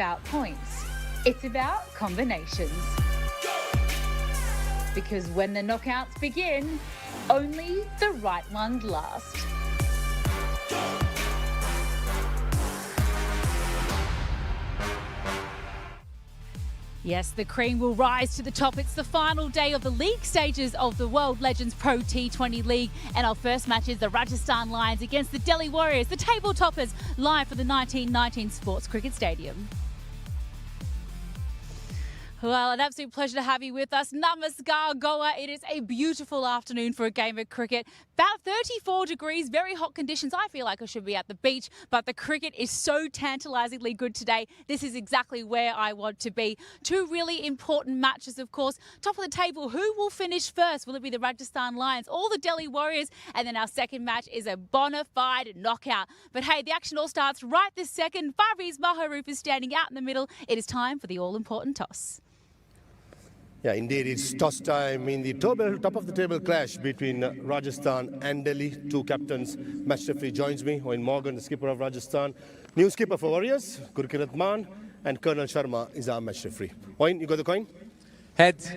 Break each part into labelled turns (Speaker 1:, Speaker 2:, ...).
Speaker 1: about points. It's about combinations. Because when the knockouts begin, only the right ones last. Yes, the cream will rise to the top. It's the final day of the league stages of the World Legends Pro T20 League. And our first match is the Rajasthan Lions against the Delhi Warriors, the table toppers, live from the 1919 Sports Cricket Stadium. Well, an absolute pleasure to have you with us. Namaskar, Goa. It is a beautiful afternoon for a game of cricket. About 34 degrees, very hot conditions. I feel like I should be at the beach, but the cricket is so tantalisingly good today. This is exactly where I want to be. Two really important matches, of course. Top of the table, who will finish first? Will it be the Rajasthan Lions or the Delhi Warriors? And then our second match is a bona fide knockout. But hey, the action all starts right this second. Fabriz Maharouf is standing out in the middle. It is time for the all-important toss.
Speaker 2: Yeah, indeed, it's toss time in the top of the table clash between Rajasthan and Delhi. Two captains. Match referee joins me, Owen Morgan, the skipper of Rajasthan. New skipper for Warriors, Gurkirat Man, and Colonel Sharma is our match referee. Owen, you got the coin?
Speaker 3: Heads.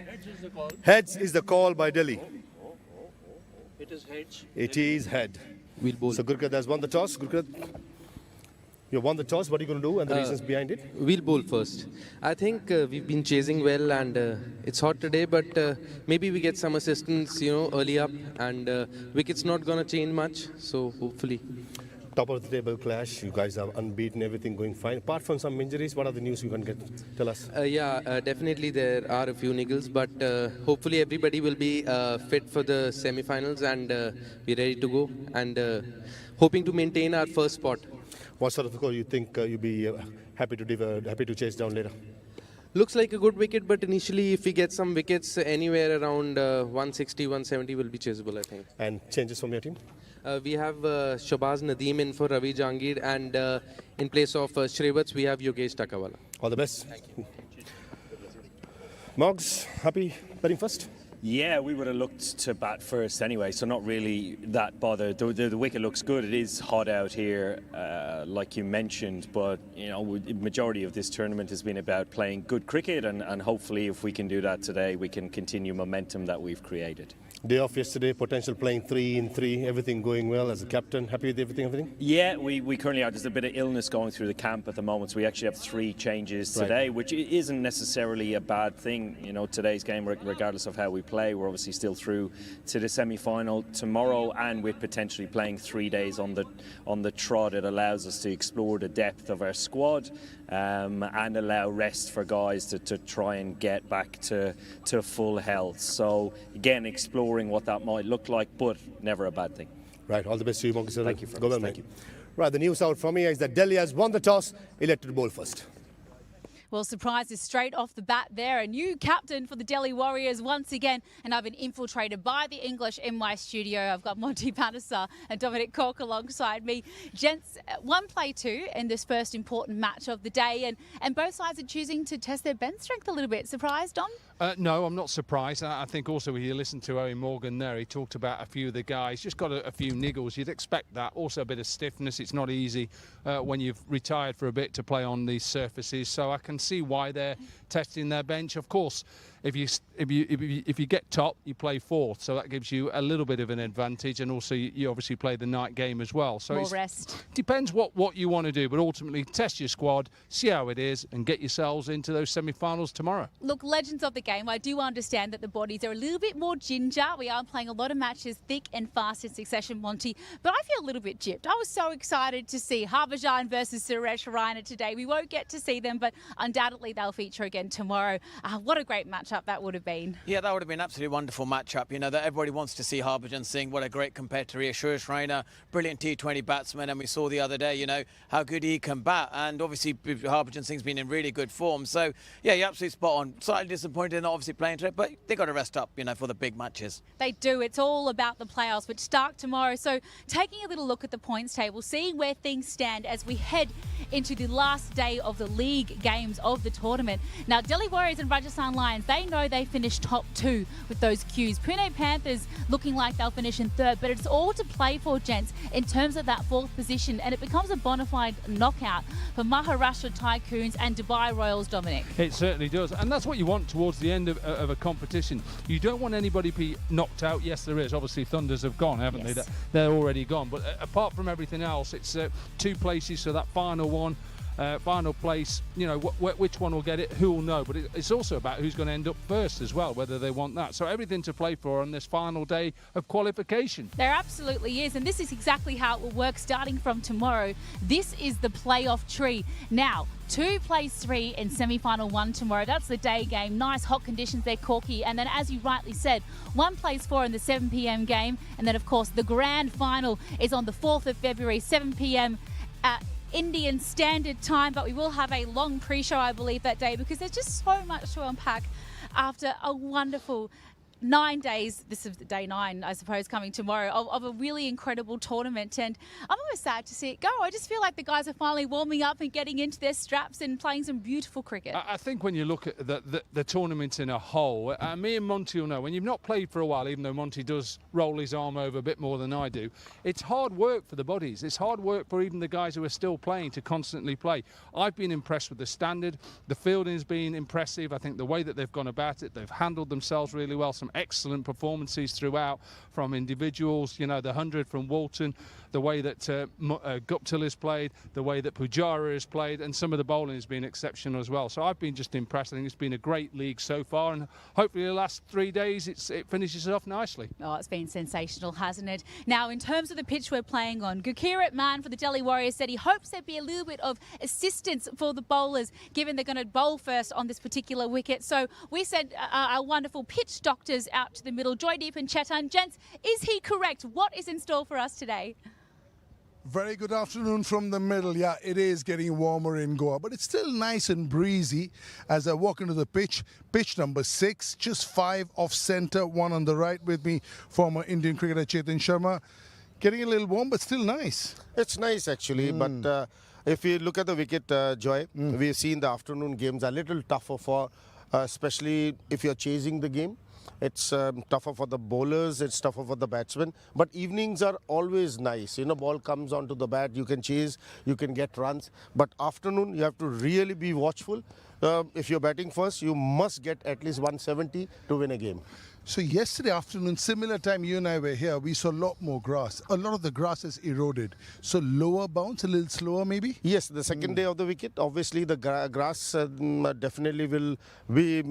Speaker 2: Heads is the call by Delhi.
Speaker 4: It is heads.
Speaker 2: It is head.
Speaker 3: We'll bowl.
Speaker 2: So Gurkirat has won the toss. Gurkirat, you won the toss. What are you going to do and the reasons behind it?
Speaker 3: We'll bowl first. I think we've been chasing well and it's hot today, but maybe we get some assistance, early up, and wicket's not going to change much, so hopefully.
Speaker 2: Top of the table clash. You guys are unbeaten, everything going fine. Apart from some injuries, what are the news you can get? Tell us.
Speaker 3: Definitely there are a few niggles, but hopefully everybody will be fit for the semi-finals and be ready to go, and hoping to maintain our first spot.
Speaker 2: What sort of score you think you'll be happy to chase down later?
Speaker 3: Looks like a good wicket, but initially if we get some wickets anywhere around 160, 170 will be chaseable, I think.
Speaker 2: And changes from your team?
Speaker 3: We have Shabaz Nadeem in for Ravi Jahangir, and in place of Shrevats, we have Yogesh Takawala.
Speaker 2: All the best. Moggs, happy batting first?
Speaker 4: Yeah, we would have looked to bat first anyway, so not really that bothered. The wicket looks good. It is hot out here, like you mentioned, but the majority of this tournament has been about playing good cricket, and hopefully if we can do that today, we can continue momentum that we've created.
Speaker 2: Day off yesterday, potential playing 3 in 3, everything going well as a captain. Happy with everything?
Speaker 4: Yeah, we currently are. There's a bit of illness going through the camp at the moment, so we actually have 3 changes today, which isn't necessarily a bad thing. Today's game, regardless of how we play, we're obviously still through to the semi-final tomorrow, and we're potentially playing 3 days on the trot. It allows us to explore the depth of our squad and allow rest for guys to try and get back to full health. So again, exploring what that might look like, but never a bad thing.
Speaker 2: Right, all the best to you, Monk.
Speaker 4: Thank you.
Speaker 2: Go well,
Speaker 4: Thank you.
Speaker 2: Right, the news out from here is that Delhi has won the toss, elected to bowl first.
Speaker 1: Well, surprises straight off the bat there. A new captain for the Delhi Warriors once again. And I've been infiltrated by the English in my studio. I've got Monty Panesar and Dominic Cork alongside me. Gents, 1-play-2 in this first important match of the day. And both sides are choosing to test their bench strength a little bit. Surprised, Dom?
Speaker 5: No, I'm not surprised. I think also when you listen to Owen Morgan there, he talked about a few of the guys, just got a few niggles. You'd expect that. Also a bit of stiffness. It's not easy when you've retired for a bit to play on these surfaces. So I can see why they're testing their bench. Of course, if you get top, you play fourth, so that gives you a little bit of an advantage, and also you obviously play the night game as well. So
Speaker 1: more rest.
Speaker 5: Depends what you want to do, but ultimately test your squad, see how it is, and get yourselves into those semi-finals tomorrow.
Speaker 1: Look, legends of the game, I do understand that the bodies are a little bit more ginger. We are playing a lot of matches thick and fast in succession, Monty, but I feel a little bit gypped. I was so excited to see Harbhajan versus Suresh Raina today. We won't get to see them, but undoubtedly they'll feature again tomorrow. What a great matchup that would have been.
Speaker 6: Yeah, that would have been an absolutely wonderful matchup. That everybody wants to see Harbhajan Singh. What a great competitor he is. Suresh Raina, brilliant T20 batsman, and we saw the other day, how good he can bat. And obviously, Harbhajan Singh's been in really good form. So, yeah, you're absolutely spot on. Slightly disappointed not obviously playing today, but they got to rest up, for the big matches.
Speaker 1: They do. It's all about the playoffs, which start tomorrow. So, taking a little look at the points table, seeing where things stand as we head into the last day of the league games of the tournament. Now, Delhi Warriors and Rajasthan Lions, they they know they finished top 2 with those cues. Pune Panthers looking like they'll finish in 3rd, but it's all to play for, gents, in terms of that 4th position, and it becomes a bona fide knockout for Maharashtra Tycoons and Dubai Royals, Dominic.
Speaker 5: It certainly does, and that's what you want towards the end of a competition. You don't want anybody to be knocked out. Yes, there is. Obviously, Thunders have gone, haven't they? They're already gone. But apart from everything else, it's 2 places, so that final one. Final place, you know, which one will get it, who will know, but it's also about who's going to end up first as well, whether they want that. So everything to play for on this final day of qualification.
Speaker 1: There absolutely is, and this is exactly how it will work starting from tomorrow. This is the playoff tree. Now, 2 plays 3 in semi-final 1 tomorrow. That's the day game. Nice hot conditions there, Corky. And then, as you rightly said, 1 plays 4 in the 7 p.m. game. And then, of course, the grand final is on the 4th of February, 7 p.m. at Indian Standard Time, but we will have a long pre-show, I believe, that day, because there's just so much to unpack after a wonderful 9 days, this is day 9, I suppose, coming tomorrow, of a really incredible tournament. And I'm almost sad to see it go. I just feel like the guys are finally warming up and getting into their straps and playing some beautiful cricket.
Speaker 5: I think when you look at the tournament in a whole, me and Monty will know, when you've not played for a while, even though Monty does roll his arm over a bit more than I do, it's hard work for the bodies. It's hard work for even the guys who are still playing to constantly play. I've been impressed with the standard. The fielding's been impressive. I think the way that they've gone about it, they've handled themselves really well. Some excellent performances throughout from individuals, you know, the 100 from Walton, the way that Guptill has played, the way that Pujara has played, and some of the bowling has been exceptional as well. So I've been just impressed. I think it's been a great league so far, and hopefully the last 3 days it finishes off nicely.
Speaker 1: Oh, it's been sensational, hasn't it? Now, in terms of the pitch we're playing on, Gurkirat Mann for the Delhi Warriors said he hopes there'd be a little bit of assistance for the bowlers, given they're going to bowl first on this particular wicket. So we sent our wonderful pitch doctors out to the middle, Joydeep and Chetan. Gents, is he correct? What is in store for us today?
Speaker 7: Very good afternoon from the middle. Yeah, it is getting warmer in Goa, but it's still nice and breezy as I walk into the pitch. Pitch number 6, just 5 off centre, 1 on the right with me, former Indian cricketer Chetan Sharma. Getting a little warm, but still nice.
Speaker 2: It's nice actually, but if you look at the wicket, Joy, we've seen the afternoon games are a little tougher for, especially if you're chasing the game. It's tougher for the bowlers, it's tougher for the batsmen. But evenings are always nice. You know, ball comes onto the bat, you can chase, you can get runs. But afternoon, you have to really be watchful. If you're batting first, you must get at least 170 to win a game.
Speaker 7: So yesterday afternoon, similar time you and I were here, we saw a lot more grass. A lot of the grass is eroded. So lower bounce, a little slower maybe?
Speaker 2: Yes, the second day of the wicket, obviously the grass definitely will be,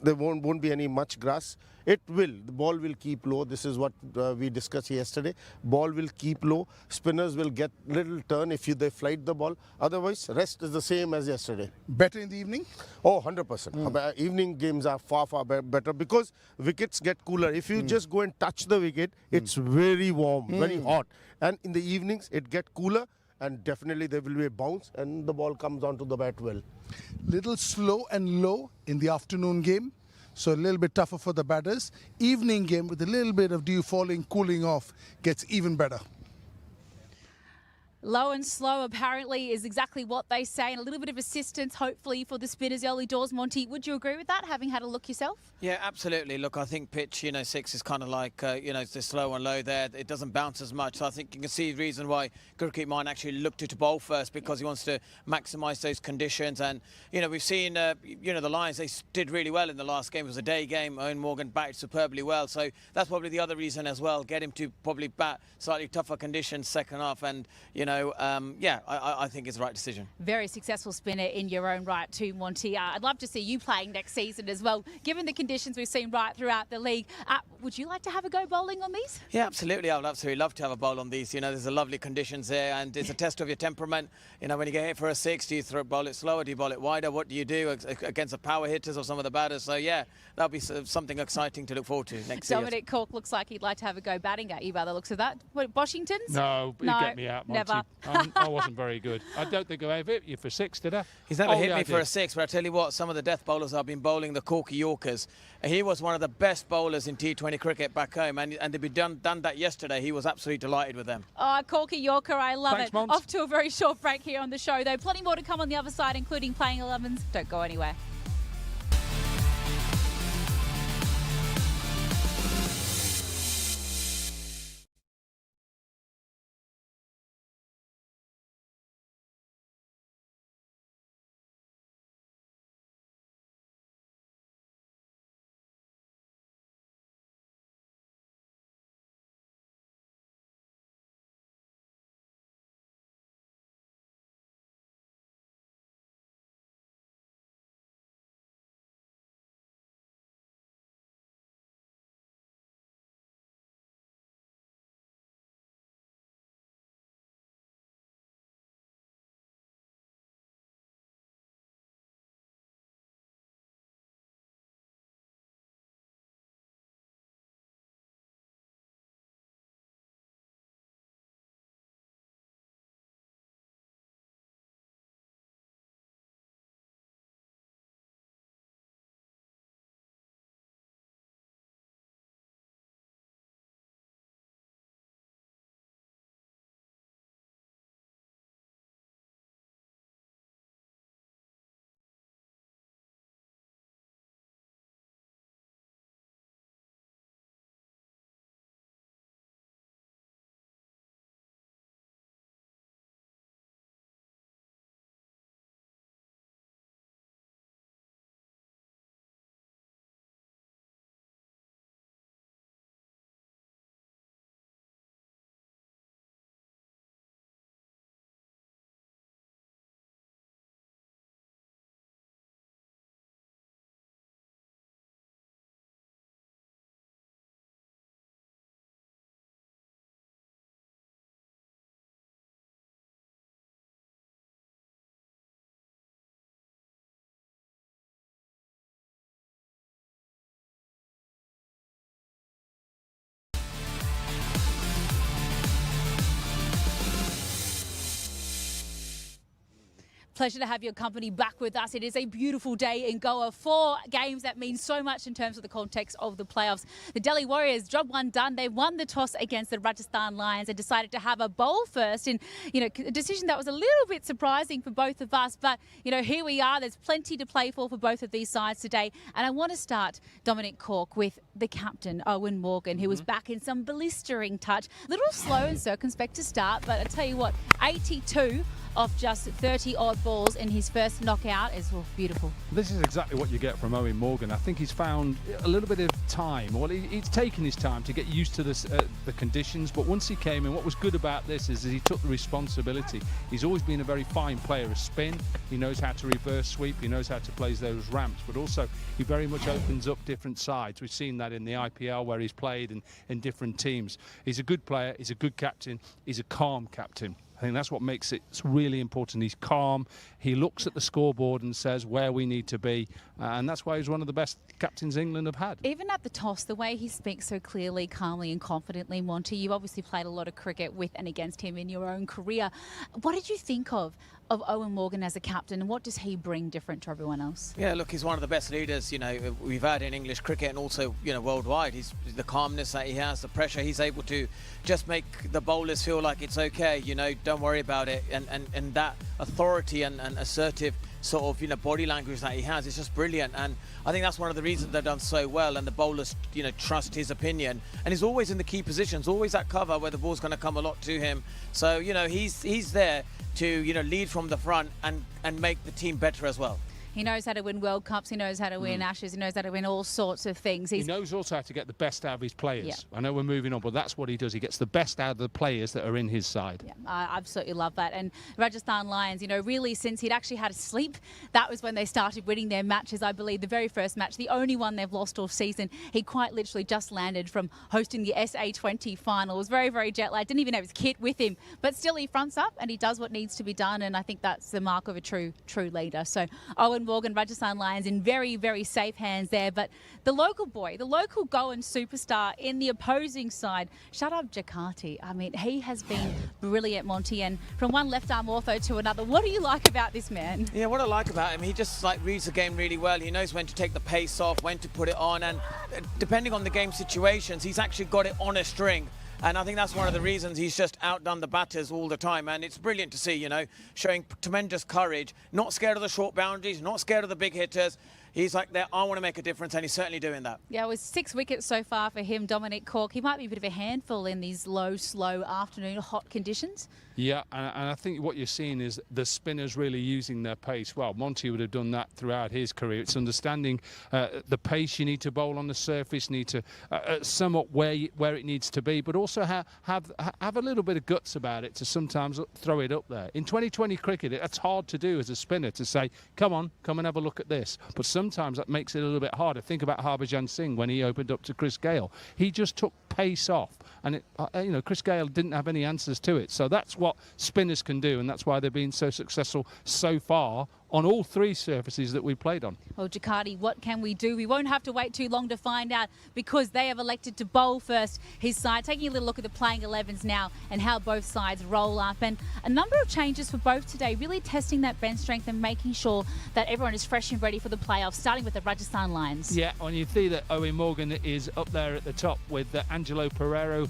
Speaker 2: there won't be any much grass. It will, the ball will keep low. This is what we discussed yesterday. Ball will keep low. Spinners will get little turn if they flight the ball. Otherwise, rest is the same as yesterday.
Speaker 7: Better in the evening?
Speaker 2: Oh, 100%. Evening games are far better because wickets get cooler. If you just go and touch the wicket, it's very warm, very hot. And in the evenings, it gets cooler. And definitely there will be a bounce and the ball comes onto the bat well.
Speaker 7: Little slow and low in the afternoon game. So a little bit tougher for the batters. Evening game with a little bit of dew falling, cooling off, gets even better.
Speaker 1: Low and slow apparently is exactly what they say, and a little bit of assistance hopefully for the spinners early doors. Monty, would you agree with that, having had a look yourself?
Speaker 6: Yeah, absolutely. Look, I think pitch, 6 is kind of like, it's the slow and low there. It doesn't bounce as much. So I think you can see the reason why Gurkirat Mann actually looked to bowl first, because he wants to maximise those conditions. And, we've seen, the Lions, they did really well in the last game. It was a day game. Owen Morgan batted superbly well. So that's probably the other reason as well. Get him to probably bat slightly tougher conditions second half. And, I think it's the right decision.
Speaker 1: Very successful spinner in your own right too, Monty. I'd love to see you playing next season as well, given the conditions we've seen right throughout the league. Would you like to have a go bowling on these?
Speaker 6: Yeah, absolutely. I would absolutely love to have a bowl on these. There's a lovely conditions there, and it's a test of your temperament. When you get hit for a 6, do you bowl it slower? Do you bowl it wider? What do you do against the power hitters or some of the batters? So, yeah, that'll be something exciting to look forward to next year.
Speaker 1: Dominic Cork looks like he'd like to have a go batting at you by the looks of that. What, Washington's?
Speaker 5: No, you get me out, Monty.
Speaker 1: Never.
Speaker 5: I wasn't very good. I don't think I ever hit you for 6, did I?
Speaker 6: He's never hit me for a 6, but I tell you what, some of the death bowlers have been bowling the Corky Yorkers. He was one of the best bowlers in T20 cricket back home, and they've done that yesterday. He was absolutely delighted with them.
Speaker 1: Oh, Corky Yorker, I love
Speaker 5: Thanks,
Speaker 1: it.
Speaker 5: Mons.
Speaker 1: Off to a very short break here on the show, though. Plenty more to come on the other side, including playing 11s. Don't go anywhere. Pleasure to have your company back with us. It is a beautiful day in Goa. 4 games that mean so much in terms of the context of the playoffs. The Delhi Warriors, job one done. They won the toss against the Rajasthan Lions and decided to have a bowl first in, a decision that was a little bit surprising for both of us. But, here we are. There's plenty to play for both of these sides today. And I want to start, Dominic Cork, with the captain, Owen Morgan, who was back in some blistering touch. A little slow and circumspect to start, but I tell you what, 82 off just 30 odd balls in his first knockout is beautiful.
Speaker 5: This is exactly what you get from Owen Morgan. I think he's found a little bit of time. Well, he's taken his time to get used to this, the conditions, but once he came in, what was good about this is that he took the responsibility. He's always been a very fine player of spin. He knows how to reverse sweep. He knows how to play those ramps, but also he very much opens up different sides. We've seen that in the IPL where he's played in different teams. He's a good player. He's a good captain. He's a calm captain. I think that's what makes it really important. He's calm. He looks at the scoreboard and says where we need to be. And that's why he's one of the best captains England have had.
Speaker 1: Even at the toss, the way he speaks so clearly, calmly and confidently, Monty, you've obviously played a lot of cricket with and against him in your own career. What did you think of Owen Morgan as a captain, and what does he bring different to everyone else?
Speaker 6: Yeah, look, he's one of the best leaders, we've had in English cricket and also, worldwide. He's the calmness that he has, the pressure. He's able to just make the bowlers feel like it's okay, don't worry about it. And that authority and assertive sort of, body language that he has is just brilliant. And I think that's one of the reasons they've done so well, and the bowlers, trust his opinion. And he's always in the key positions, always at cover where the ball's going to come a lot to him. So, he's there to, lead from the front and make the team better as well.
Speaker 1: He knows how to win World Cups. He knows how to win Ashes. He knows how to win all sorts of things.
Speaker 5: He knows also how to get the best out of his players.
Speaker 1: Yeah.
Speaker 5: I know we're moving on, but that's what he does. He gets the best out of the players that are in his side.
Speaker 1: Yeah, I absolutely love that. And Rajasthan Lions, really since he'd actually had a sleep, that was when they started winning their matches. I believe the very first match, the only one they've lost all season, he quite literally just landed from hosting the SA20 final. It was very, very jet lagged. Didn't even have his kit with him. But still, he fronts up and he does what needs to be done. And I think that's the mark of a true leader. So Owen Morgan, Rajasthan Lions in very, very safe hands there. But the local boy, the local Goan superstar in the opposing side, Shadab Jakarti. I mean, he has been brilliant, Monty. And from one left arm ortho to another, what do you like about this man?
Speaker 6: Yeah, what I like about him, he just reads the game really well. He knows when to take the pace off, when to put it on, and depending on the game situations, he's actually got it on a string. And I think that's one of the reasons he's just outdone the batters all the time. And it's brilliant to see, showing tremendous courage, not scared of the short boundaries, not scared of the big hitters. He's like, I want to make a difference, and he's certainly doing that. Yeah,
Speaker 1: it was 6 wickets so far for him, Dominic Cork. He might be a bit of a handful in these low, slow afternoon hot conditions.
Speaker 5: Yeah, and I think what you're seeing is the spinners really using their pace. Well, Monty would have done that throughout his career. It's understanding the pace you need to bowl on the surface, need to sum up where it needs to be, but also have a little bit of guts about it to sometimes throw it up there. In 2020 cricket, it's hard to do as a spinner to say, come and have a look at this. But sometimes that makes it a little bit harder. Think about Harbhajan Singh when he opened up to Chris Gayle. He just took pace off, and Chris Gayle didn't have any answers to it. So that's what spinners can do, and that's why they've been so successful so far on all 3 surfaces that we played on.
Speaker 1: Well, Jakarti, what can we do? We won't have to wait too long to find out, because they have elected to bowl first. His side, taking a little look at the playing 11s now and how both sides roll up, and a number of changes for both today, really testing that bench strength and making sure that everyone is fresh and ready for the playoffs, starting with the Rajasthan Lions.
Speaker 5: Yeah, when you see that Owen Morgan is up there at the top with Angelo Pereira,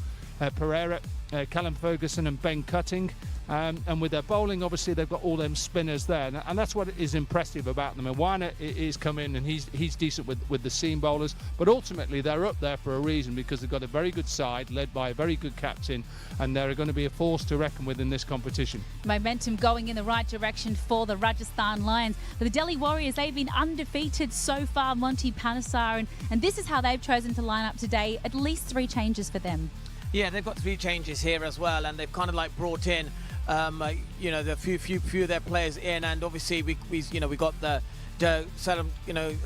Speaker 5: Callum Ferguson and Ben Cutting. And with their bowling, obviously, they've got all them spinners there. And that's what is impressive about them. And Wana is come in, and he's decent with the seam bowlers. But ultimately, they're up there for a reason, because they've got a very good side, led by a very good captain. And they're going to be a force to reckon with in this competition.
Speaker 1: Momentum going in the right direction for the Rajasthan Lions. The Delhi Warriors, they've been undefeated so far, Monty Panesar. And this is how they've chosen to line up today. At least 3 changes for them.
Speaker 6: Yeah, they've got 3 changes here as well, and they've kind of brought in the few of their players in, and obviously we got the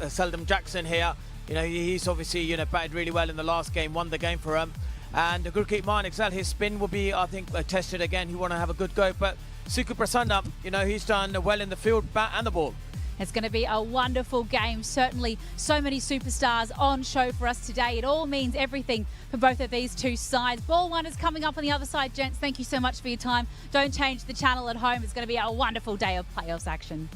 Speaker 6: Seldom Jackson here. He's obviously batted really well in the last game, won the game for him. And Gurkeet Manik, his spin will be, I think, tested again. He want to have a good go, but Suku Prasanna, he's done well in the field, bat and the ball.
Speaker 1: It's going to be a wonderful game. Certainly so many superstars on show for us today. It all means everything for both of these two sides. Ball one is coming up on the other side, gents. Thank you so much for your time. Don't change the channel at home. It's going to be a wonderful day of playoffs action.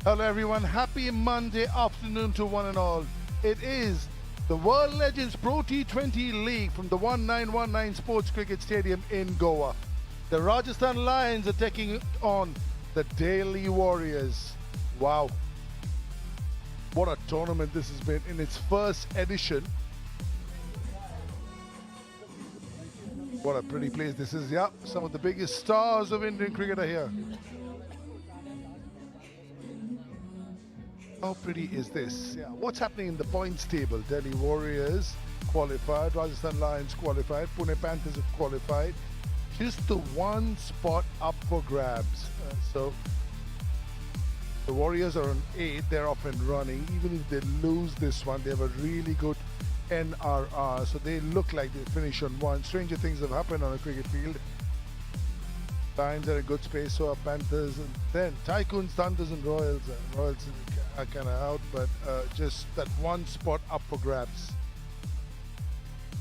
Speaker 7: Hello everyone, happy Monday afternoon to one and all. It is the World Legends Pro T20 League from the 1919 Sports Cricket Stadium in Goa. The Rajasthan Lions are taking on the Delhi Warriors. Wow. What a tournament this has been in its first edition. What a pretty place this is. Yeah, some of the biggest stars of Indian cricket are here. How pretty is this? Yeah. What's happening in the points table? Delhi Warriors qualified, Rajasthan Lions qualified, Pune Panthers have qualified. Just the one spot up for grabs. So the Warriors are on 8, they're off and running. Even if they lose this one, they have a really good NRR, so they look like they finish on 1. Stranger things have happened on a cricket field. Lions are in good space, so are Panthers, and then Tycoons, Thunders and Royals. Royals are kind of out, but just that one spot up for grabs.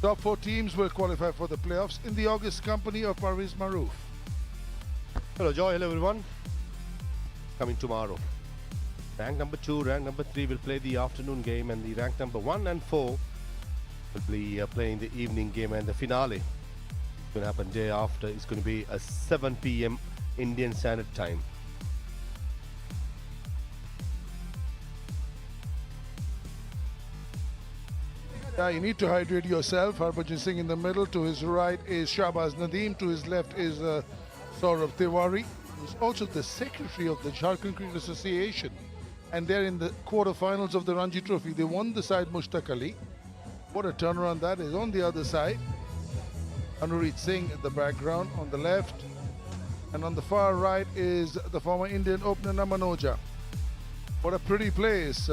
Speaker 7: Top 4 teams will qualify for the playoffs in the August company of Parviz Maroof.
Speaker 2: Hello Joy, hello everyone. Coming tomorrow. Rank number 2, rank number 3 will play the afternoon game, and the rank number 1 and 4 will be playing the evening game, and the finale is going to happen day after. It's going to be a 7 p.m. Indian Standard Time.
Speaker 7: Yeah, you need to hydrate yourself. Harbhajan Singh in the middle. To his right is Shahbaz Nadeem. To his left is Saurav Tiwari, who's also the secretary of the Jharkhand Cricket Association. And they're in the quarterfinals of the Ranji Trophy. They won the side Mushtaq Ali. What a turnaround that is. On the other side, Anurit Singh in the background on the left. And on the far right is the former Indian opener Namanoja. What a pretty place.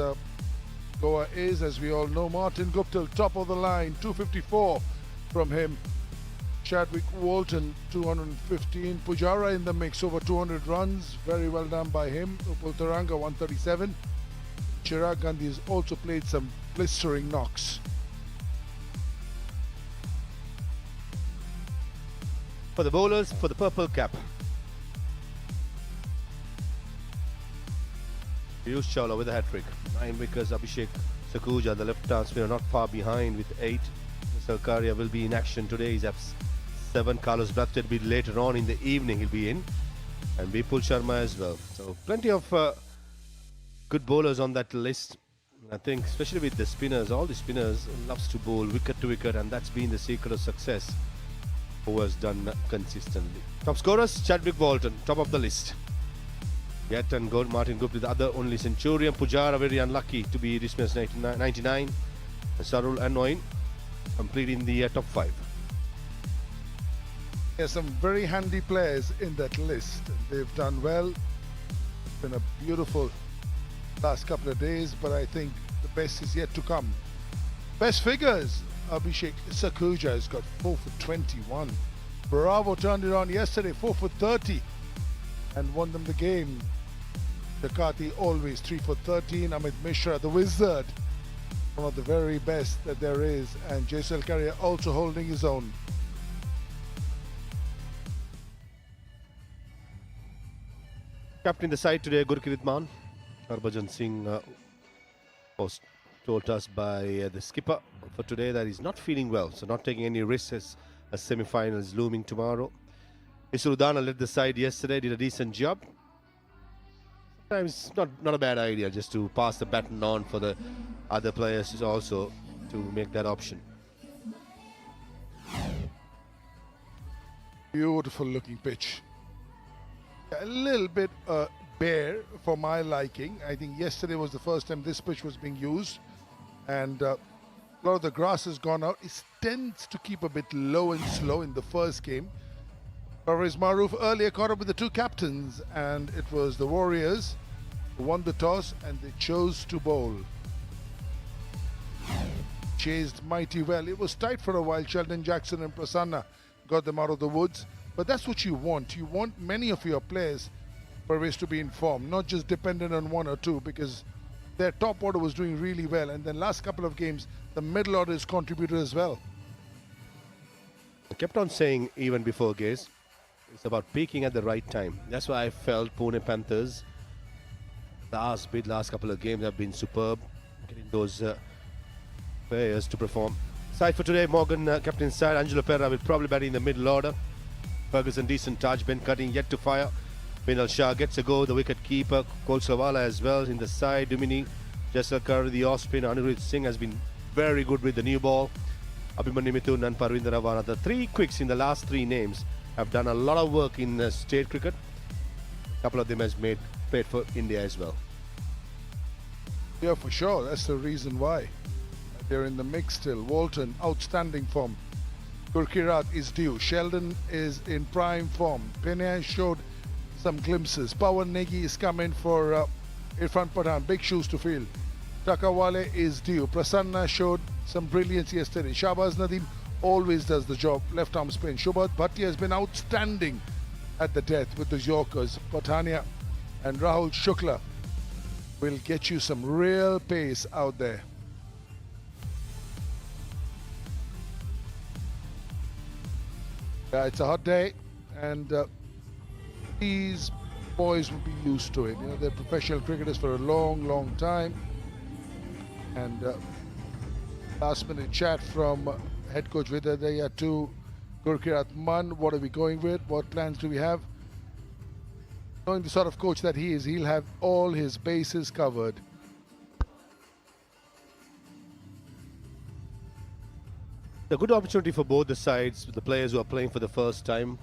Speaker 7: Goa is, as we all know. Martin Guptill, top of the line, 254 from him. Chadwick Walton, 215. Pujara in the mix, over 200 runs. Very well done by him. Upal Taranga, 137. Chirag Gandhi has also played some blistering knocks.
Speaker 2: For the bowlers, for the purple cap, Piyush Chawla with a hat-trick. 9 wickets. Abhishek Sakuja, the left-arm spinner, not far behind with 8. Sarkaria will be in action today. He's 7. Carlos Brathwaite will be later on in the evening, he'll be in. And Vipul Sharma as well. So plenty of good bowlers on that list. I think especially with the spinners, all the spinners loves to bowl wicket to wicket, and that's been the secret of success. Who has done consistently. Top scorers, Chadwick Walton, top of the list. Yet and goal, Martin Gupta, the other only centurion. Pujara very unlucky to be dismissed 99. Sarul and Noin completing the top 5.
Speaker 7: There's some very handy players in that list. They've done well. It's been a beautiful last couple of days, but I think the best is yet to come. Best figures, Abhishek Sakuja has got 4 for 21. Bravo turned it on yesterday, 4 for 30 and won them the game. Dakati always 3 for 13. Amit Mishra, the wizard, one of the very best that there is, and Jaisal Carrier also holding his own.
Speaker 2: Captain the side today, Gurpreet Mann. Harbhajan Singh was told us by the skipper for today that he's not feeling well, so not taking any risks as a semi-final is looming tomorrow. Isrudana led the side yesterday, did a decent job. Sometimes not a bad idea just to pass the baton on for the other players also to make that option.
Speaker 7: Beautiful looking pitch. A little bit bare for my liking. I think yesterday was the first time this pitch was being used, and a lot of the grass has gone out. It tends to keep a bit low and slow in the first game. Parvez Maroof earlier caught up with the two captains, and it was the Warriors who won the toss and they chose to bowl. Chased mighty well. It was tight for a while. Sheldon Jackson and Prasanna got them out of the woods, but that's what you want. You want many of your players, Parvez, to be in form, not just dependent on one or two, because their top order was doing really well, and then last couple of games the middle order has contributed as well.
Speaker 2: I kept on saying even before Gaze, it's about peaking at the right time. That's why I felt Pune Panthers last couple of games have been superb, getting those players to perform. Side for today, Morgan captain side, Angelo Perra will probably bat in the middle order. Ferguson decent touch, Ben Cutting yet to fire. Binal Shah gets a go, the wicket keeper, Kol Savala as well in the side. Dumini, Jaisal Carrier, the off spin. Anirudh Singh has been very good with the new ball. Abhimanyu Mithun and Parvinder Ravana, the 3 quicks in the last 3 names, have done a lot of work in state cricket. A couple of them has played for India as well.
Speaker 7: Yeah, for sure. That's the reason why. They're in the mix still. Walton, outstanding form. Gurkirat is due. Sheldon is in prime form. Penay showed some glimpses. Pawan Negi is coming for Irfan Pathan. Big shoes to fill. Takawale is due. Prasanna showed some brilliance yesterday. Shahbaz Nadeem always does the job. Left arm spin. Shubhat Bhatia has been outstanding at the death with the Yorkers. Patania and Rahul Shukla will get you some real pace out there. It's a hot day, and these boys will be used to it. You know, they're professional cricketers for a long time. And last minute chat from head coach Vidya to Gurkirat Mann. What are we going with? What plans do we have? Knowing the sort of coach that he is, he'll have all his bases covered.
Speaker 2: A good opportunity for both the sides, the players who are playing for the first time,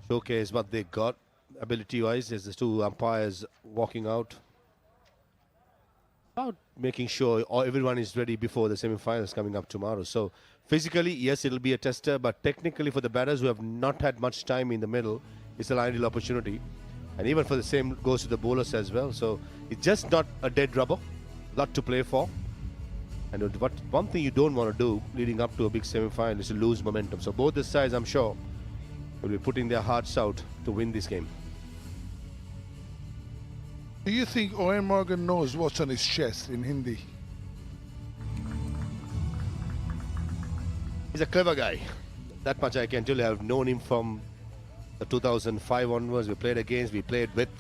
Speaker 2: to showcase what they got ability-wise. There's the 2 umpires walking out, about making sure everyone is ready before the semi-finals coming up tomorrow. So physically, yes, it'll be a tester, but technically for the batters who have not had much time in the middle, it's an ideal opportunity. And even for the same goes to the bowlers as well. So it's just not a dead rubber, lot to play for. And one thing you don't want to do leading up to a big semi-final is to lose momentum. So both the sides, I'm sure, will be putting their hearts out to win this game.
Speaker 7: Do you think Owen Morgan knows what's on his chest in Hindi?
Speaker 2: He's a clever guy. That much I can tell you. I've known him from the 2005 onwards. We played against, we played with.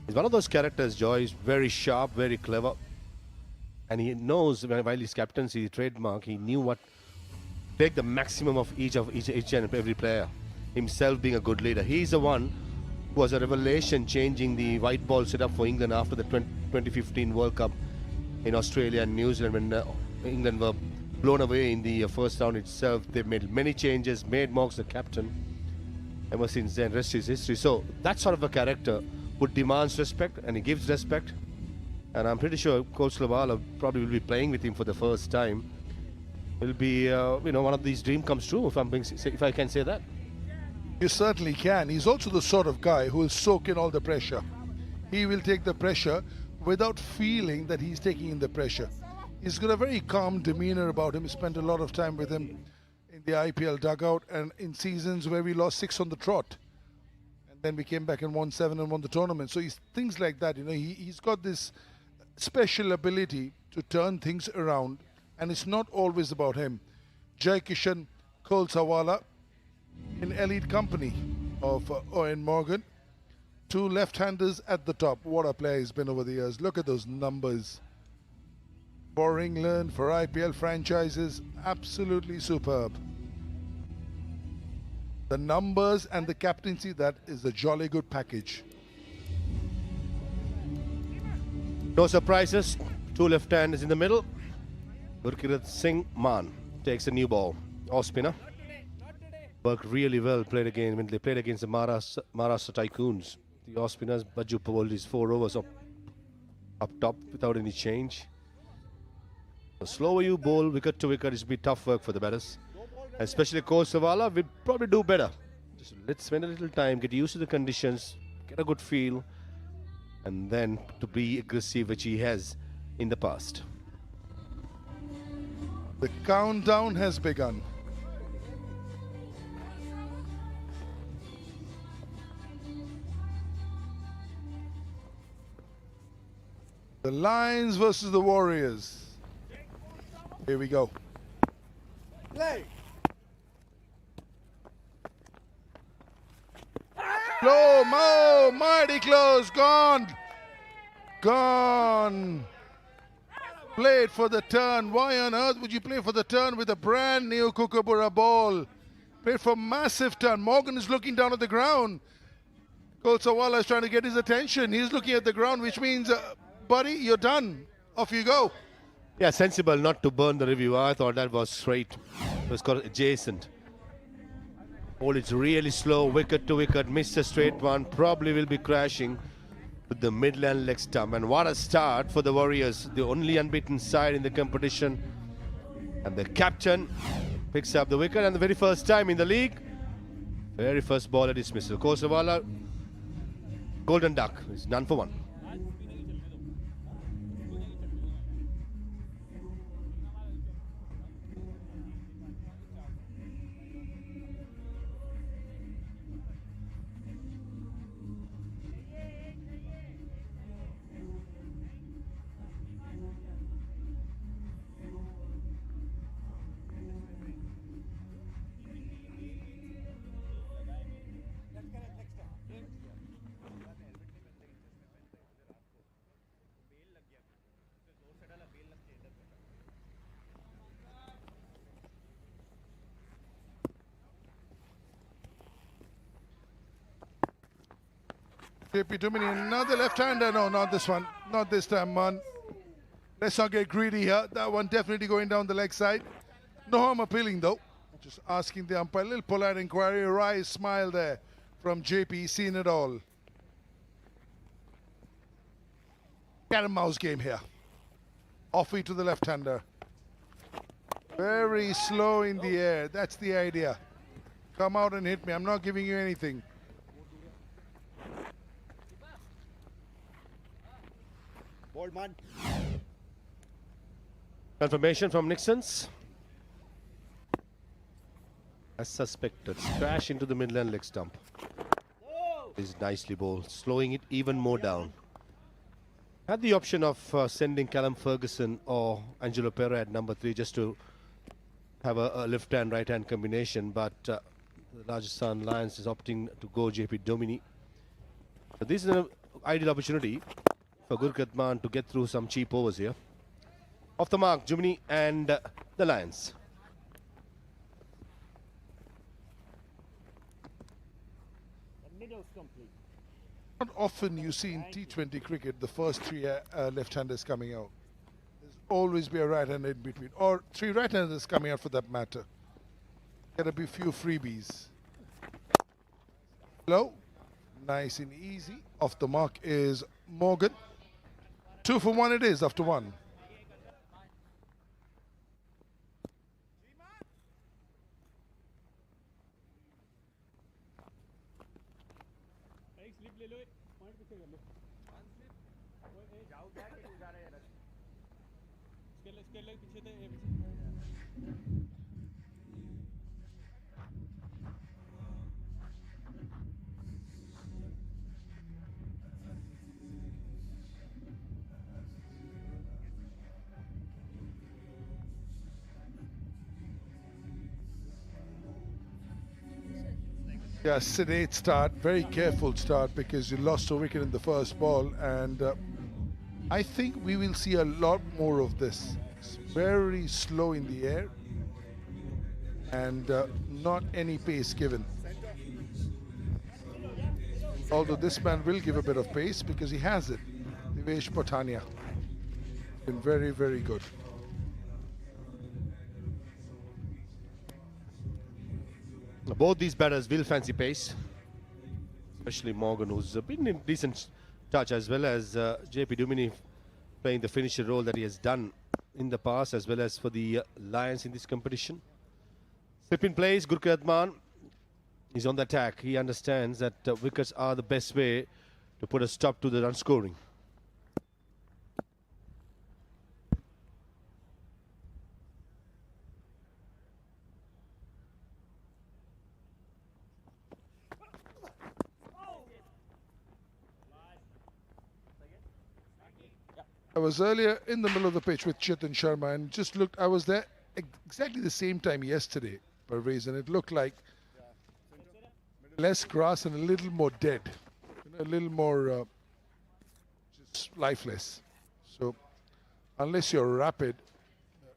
Speaker 2: He's one of those characters, Joy. He's very sharp, very clever. And he knows, while he's captaincy trademark, he knew what take the maximum of each and every player. Himself being a good leader. He's the one who was a revelation, changing the white ball setup for England after the 2015 World Cup in Australia and New Zealand, when England were blown away in the first round itself. They've made many changes, made Moggs the captain. Ever since then, rest is history. So that sort of a character who demands respect, and he gives respect. And I'm pretty sure Coach Lavala probably will be playing with him for the first time. It'll be, one of these dreams comes true, if I can say that.
Speaker 7: You certainly can. He's also the sort of guy who will soak in all the pressure. He will take the pressure without feeling that he's taking in the pressure. He's got a very calm demeanor about him. He spent a lot of time with him in the IPL dugout and in seasons where we lost 6 on the trot. And then we came back and won 7 and won the tournament. So things like that, he's got this special ability to turn things around, and it's not always about him. Jai Kishan Kolsawala in elite company of Owen Morgan. 2 left-handers at the top. What a player he's been over the years. Look at those numbers. For England, for IPL franchises, absolutely superb. The numbers and the captaincy, that is a jolly good package.
Speaker 2: No surprises. 2 left-handers in the middle. Gurkirat Singh Man takes a new ball. Off spinner. Worked really well when they played against the Maharashtra Tycoons. The off spinners, Baju bowled his 4 overs up top without any change. The slower you bowl wicket to wicket, it's be tough work for the batters. Especially Kosavala will probably do better. Just let's spend a little time, get used to the conditions, get a good feel, and then to be aggressive, which he has in the past.
Speaker 7: The countdown has begun. The Lions versus the Warriors. Here we go. Play. Low, mighty close, gone. Played for the turn. Why on earth would you play for the turn with a brand new Kookaburra ball? Played for massive turn. Morgan is looking down at the ground. Kolsawala is trying to get his attention. He's looking at the ground, which means, buddy, you're done. Off you go.
Speaker 2: Yeah, sensible not to burn the review. I thought that was straight. It was called adjacent. Oh, it's really slow. Wicket to wicket. Missed a straight one. Probably will be crashing with the Midland leg stump. And what a start for the Warriors. The only unbeaten side in the competition. And the captain picks up the wicket. And the very first time in the league, very first ball at dismissal. Kosavala, golden duck. It's none for one.
Speaker 7: JP Dumini, another left-hander. No, not this one. Not this time, man. Let's not get greedy here. That one definitely going down the leg side. No harm appealing, though. Just asking the umpire. A little polite inquiry. A wry smile there from JP. Seen it all. Cat and mouse game here. Offie to the left-hander. Very slow in the air. That's the idea. Come out and hit me. I'm not giving you anything.
Speaker 2: Confirmation from Nixon's. As suspected, crash into the Midland leg stump. Is nicely bowled, slowing it even more down. Had the option of sending Callum Ferguson or Angelo Pereira at number 3 just to have a left-hand, right-hand combination, but the Rajasthan Lions is opting to go JP Domini. So this is an ideal opportunity for Gurkhat Man to get through some cheap overs here. Off the mark, Jumini and the Lions.
Speaker 7: Not often you see in T20 cricket the first three left-handers coming out. There's always be a right-hander in between, or three right-handers coming out for that matter. Gotta be a few freebies. Low, nice and easy. Off the mark is Morgan. 2 for 1 it is after 1. Yeah, sedate start, very careful start because you lost a wicket in the first ball, and I think we will see a lot more of this. It's very slow in the air and not any pace given. Although this man will give a bit of pace because he has it. Divesh Patania. Been very, very good.
Speaker 2: Both these batters will fancy pace, especially Morgan, who's been in decent touch, as well as JP Duminy playing the finisher role that he has done in the past, as well as for the Lions in this competition. Slip in place, Gurkratman is on the attack. He understands that wickets are the best way to put a stop to the run scoring.
Speaker 7: I was earlier in the middle of the pitch with Chetan Sharma and just looked, I was there exactly the same time yesterday, Parvez, and it looked like less grass and a little more dead, a little more just lifeless. So unless you're rapid,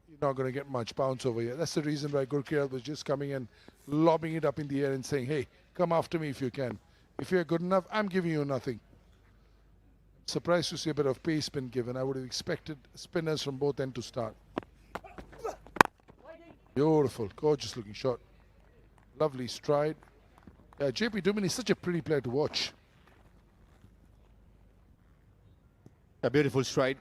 Speaker 7: you're not going to get much bounce over here. That's the reason why Gurkirat was just coming and lobbing it up in the air and saying, hey, come after me if you can. If you're good enough, I'm giving you nothing. Surprised to see a bit of pace been given. I would have expected spinners from both ends to start. Beautiful, gorgeous looking shot. Lovely stride. JP Duminy is such a pretty player to watch.
Speaker 2: A beautiful stride.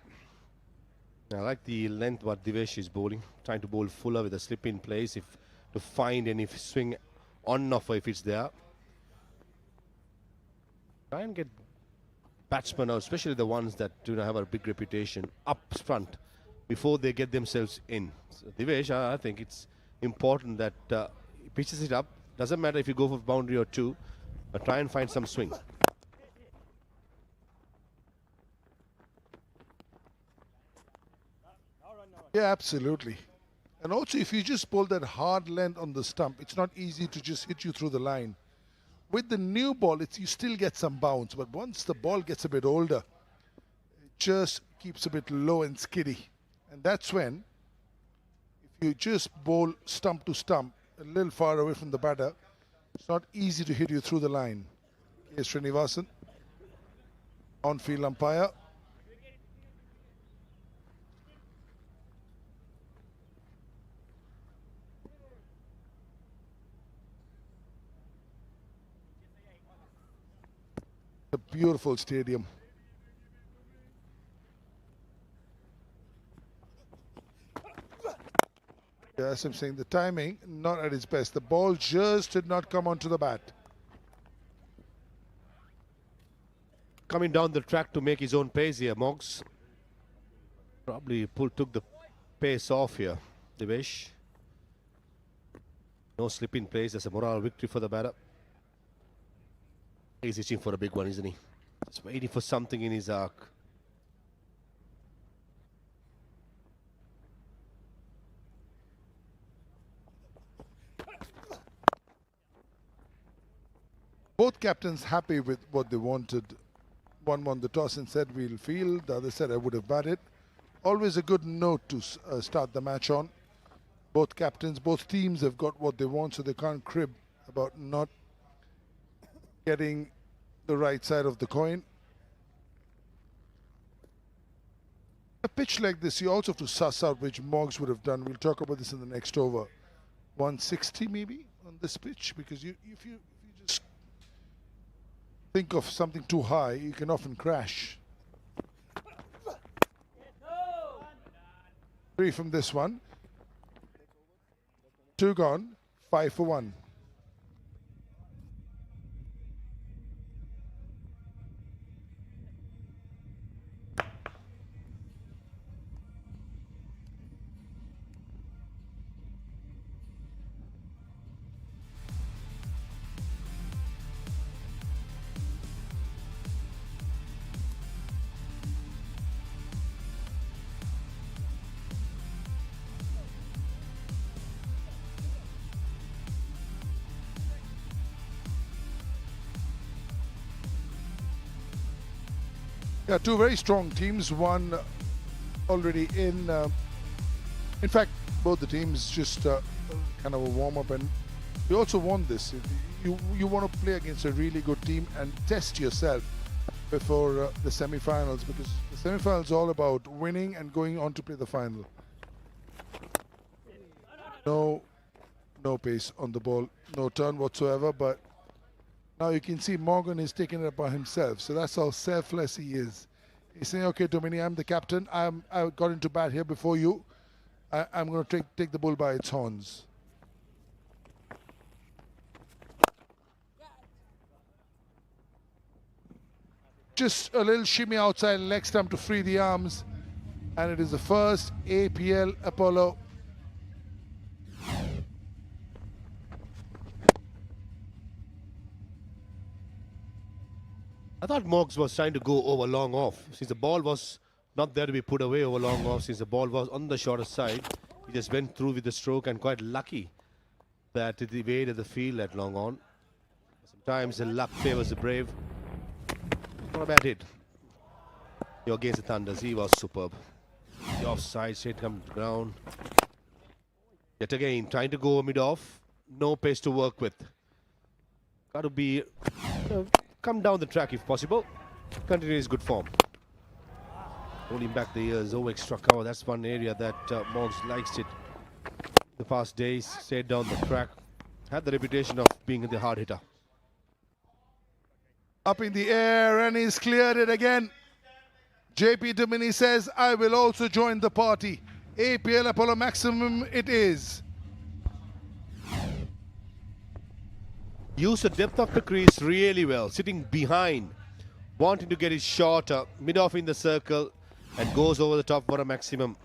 Speaker 2: I like the length what Divesh is bowling. Trying to bowl fuller with a slip in place if to find any swing on offer if it's there. Try and get batsmen out, especially the ones that do not have a big reputation, up front before they get themselves in. So Divesh, I think it's important that he pitches it up. Doesn't matter if you go for boundary or two, but try and find some swing.
Speaker 7: Yeah, absolutely. And also, if you just bowl that hard length on the stump, it's not easy to just hit you through the line. With the new ball, you still get some bounce, but once the ball gets a bit older, it just keeps a bit low and skiddy. And that's when, if you just bowl stump to stump, a little far away from the batter, it's not easy to hit you through the line. K. Srinivasan, on-field umpire. A beautiful stadium. Yeah, as I'm saying, the timing not at its best. The ball just did not come onto the bat.
Speaker 2: Coming down the track to make his own pace here, Moggs. Probably took the pace off here, Divesh. No slip in place. That's a moral victory for the batter. He's itching for a big one, isn't he? Just waiting for something in his arc.
Speaker 7: Both captains happy with what they wanted. One won the toss and said we'll field. The other said I would have batted. Always a good note to start the match on. Both captains, both teams have got what they want, so they can't crib about not getting the right side of the coin. A pitch like this, you also have to suss out, which Moggs would have done. We'll talk about this in the next over. 160 maybe on this pitch, because if you just think of something too high, you can often crash. 3 from this one. 2 gone, 5 for 1. Yeah, two very strong teams, one already in fact, both the teams just kind of a warm-up, and you also want this. You want to play against a really good team and test yourself before the semi-finals, because the semi-finals is all about winning and going on to play the final. No pace on the ball, no turn whatsoever, but now you can see Morgan is taking it upon himself, so that's how selfless he is. He's saying, okay, Dominic, I'm the captain. I got into bat here before you. I'm going to take the bull by its horns. Just a little shimmy outside leg stump to free the arms, and it is the first APL Apollo.
Speaker 2: I thought Moggs was trying to go over long off. Since the ball was not there to be put away over long off, since the ball was on the shorter side, he just went through with the stroke, and quite lucky that it evaded the field at long on. Sometimes the luck favors the brave. Not a bad hit. You're against the Thunders, he was superb. The offside straight come to ground. Yet again, trying to go mid-off. No pace to work with. Got to be... come down the track if possible. Continue his good form. Holding back the ears, over extra cover. That's one area that Moggs likes it. The past days, stayed down the track. Had the reputation of being the hard hitter.
Speaker 7: Up in the air, and he's cleared it again. JP Domini says, I will also join the party. APL Apollo maximum it is.
Speaker 2: Used the depth of the crease really well, sitting behind, wanting to get his shot mid-off in the circle, and goes over the top for a maximum.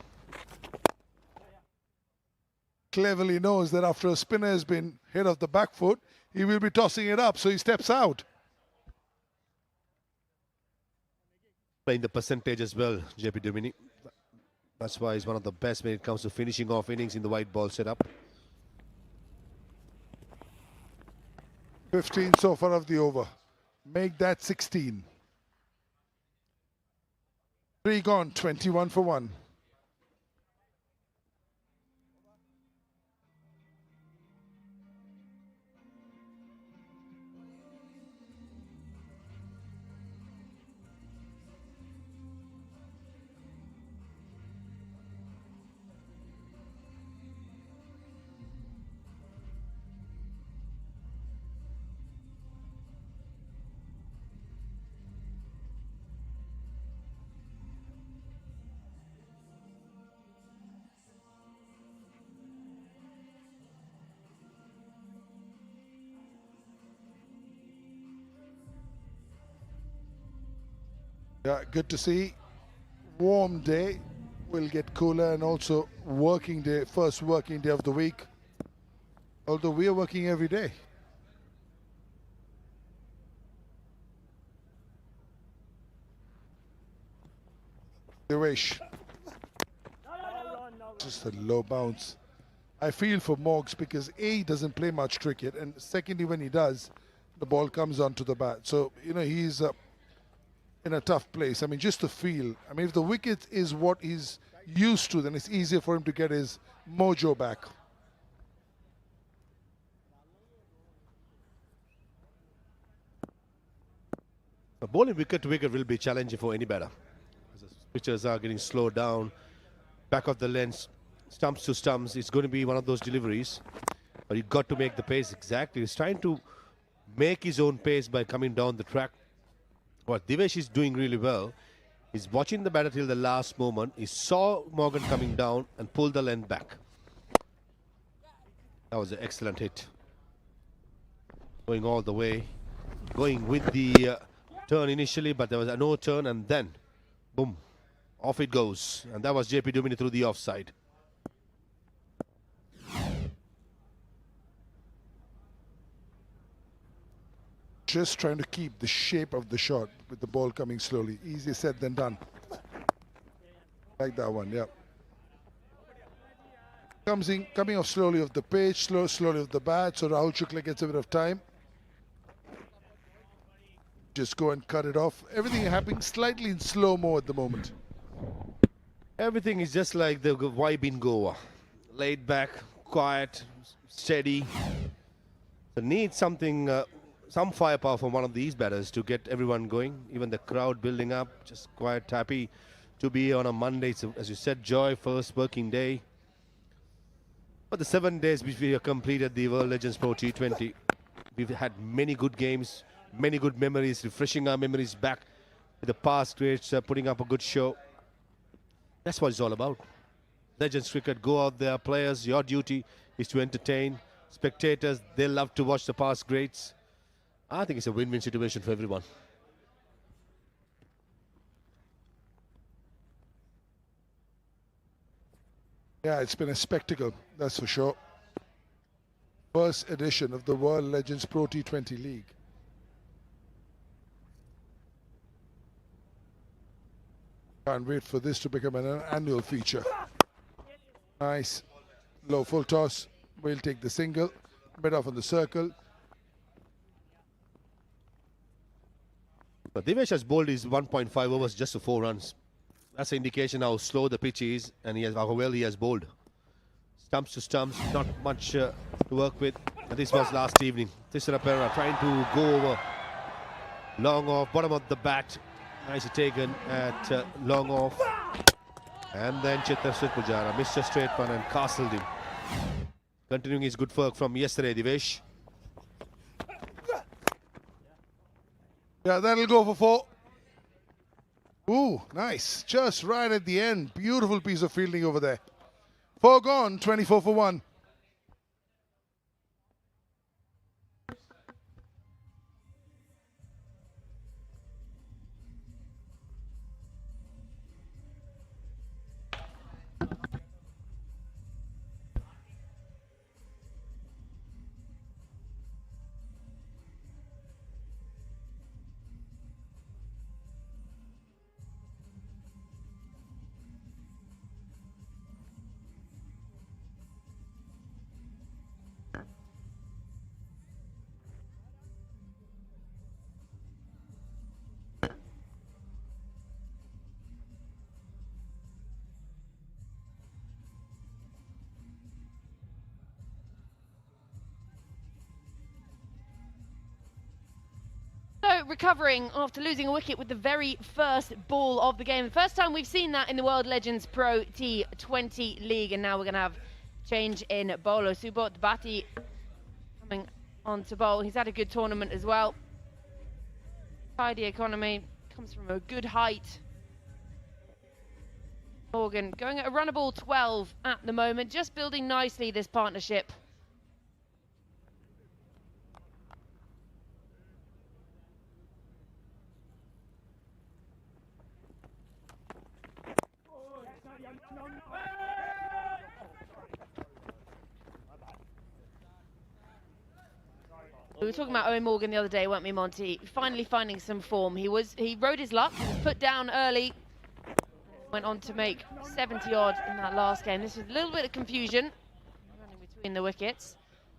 Speaker 7: Cleverly knows that after a spinner has been hit off the back foot, he will be tossing it up, so he steps out.
Speaker 2: Playing the percentage as well, JP Domini. That's why he's one of the best when it comes to finishing off innings in the white ball setup.
Speaker 7: 15 so far of the over. Make that 16. 3 gone, 21 for 1. Yeah, good to see. Warm day will get cooler, and also working day, first working day of the week. Although we are working every day. Devesh. Just a low bounce. I feel for Moggs because A, he doesn't play much cricket, and secondly, when he does, the ball comes onto the bat. So, you know, he's in a tough place. I mean, just the feel. I mean, if the wicket is what he's used to, then it's easier for him to get his mojo back.
Speaker 2: Bowling wicket to wicket will be challenging for any batter. As the pitchers are getting slowed down, back of the lens, stumps to stumps. It's going to be one of those deliveries. But you've got to make the pace exactly. He's trying to make his own pace by coming down the track. What Divesh is doing really well is watching the batter till the last moment. He saw Morgan coming down and pulled the length back. That was an excellent hit. Going all the way. Going with the turn initially, but there was a no turn, and then, boom, off it goes. And that was JP Dumini through the offside.
Speaker 7: Just trying to keep the shape of the shot with the ball coming slowly. Easier said than done. Like that one, yeah. Coming off slowly off the pitch, slowly off the bat, so Rahul Shukla gets a bit of time. Just go and cut it off. Everything happening slightly in slow-mo at the moment.
Speaker 2: Everything is just like the vibe in Goa. Laid back, quiet, steady. So need something, some firepower from one of these batters to get everyone going. Even the crowd building up, just quite happy to be on a Monday. So, as you said, Joy, first working day. But the 7 days which we have completed the World Legends Pro T20, we've had many good games, many good memories, refreshing our memories back with the past greats, putting up a good show. That's what it's all about. Legends cricket, go out there, players, your duty is to entertain. Spectators, they love to watch the past greats. I think it's a win-win situation for everyone.
Speaker 7: Yeah, it's been a spectacle, that's for sure. First edition of the World Legends Pro T20 League. Can't wait for this to become an annual feature. Nice. Low full toss. We'll take the single. Bit off on the circle.
Speaker 2: But Divesh has bowled his 1.5 overs just to 4 runs. That's an indication how slow the pitch is and how well he has bowled. Stumps to stumps, not much to work with. And this was last evening. Thisara Perera trying to go over. Long off, bottom of the bat. Nicely taken at long off. And then Chitra Pujara missed a straight one and castled him. Continuing his good work from yesterday, Divesh.
Speaker 7: Yeah, that'll go for 4. Ooh, nice. Just right at the end. Beautiful piece of fielding over there. 4 gone, 24 for 1.
Speaker 8: So, recovering after losing a wicket with the very first ball of the game. The first time we've seen that in the World Legends Pro T20 League. And now we're going to have change in bowler. Subodh Bhatti coming on to bowl. He's had a good tournament as well. Tidy economy, comes from a good height. Morgan going at a runnable 12 at the moment. Just building nicely this partnership. We were talking about Owen Morgan the other day, weren't we, Monty? Finally finding some form. He rode his luck. He was put down early. Went on to make 70 odd in that last game. This was a little bit of confusion running between the wickets.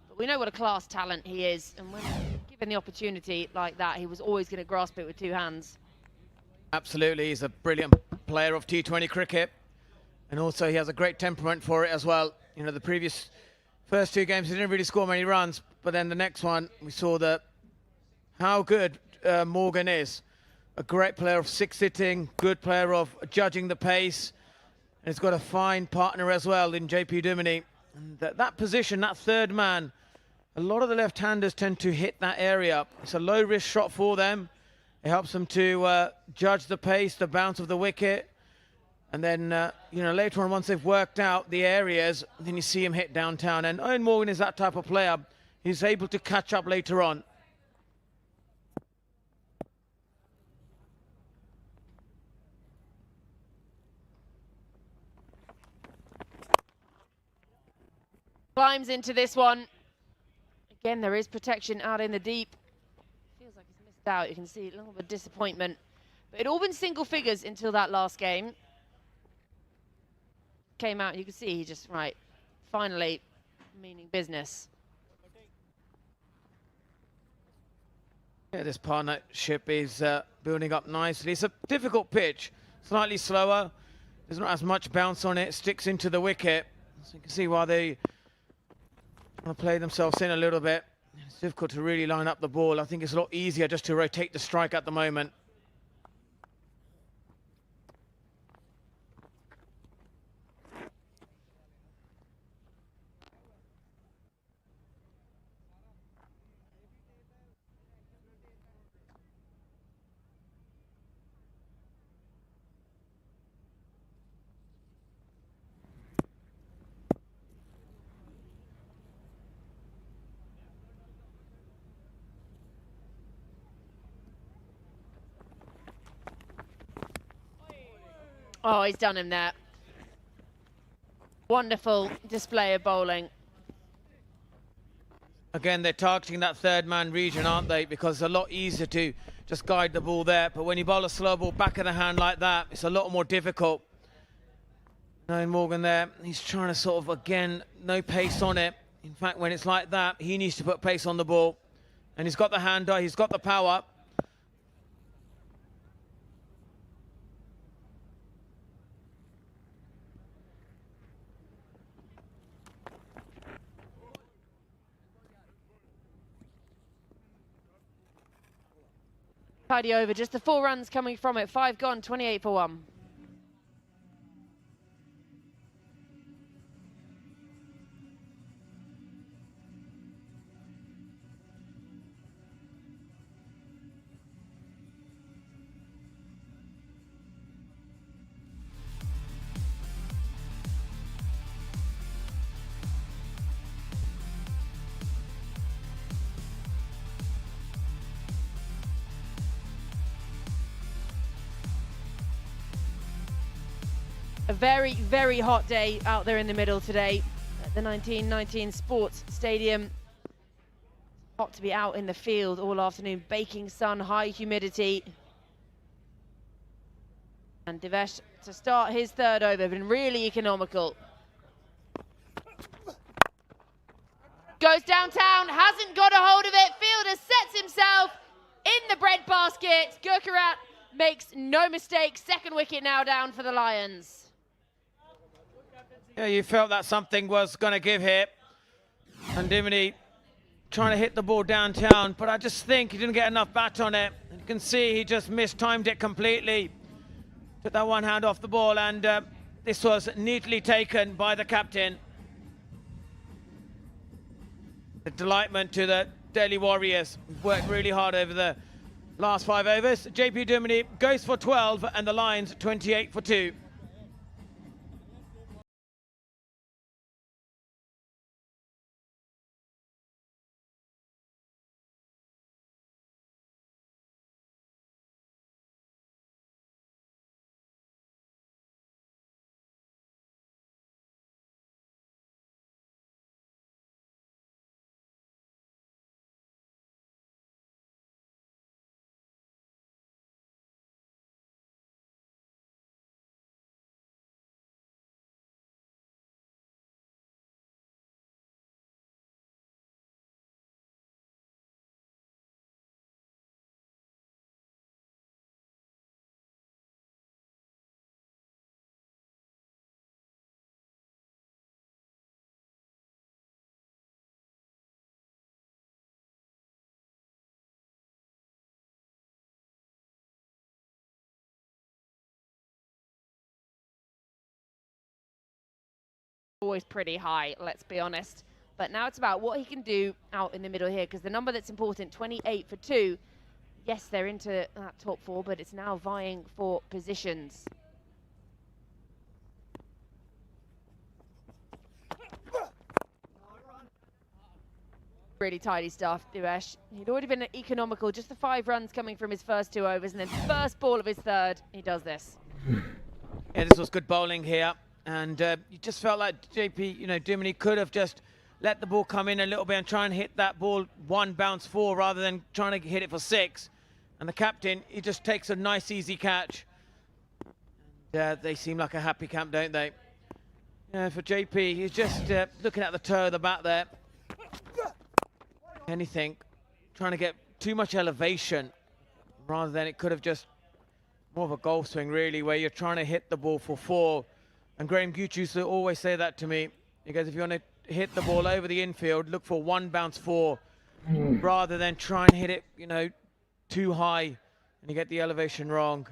Speaker 8: But we know what a class talent he is. And when given the opportunity like that, he was always going to grasp it with 2 hands.
Speaker 6: Absolutely, he's a brilliant player of T20 cricket. And also he has a great temperament for it as well. You know, the first 2 games he didn't really score many runs. But then the next one, we saw how good Morgan is. a great player of six hitting, good player of judging the pace. And he's got a fine partner as well in JP Duminy. And that position, that third man, a lot of the left-handers tend to hit that area. It's a low-risk shot for them. It helps them to judge the pace, the bounce of the wicket. And then, you know, later on, once they've worked out the areas, then you see him hit downtown. And Eoin Morgan is that type of player. He's able to catch up later on.
Speaker 8: Climbs into this one. Again, there is protection out in the deep. Feels like he's missed out. You can see a little bit of disappointment. But it all been single figures until that last game. Came out, you can see he just, right, finally meaning business.
Speaker 6: Yeah, this partnership is building up nicely. It's a difficult pitch, slightly slower. There's not as much bounce on it, sticks into the wicket. So you can see why they want to play themselves in a little bit. It's difficult to really line up the ball. I think it's a lot easier just to rotate the strike at the moment.
Speaker 8: Oh, he's done him there. Wonderful display of bowling.
Speaker 6: Again, they're targeting that third man region, aren't they? Because it's a lot easier to just guide the ball there. But when you bowl a slow ball back of the hand like that, it's a lot more difficult. Eoin Morgan there, he's trying to sort of, again, no pace on it. In fact, when it's like that, he needs to put pace on the ball. And he's got the hander, he's got the power.
Speaker 8: Tidy over, just the 4 runs coming from it. 5 gone, 28 for 1. A very, very hot day out there in the middle today at the 1919 Sports Stadium. Hot to be out in the field all afternoon. Baking sun, high humidity. And Divesh to start his third over, been really economical. Goes downtown, hasn't got a hold of it. Fielder sets himself in the bread basket. Gurkharat makes no mistake. Second wicket now down for the Lions.
Speaker 6: Yeah, you felt that something was going to give here. And Duminy trying to hit the ball downtown, but I just think he didn't get enough bat on it. You can see he just mistimed it completely. Took that one hand off the ball, and this was neatly taken by the captain. The delightment to the Delhi Warriors. Worked really hard over the last 5 overs. JP Duminy goes for 12, and the Lions 28 for 2.
Speaker 8: always pretty high, let's be honest. But now it's about what he can do out in the middle here, because the number that's important, 28 for 2. Yes, they're into that top 4, but it's now vying for positions. Really tidy stuff, Divesh. He'd already been economical, just the 5 runs coming from his first 2 overs, and then first ball of his third, he does this.
Speaker 6: Yeah, this was good bowling here, and you just felt like JP, Duminy could have just let the ball come in a little bit and try and hit that ball 1 bounce 4 rather than trying to hit it for 6. And the captain, he just takes a nice easy catch. And, they seem like a happy camp, don't they? Yeah, for JP, he's just looking at the toe of the bat there. Anything, trying to get too much elevation rather than it could have just more of a golf swing, really, where you're trying to hit the ball for 4. And Graham Gooch used to always say that to me. He goes, if you want to hit the ball over the infield, look for 1 bounce 4 rather than try and hit it, too high and you get the elevation wrong.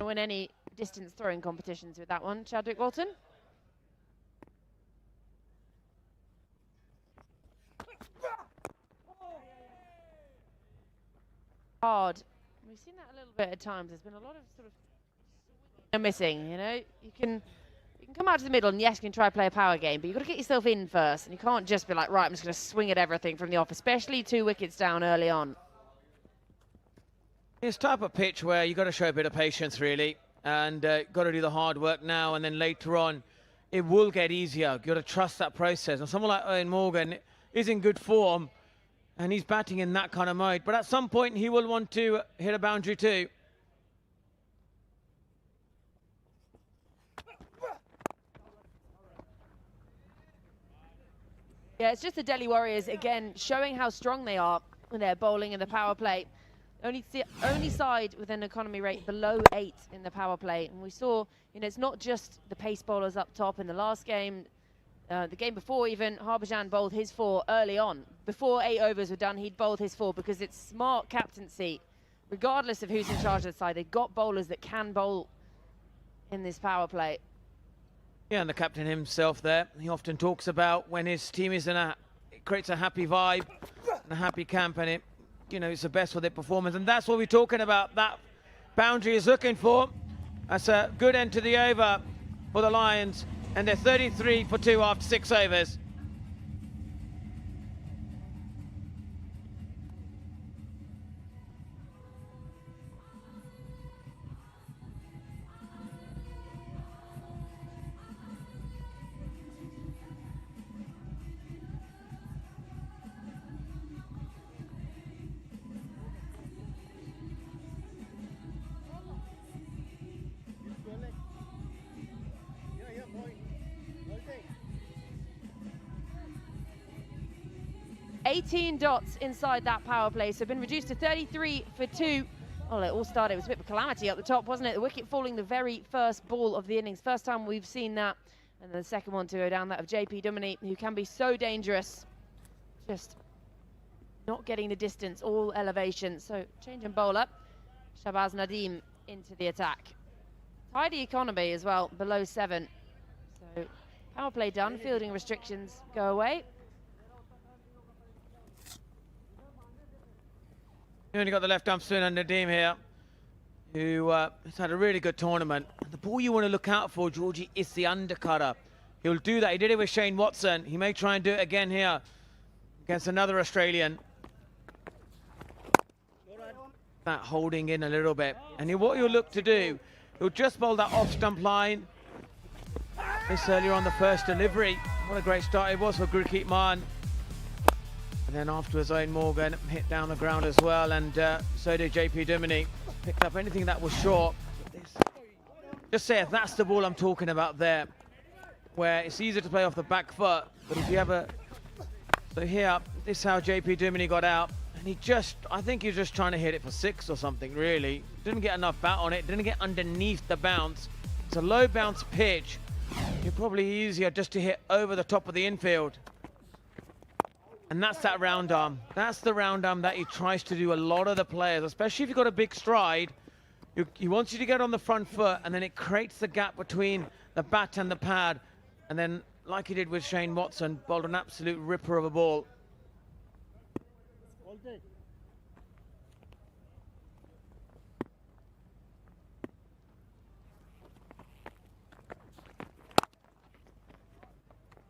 Speaker 8: Win any distance throwing competitions with that one, Chadwick Walton. Hard. We've seen that a little bit at times. There's been a lot of sort of missing, You can come out to the middle and yes, you can try to play a power game, but you've got to get yourself in first, and you can't just be like, right, I'm just going to swing at everything from the off, especially 2 wickets down early on.
Speaker 6: It's type of pitch where you've got to show a bit of patience, really, and got to do the hard work now, and then later on, it will get easier. You've got to trust that process. And someone like Eoin Morgan is in good form, and he's batting in that kind of mode. But at some point, he will want to hit a boundary too.
Speaker 8: Yeah, it's just the Delhi Warriors, again, showing how strong they are when they're bowling in the power play. Only side with an economy rate below 8 in the power play. And we saw, it's not just the pace bowlers up top. In the last game, the game before even, Harbhajan bowled his 4 early on. Before 8 overs were done, he'd bowled his 4 because it's smart captaincy. Regardless of who's in charge of the side, they've got bowlers that can bowl in this power play.
Speaker 6: Yeah, and the captain himself there, he often talks about when his team is it creates a happy vibe and a happy camp, and it's the best for their performance. And that's what we're talking about. That boundary is looking for. That's a good end to the over for the Lions, and they're 33 for 2 after 6 overs.
Speaker 8: $18 dots inside that power play, so been reduced to 33 for 2. Well, it all started, it was a bit of a calamity up the top, wasn't it? The wicket falling the very first ball of the innings. First time we've seen that. And then the second one to go down, that of JP Duminy, who can be so dangerous. Just not getting the distance, all elevation. So change and bowl up. Shahbaz Nadeem into the attack. Tidy economy as well, below 7. So power play done, fielding restrictions go away.
Speaker 6: You only got the left-arm spinner Nadeem here, who has had a really good tournament. And the ball you want to look out for, Georgie, is the undercutter. He'll do that. He did it with Shane Watson. He may try and do it again here against another Australian. That holding in a little bit. And what he'll look to do, he'll just bowl that off-stump line. This earlier on the first delivery. What a great start it was for Gurkeet Maan. And then afterwards, Eoin Morgan hit down the ground as well, and so did JP Duminy. Picked up anything that was short. Just say if that's the ball I'm talking about there, where it's easier to play off the back foot, but if you have a... So here, this is how JP Duminy got out, and I think he was just trying to hit it for 6 or something, really. Didn't get enough bat on it, didn't get underneath the bounce. It's a low bounce pitch. It's probably easier just to hit over the top of the infield. And that's that round arm. That's the round arm that he tries to do a lot of the players, especially if you've got a big stride. He wants you to get on the front foot, and then it creates the gap between the bat and the pad. And then, like he did with Shane Watson, bowled an absolute ripper of a ball.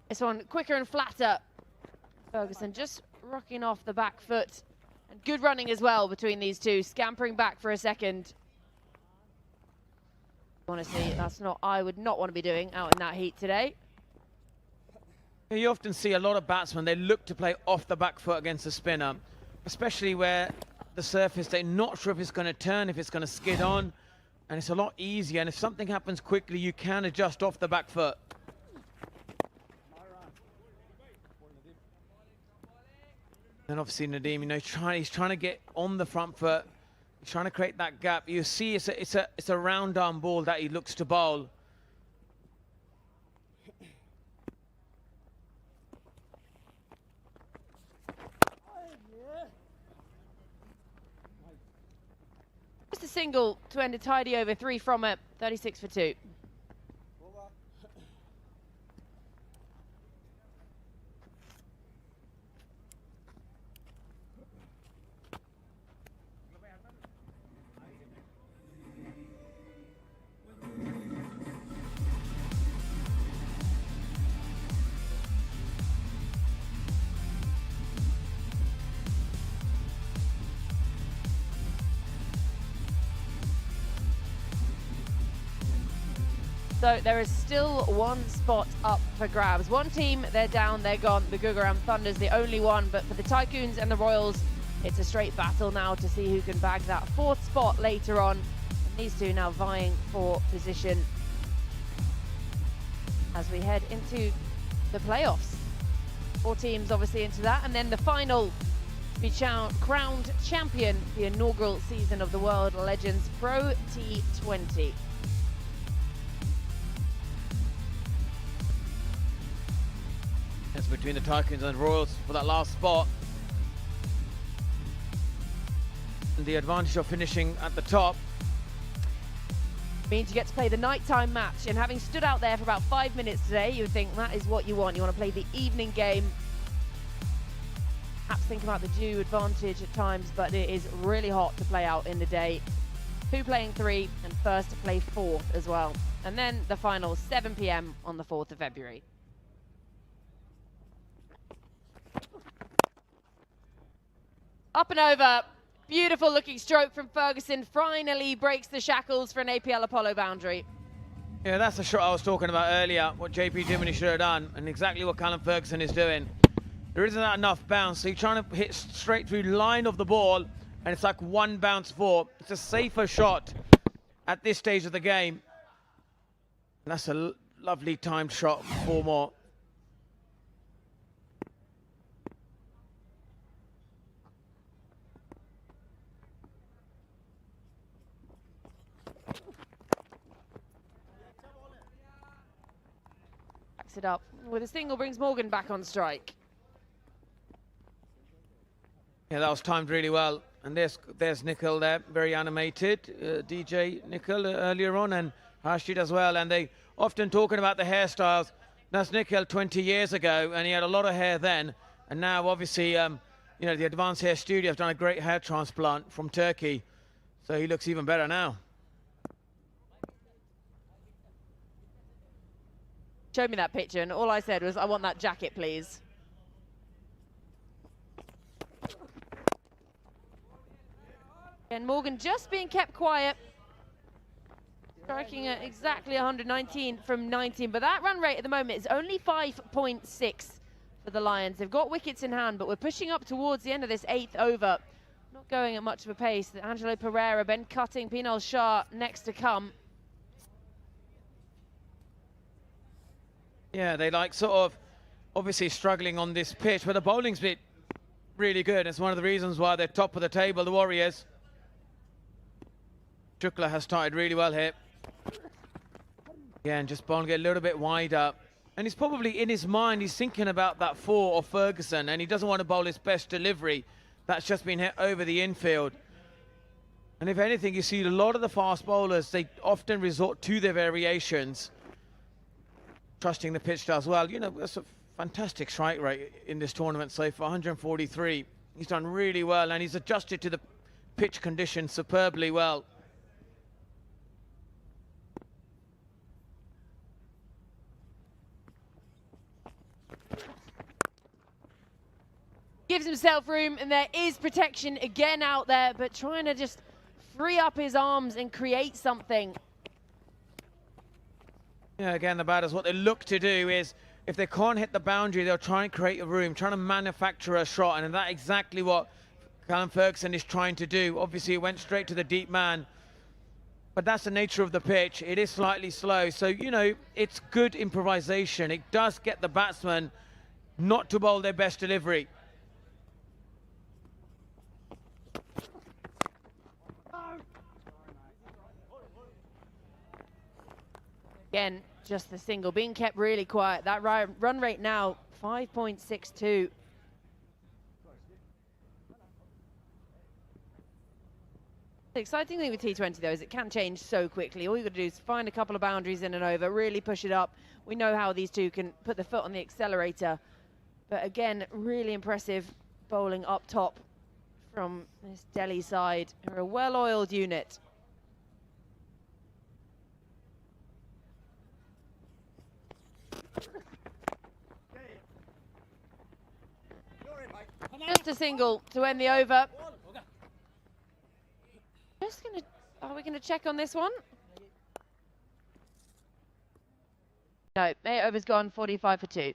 Speaker 8: This one quicker and flatter. Ferguson just rocking off the back foot. And good running as well between these two, scampering back for a second. Honestly, I would not want to be doing out in that heat today.
Speaker 6: You often see a lot of batsmen, they look to play off the back foot against a spinner, especially where the surface, they're not sure if it's going to turn, if it's going to skid on, and it's a lot easier. And if something happens quickly, you can adjust off the back foot. And obviously Nadeem, you know, he's trying to get on the front foot. He's trying to create that gap. You see, it's a round arm ball that he looks to bowl.
Speaker 8: Just a single to end a tidy over, 3 from it, 36 for 2. So there is still one spot up for grabs. One team, they're down, they're gone. The Gugaram Thunder's the only one, but for the Tycoons and the Royals, it's a straight battle now to see who can bag that 4th spot later on. And these two now vying for position as we head into the playoffs. 4 teams obviously into that, and then the final to be crowned champion, the inaugural season of the World Legends Pro T20.
Speaker 6: It's between the Tycoons and the Royals for that last spot. And the advantage of finishing at the top
Speaker 8: means you get to play the nighttime match, and having stood out there for about 5 minutes today, you would think that is what you want. You want to play the evening game. Perhaps think about the due advantage at times, but it is really hot to play out in the day. 2 playing 3 and first to play 4th as well. And then the final 7 p.m. on the 4th of February. Up and over. Beautiful looking stroke from Ferguson. Finally breaks the shackles for an APL Apollo boundary.
Speaker 6: Yeah, that's the shot I was talking about earlier, what JP Dimony should have done, and exactly what Callum Ferguson is doing. There isn't enough bounce, so you're trying to hit straight through line of the ball, and it's like 1 bounce 4. It's a safer shot at this stage of the game. And that's a lovely timed shot, 4 more.
Speaker 8: It up with a single, brings Morgan back on strike.
Speaker 6: Yeah, that was timed really well. And there's Nickel there, very animated. DJ Nickel earlier on, and Rashid as well. And they often talking about the hairstyles. That's Nickel 20 years ago, and he had a lot of hair then. And now, obviously, you know, the Advanced Hair Studio have done a great hair transplant from Turkey, so he looks even better now.
Speaker 8: Showed me that picture, and all I said was, I want that jacket, please. And Morgan just being kept quiet. Striking at exactly 119 from 19, but that run rate at the moment is only 5.6 for the Lions. They've got wickets in hand, but we're pushing up towards the end of this 8th over. Not going at much of a pace. Angelo Pereira, Ben Cutting, Pinal Shah next to come.
Speaker 6: Yeah, they like sort of obviously struggling on this pitch, but the bowling's been really good. It's one of the reasons why they're top of the table, the Warriors. Shukla has started really well here. Again, just bowling it a little bit wide up. And he's probably in his mind, he's thinking about that 4 of Ferguson, and he doesn't want to bowl his best delivery. That's just been hit over the infield. And if anything, you see a lot of the fast bowlers, they often resort to their variations, trusting the pitch does well. You know, that's a fantastic strike rate in this tournament so far, 143. He's done really well, and he's adjusted to the pitch conditions superbly well.
Speaker 8: Gives himself room, and there is protection again out there, but trying to just free up his arms and create something.
Speaker 6: Yeah, again, the batters, what they look to do is, if they can't hit the boundary, they'll try and create a room, trying to manufacture a shot, and that's exactly what Callum Ferguson is trying to do. Obviously, it went straight to the deep man, but that's the nature of the pitch. It is slightly slow, so, you know, it's good improvisation. It does get the batsman not to bowl their best delivery.
Speaker 8: Again, just the single, being kept really quiet. That run rate now, 5.62. The exciting thing with T20, though, is it can change so quickly. All you've got to do is find a couple of boundaries in and over, really push it up. We know how these two can put the foot on the accelerator. But again, really impressive bowling up top from this Delhi side, who are a well-oiled unit. Just a single to end the over. Are we gonna check on this one? No, 8 overs gone, 45 for 2.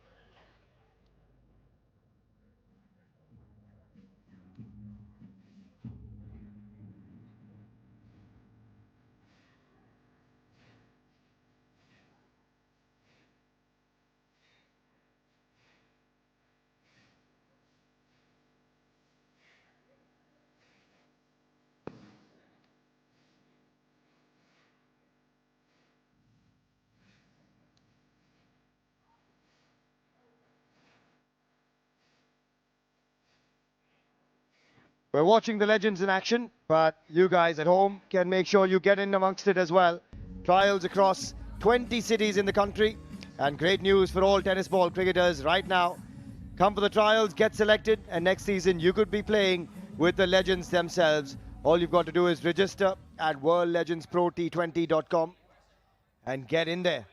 Speaker 9: We're watching the legends in action, but you guys at home can make sure you get in amongst it as well. Trials across 20 cities in the country, and great news for all tennis ball cricketers right now. Come for the trials, get selected, and next season you could be playing with the legends themselves. All you've got to do is register at worldlegendsprot20.com and get in there.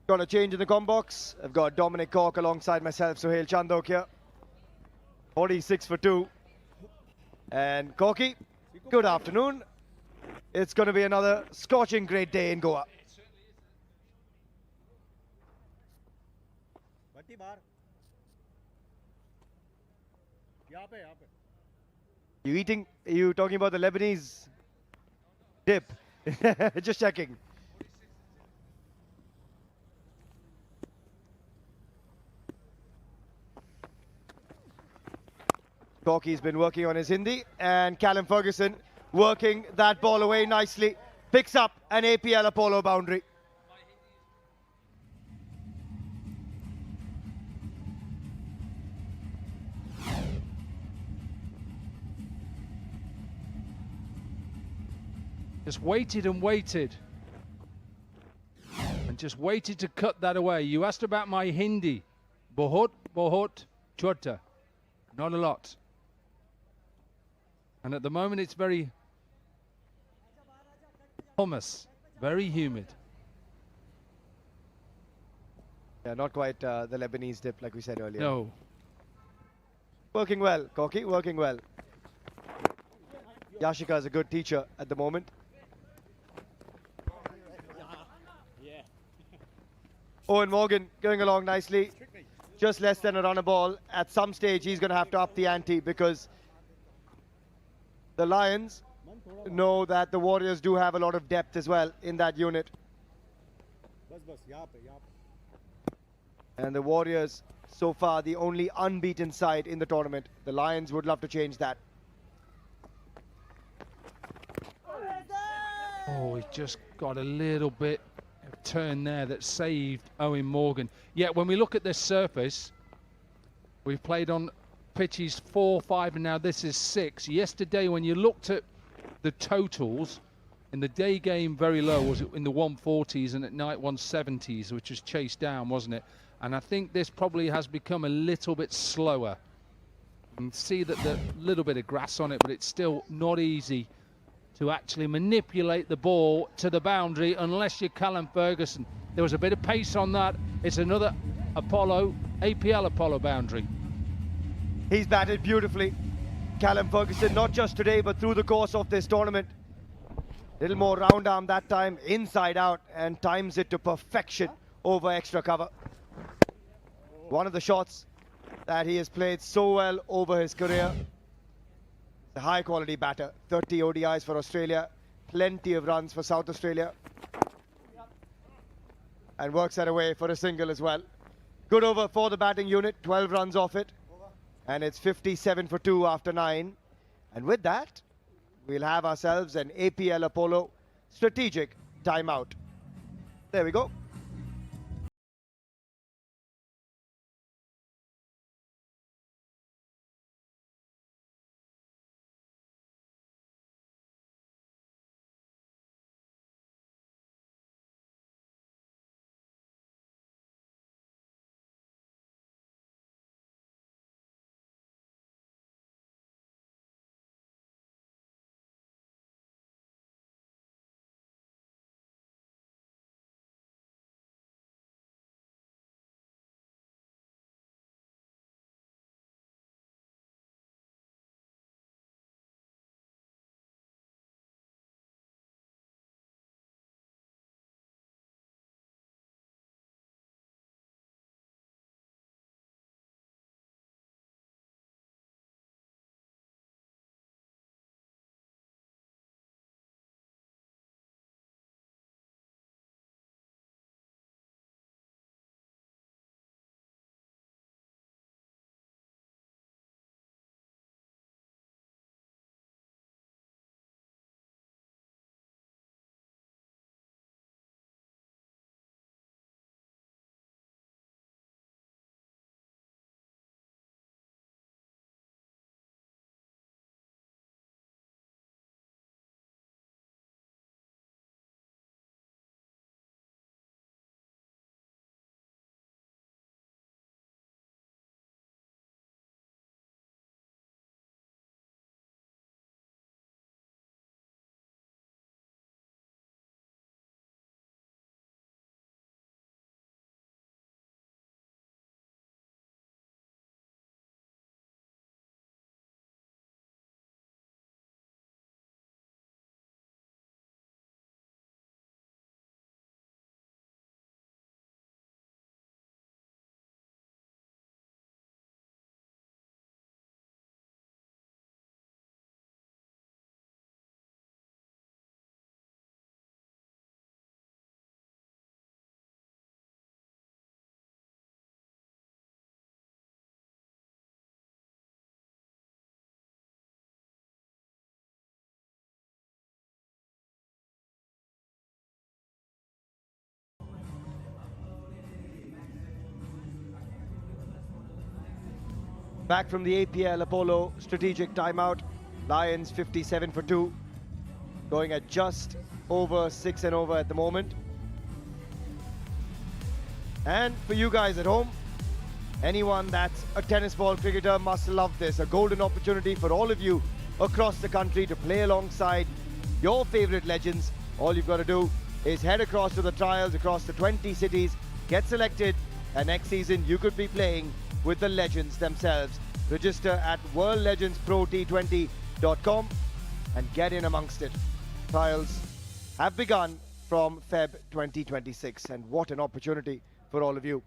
Speaker 9: Got a change in the com box. I've got Dominic Cork alongside myself, Sohail Chandok here. 46 for 2. And Corky, good afternoon. It's going to be another scorching great day in Goa. You eating? Are you talking about the Lebanese dip? Just checking. Corky's been working on his Hindi, and Callum Ferguson working that ball away nicely. Picks up an APL Apollo boundary.
Speaker 5: Just waited and waited. And just waited to cut that away. You asked about my Hindi. Bahut, chota. Not a lot. And at the moment it's very hummus, very humid.
Speaker 9: Yeah, not quite the Lebanese dip like we said earlier.
Speaker 5: No.
Speaker 9: Working well, Corky, working well. Yashika is a good teacher at the moment. Owen Morgan going along nicely. Just less than a run a ball. At some stage he's going to have to up the ante because the Lions know that the Warriors do have a lot of depth as well in that unit. And the Warriors, so far, the only unbeaten side in the tournament. The Lions would love to change that.
Speaker 5: Oh, he just got a little bit of turn there that saved Owen Morgan. Yet when we look at this surface, we've played on pitches 4, 5, and now this is 6. Yesterday, when you looked at the totals, in the day game very low, was it in the 140s, and at night 170s, which was chased down, wasn't it? And I think this probably has become a little bit slower. You can see that the little bit of grass on it, but it's still not easy to actually manipulate the ball to the boundary unless you're Callum Ferguson. There was a bit of pace on that. It's another APL Apollo boundary.
Speaker 9: He's batted beautifully. Callum Ferguson, not just today, but through the course of this tournament. Little more round arm that time, inside out, and times it to perfection over extra cover. One of the shots that he has played so well over his career. The high quality batter, 30 ODIs for Australia, plenty of runs for South Australia. And works that away for a single as well. Good over for the batting unit, 12 runs off it. And it's 57 for 2 after 9. And with that, we'll have ourselves an APL Apollo strategic timeout. There we go. Back from the APL Apollo strategic timeout. Lions 57 for 2. Going at just over 6 and over at the moment. And for you guys at home, anyone that's a tennis ball cricketer must love this. A golden opportunity for all of you across the country to play alongside your favorite legends. All you've got to do is head across to the trials across the 20 cities, get selected, and next season you could be playing with the legends themselves. Register at worldlegendsprot20.com and get in amongst it. Trials have begun from Feb 2026, and what an opportunity for all of you.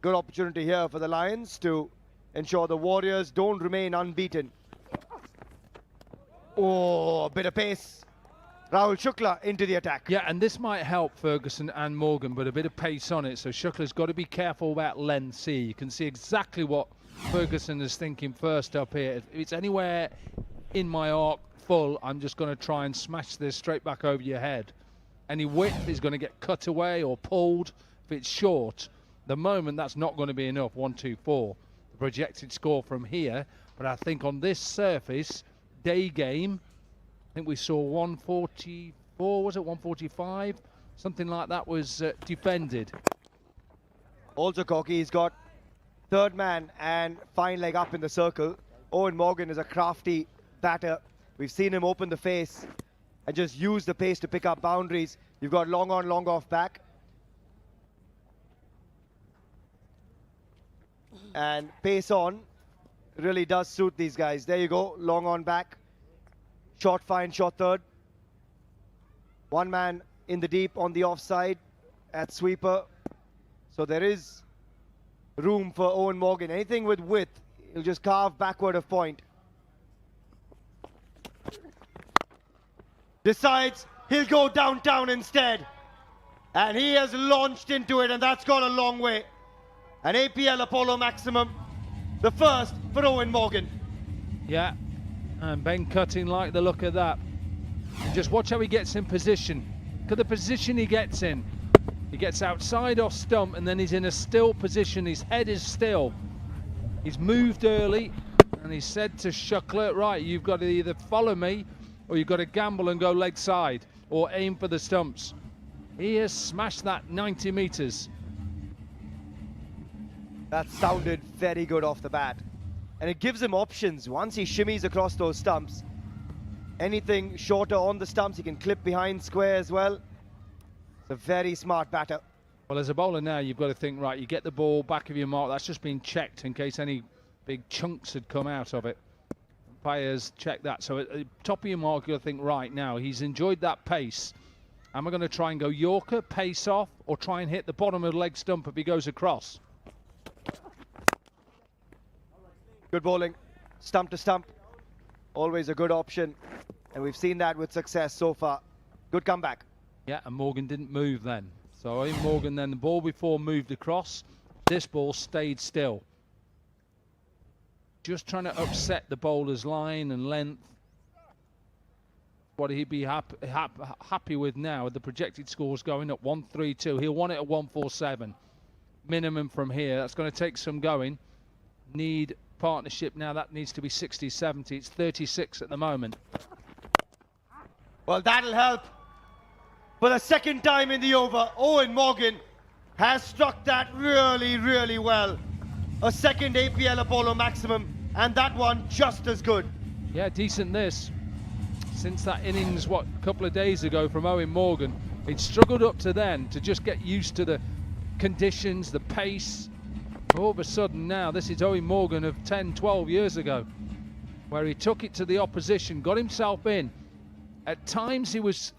Speaker 9: Good opportunity here for the Lions to ensure the Warriors don't remain unbeaten. Oh, a bit of pace. Rahul Shukla into the attack.
Speaker 5: Yeah, and this might help Ferguson and Morgan, but a bit of pace on it. So Shukla's got to be careful about length. See, you can see exactly what Ferguson is thinking first up here. If it's anywhere in my arc full, I'm just going to try and smash this straight back over your head. Any width is going to get cut away or pulled. If it's short, the moment that's not going to be enough. 1-2-4, the projected score from here. But I think on this surface, day game, I think we saw 144, was it 145? Something like that was defended.
Speaker 9: Also cocky, he's got third man and fine leg up in the circle. Owen Morgan is a crafty batter. We've seen him open the face and just use the pace to pick up boundaries. You've got long on, long off back. And pace on really does suit these guys. There you go, long on back. Short fine, short third. One man in the deep on the offside at sweeper. So there is room for Owen Morgan. Anything with width, he'll just carve backward of point. Decides he'll go downtown instead. And he has launched into it, and that's gone a long way. An APL Apollo maximum, the first for Owen Morgan.
Speaker 5: Yeah, and Ben Cutting like the look of that. And just watch how he gets in position. Look at the position he gets in. He gets outside off stump, and then he's in a still position. His head is still. He's moved early, and he said to Shuckler, right, you've got to either follow me, or you've got to gamble and go leg side, or aim for the stumps. He has smashed that 90 metres.
Speaker 9: That sounded very good off the bat. And it gives him options. Once he shimmies across those stumps, anything shorter on the stumps, he can clip behind square as well. It's a very smart batter.
Speaker 5: Well, as a bowler now, you've got to think, right, you get the ball back of your mark. That's just been checked in case any big chunks had come out of it. Players check that. So at the top of your mark, you'll think, right, now he's enjoyed that pace. Am I going to try and go Yorker, pace off, or try and hit the bottom of the leg stump if he goes across?
Speaker 9: Good bowling, stump to stump, always a good option, and we've seen that with success so far. Good comeback.
Speaker 5: Yeah, and Morgan didn't move then. So in Morgan then, the ball before moved across, this ball stayed still. Just trying to upset the bowler's line and length. What he'd be happy with now, the projected scores going up 132. He'll want it at 147. Minimum from here. That's going to take some going. Need partnership now, that needs to be 60, 70. It's 36 at the moment.
Speaker 9: Well, that'll help. For the second time in the over, Owen Morgan has struck that really, really well. A second APL Apollo maximum, and that one just as good.
Speaker 5: Yeah, decent this. Since that innings, a couple of days ago from Owen Morgan, he'd struggled up to then to just get used to the conditions, the pace. All of a sudden now, this is Owen Morgan of 10, 12 years ago, where he took it to the opposition, got himself in. At times he was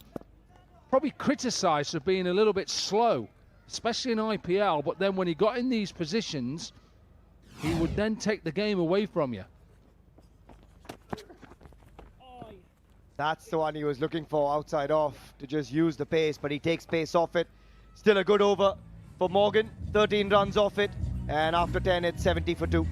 Speaker 5: probably criticised for being a little bit slow, especially in IPL, but then when he got in these positions, he would then take the game away from you.
Speaker 9: That's the one he was looking for, outside off, to just use the pace, but he takes pace off it. Still a good over for Morgan, 13 runs off it. And after 10, it's 70 for 2.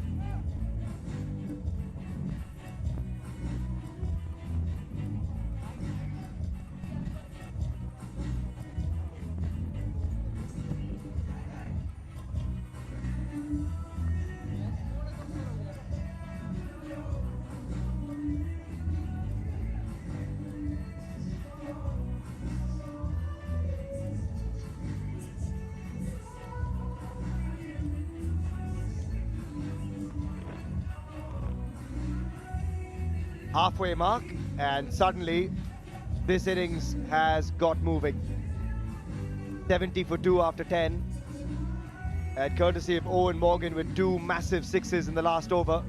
Speaker 9: Halfway mark, and suddenly this innings has got moving. 70 for 2 after 10, and courtesy of Owen Morgan with 2 massive sixes in the last over.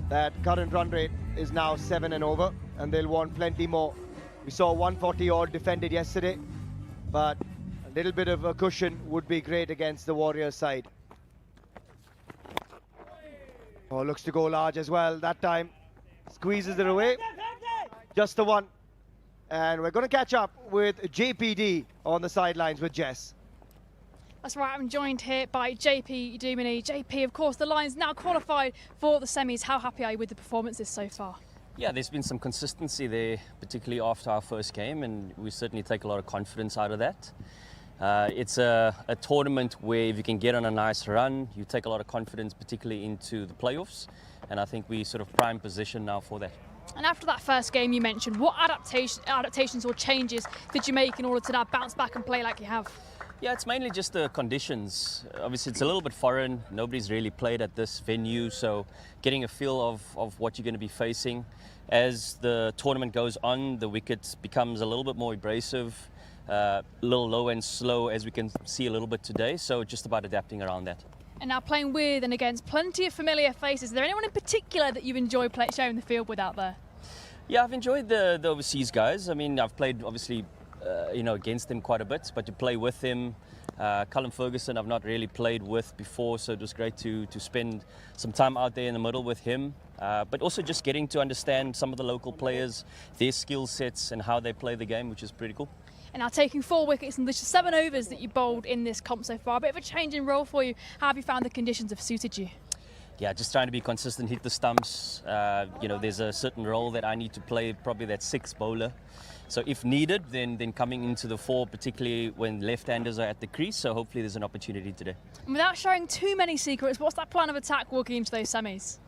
Speaker 9: That current run rate is now 7 and over, and they'll want plenty more. We saw 140 odd defended yesterday, but a little bit of a cushion would be great against the Warriors side. Oh, looks to go large as well that time. Squeezes it away, just the one. And we're going to catch up with JPD on the sidelines with Jess.
Speaker 10: That's right, I'm joined here by JP Duminy. JP, of course, the Lions now qualified for the semis. How happy are you with the performances so far?
Speaker 11: Yeah, there's been some consistency there, particularly after our first game, and we certainly take a lot of confidence out of that. It's a tournament where if you can get on a nice run, you take a lot of confidence, particularly into the playoffs, and I think we sort of prime position now for that.
Speaker 10: And after that first game you mentioned, what adaptations or changes did you make in order to now bounce back and play like you have?
Speaker 11: Yeah, it's mainly just the conditions. Obviously, it's a little bit foreign. Nobody's really played at this venue, so getting a feel of what you're going to be facing. As the tournament goes on, the wicket becomes a little bit more abrasive, a little low and slow, as we can see a little bit today, so just about adapting around that.
Speaker 10: And now playing with and against plenty of familiar faces, is there anyone in particular that you enjoy sharing the field with out there?
Speaker 11: Yeah, I've enjoyed the overseas guys. I mean, I've played, obviously, against them quite a bit, but to play with him, Callum Ferguson I've not really played with before, so it was great to spend some time out there in the middle with him, but also just getting to understand some of the local players, their skill sets and how they play the game, which is pretty cool.
Speaker 10: And now taking 4 wickets in the 7 overs that you bowled in this comp so far, a bit of a change in role for you. How have you found the conditions have suited you?
Speaker 11: Yeah, just trying to be consistent, hit the stumps. There's a certain role that I need to play, probably that 6 bowler. So if needed, then coming into the 4, particularly when left-handers are at the crease, so hopefully there's an opportunity today.
Speaker 10: And without sharing too many secrets, what's that plan of attack walking into those semis?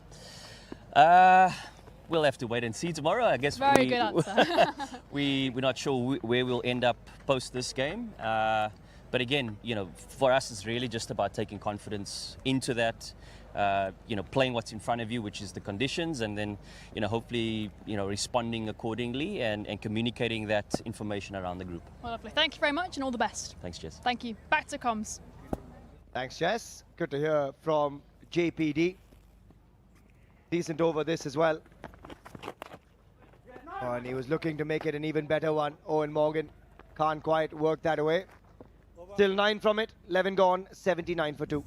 Speaker 11: We'll have to wait and see tomorrow, I guess.
Speaker 10: Very good answer.
Speaker 11: We're not sure where we'll end up post this game. But again, for us, it's really just about taking confidence into that, playing what's in front of you, which is the conditions, and then, hopefully, responding accordingly and communicating that information around the group.
Speaker 10: Well, lovely. Thank you very much and all the best.
Speaker 11: Thanks, Jess.
Speaker 10: Thank you. Back to comms.
Speaker 9: Thanks, Jess. Good to hear from JPD. Decent over this as well. Oh, and he was looking to make it an even better one. Owen Morgan can't quite work that away. Still 9 from it, 11 gone, 79 for 2.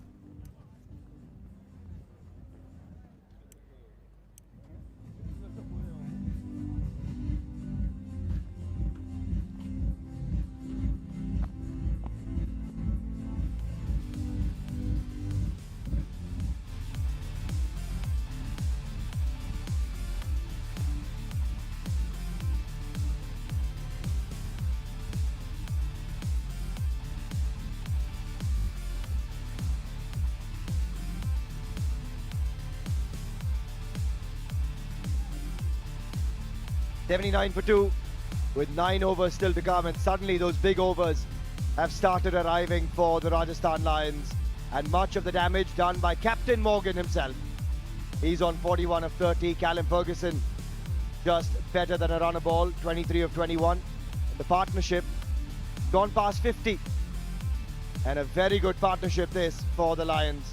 Speaker 9: $79 for 2, with 9 overs still to come, and suddenly those big overs have started arriving for the Rajasthan Lions, and much of the damage done by Captain Morgan himself. He's on 41 of 30. Callum Ferguson just better than a runner ball, 23 of 21. The partnership gone past 50, and a very good partnership this for the Lions,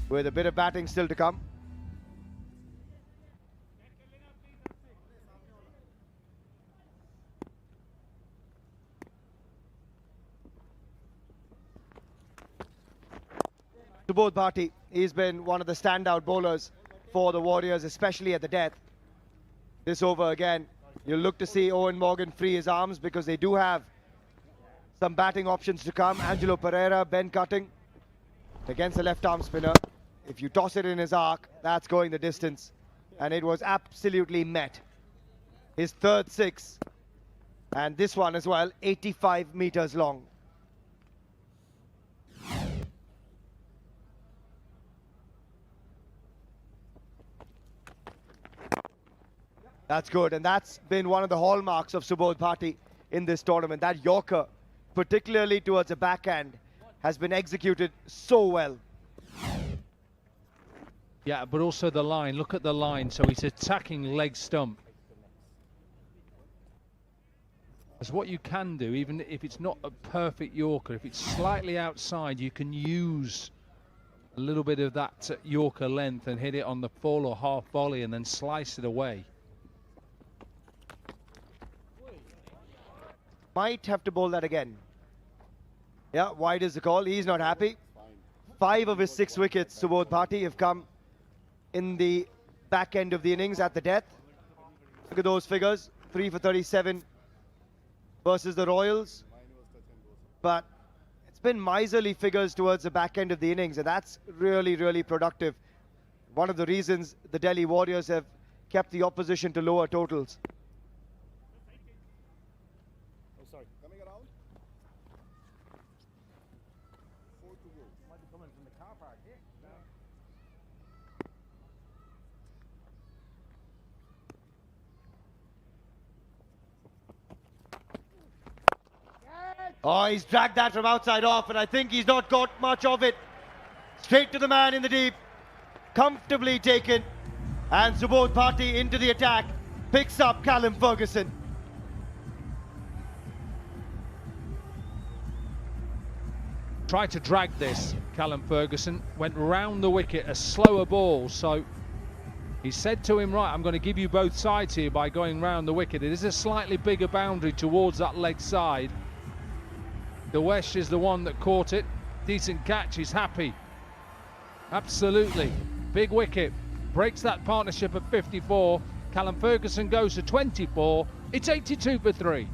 Speaker 9: with a bit of batting still to come. Subodh Bhatti, he's been one of the standout bowlers for the Warriors, especially at the death. This over again, you'll look to see Owen Morgan free his arms because they do have some batting options to come. Angelo Pereira, Ben Cutting against the left arm spinner. If you toss it in his arc, that's going the distance. And it was absolutely met. His third 6, and this one as well, 85 meters long. That's good, and that's been one of the hallmarks of Subodh Bhatti in this tournament. That Yorker, particularly towards the backhand, has been executed so well.
Speaker 5: Yeah, but also the line. Look at the line. So he's attacking leg stump. That's what you can do, even if it's not a perfect Yorker. If it's slightly outside, you can use a little bit of that Yorker length and hit it on the full or half volley and then slice it away.
Speaker 9: Might have to bowl that again. Yeah, wide is the call. He's not happy. 5 of his 6 wickets, Subodh Bhatti, have come in the back end of the innings at the death. Look at those figures. 3 for 37 versus the Royals. But it's been miserly figures towards the back end of the innings, and that's really, really productive. One of the reasons the Delhi Warriors have kept the opposition to lower totals. Oh, he's dragged that from outside off, and I think he's not got much of it. Straight to the man in the deep. Comfortably taken. And Subodh Bhatti into the attack. Picks up Callum Ferguson.
Speaker 5: Tried to drag this, Callum Ferguson. Went round the wicket, a slower ball. So he said to him, right, I'm going to give you both sides here by going round the wicket. It is a slightly bigger boundary towards that leg side. The Wesh is the one that caught it. Decent catch, he's happy. Absolutely. Big wicket. Breaks that partnership at 54. Callum Ferguson goes to 24. It's 82 for 3.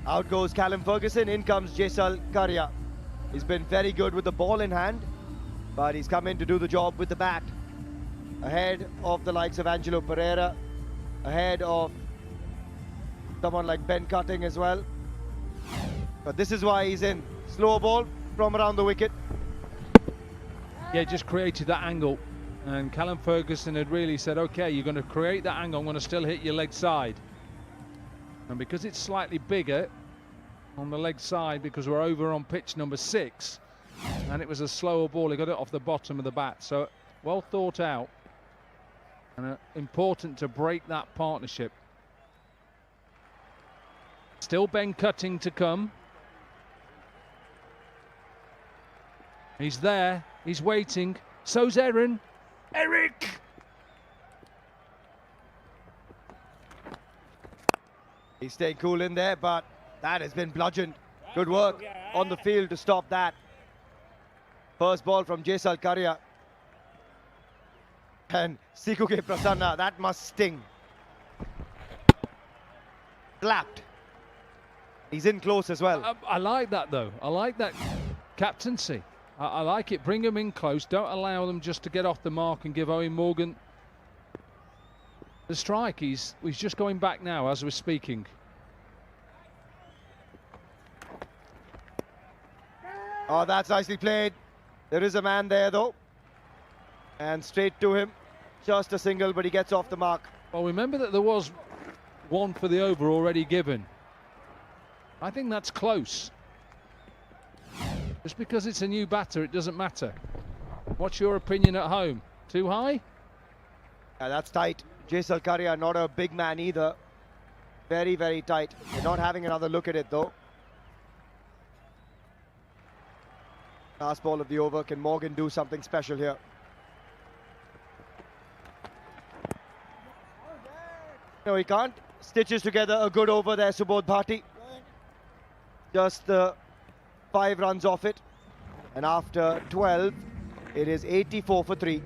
Speaker 9: Out goes Callum Ferguson, in comes ZL1K. He's been very good with the ball in hand, but he's come in to do the job with the bat. Ahead of the likes of Angelo Pereira, ahead of someone like Ben Cutting as well. But this is why he's in. Slow ball from around the wicket.
Speaker 5: Yeah, just created that angle. And Callum Ferguson had really said, okay, you're going to create that angle, I'm going to still hit your leg side. And because it's slightly bigger on the leg side, because we're over on pitch number 6, and it was a slower ball, he got it off the bottom of the bat. So well thought out, and important to break that partnership. Still Ben Cutting to come. He's there, he's waiting. So's Aaron. Eric!
Speaker 9: He's staying cool in there, but that has been bludgeoned. Good work on the field to stop that. First ball from ZL1K. And Sikuke Prasanna, that must sting. Slapped. He's in close as well.
Speaker 5: I like that though. I like that captaincy. I like it. Bring them in close. Don't allow them just to get off the mark and give Owen Morgan the strike. He's just going back now as we're speaking.
Speaker 9: Oh, that's nicely played. There is a man there though. And straight to him. Just a single, but he gets off the mark.
Speaker 5: Well, remember that there was one for the over already given. I think that's close. Just because it's a new batter, it doesn't matter. What's your opinion at home? Too high?
Speaker 9: Yeah, that's tight. ZL1K, not a big man either. Very, very tight. They're not having another look at it though. Last ball of the over. Can Morgan do something special here? No, he can't. Stitches together a good over there, Subodh Bhatti. Just 5 runs off it. And after 12, it is 84 for 3.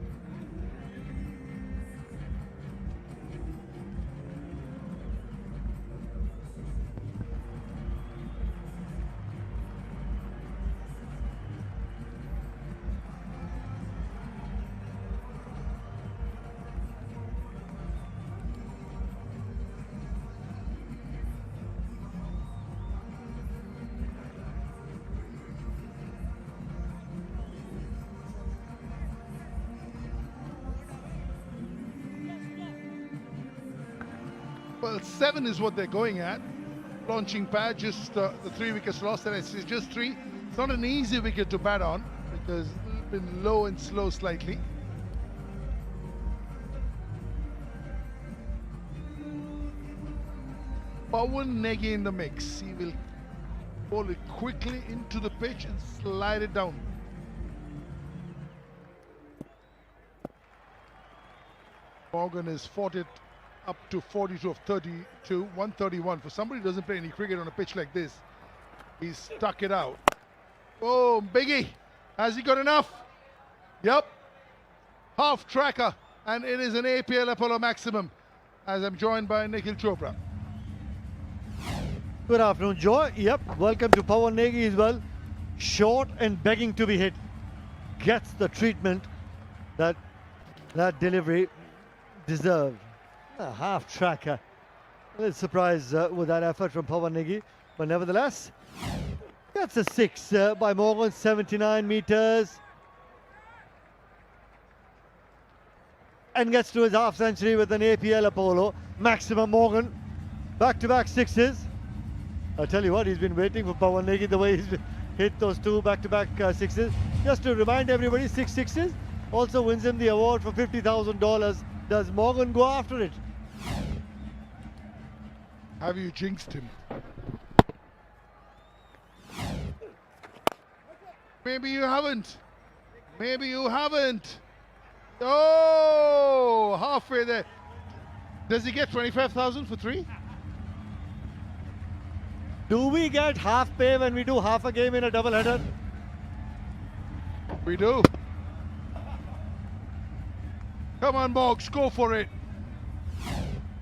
Speaker 7: Well, 7 is what they're going at. Launching pad, just the 3 wickets lost, and it's just 3. It's not an easy wicket to bat on because it's been low and slow slightly. Pawan Negi in the mix. He will ball it quickly into the pitch and slide it down. Morgan has fought it up to 42 of 32, 131. For somebody who doesn't play any cricket on a pitch like this, he's stuck it out. Oh, Biggie, has he got enough? Yep. Half tracker, and it is an APL Apollo maximum, as I'm joined by Nikhil Chopra.
Speaker 9: Good afternoon, Joy. Yep, welcome to Pawan Negi as well. Short and begging to be hit. Gets the treatment that delivery deserved. A half tracker. A little surprised with that effort from Pawan Negi, but nevertheless, that's a 6 by Morgan, 79 meters. And gets to his half century with an APL Apollo. Maximum Morgan, back-to-back sixes. I'll tell you what, he's been waiting for Pawan Negi the way he's hit those two back-to-back sixes. Just to remind everybody, 6 sixes also wins him the award for $50,000. Does Morgan go after it?
Speaker 7: Have you jinxed him? Maybe you haven't. Maybe you haven't. Oh, halfway there. Does he get 25,000 for 3?
Speaker 9: Do we get half pay when we do half a game in a double header?
Speaker 7: We do. Come on, Moggs, go for it.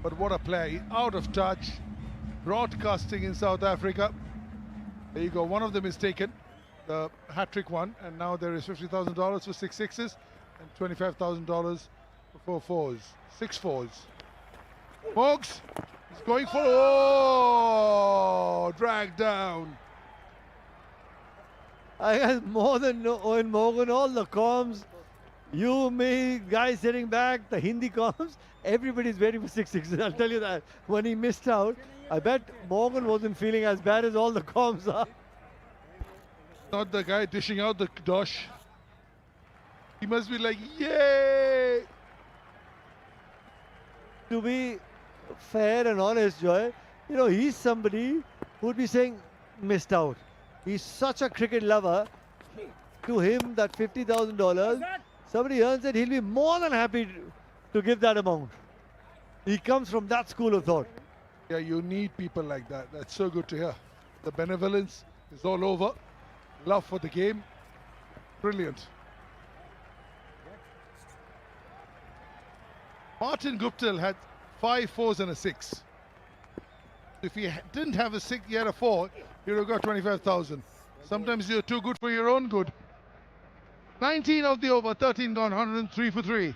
Speaker 7: But what a play. Out of touch. Broadcasting in South Africa. There you go. One of them is taken. The hat-trick one. And now there is $50,000 for 6 sixes and $25,000 for 4 fours. 6 fours. Moggs is going for... Oh! Dragged down.
Speaker 9: I guess more than Owen Morgan, all the comms, you, me, guys sitting back, the Hindi comms, everybody's waiting for 6 sixes. I'll tell you that. When he missed out, I bet Morgan wasn't feeling as bad as all the comms are.
Speaker 7: Not the guy dishing out the dosh. He must be like, yay!
Speaker 9: To be fair and honest, Joy, you know, he's somebody who would be saying, missed out. He's such a cricket lover. To him, that $50,000, somebody earns it, he'll be more than happy to give that amount. He comes from that school of thought.
Speaker 7: Yeah, you need people like that. That's so good to hear. The benevolence is all over. Love for the game. Brilliant. Martin Guptill had 5 fours and a 6. If he didn't have a 6, he had a 4, he would have got 25,000. Sometimes you're too good for your own good. 19 of the over, 13 gone, 103 for 3.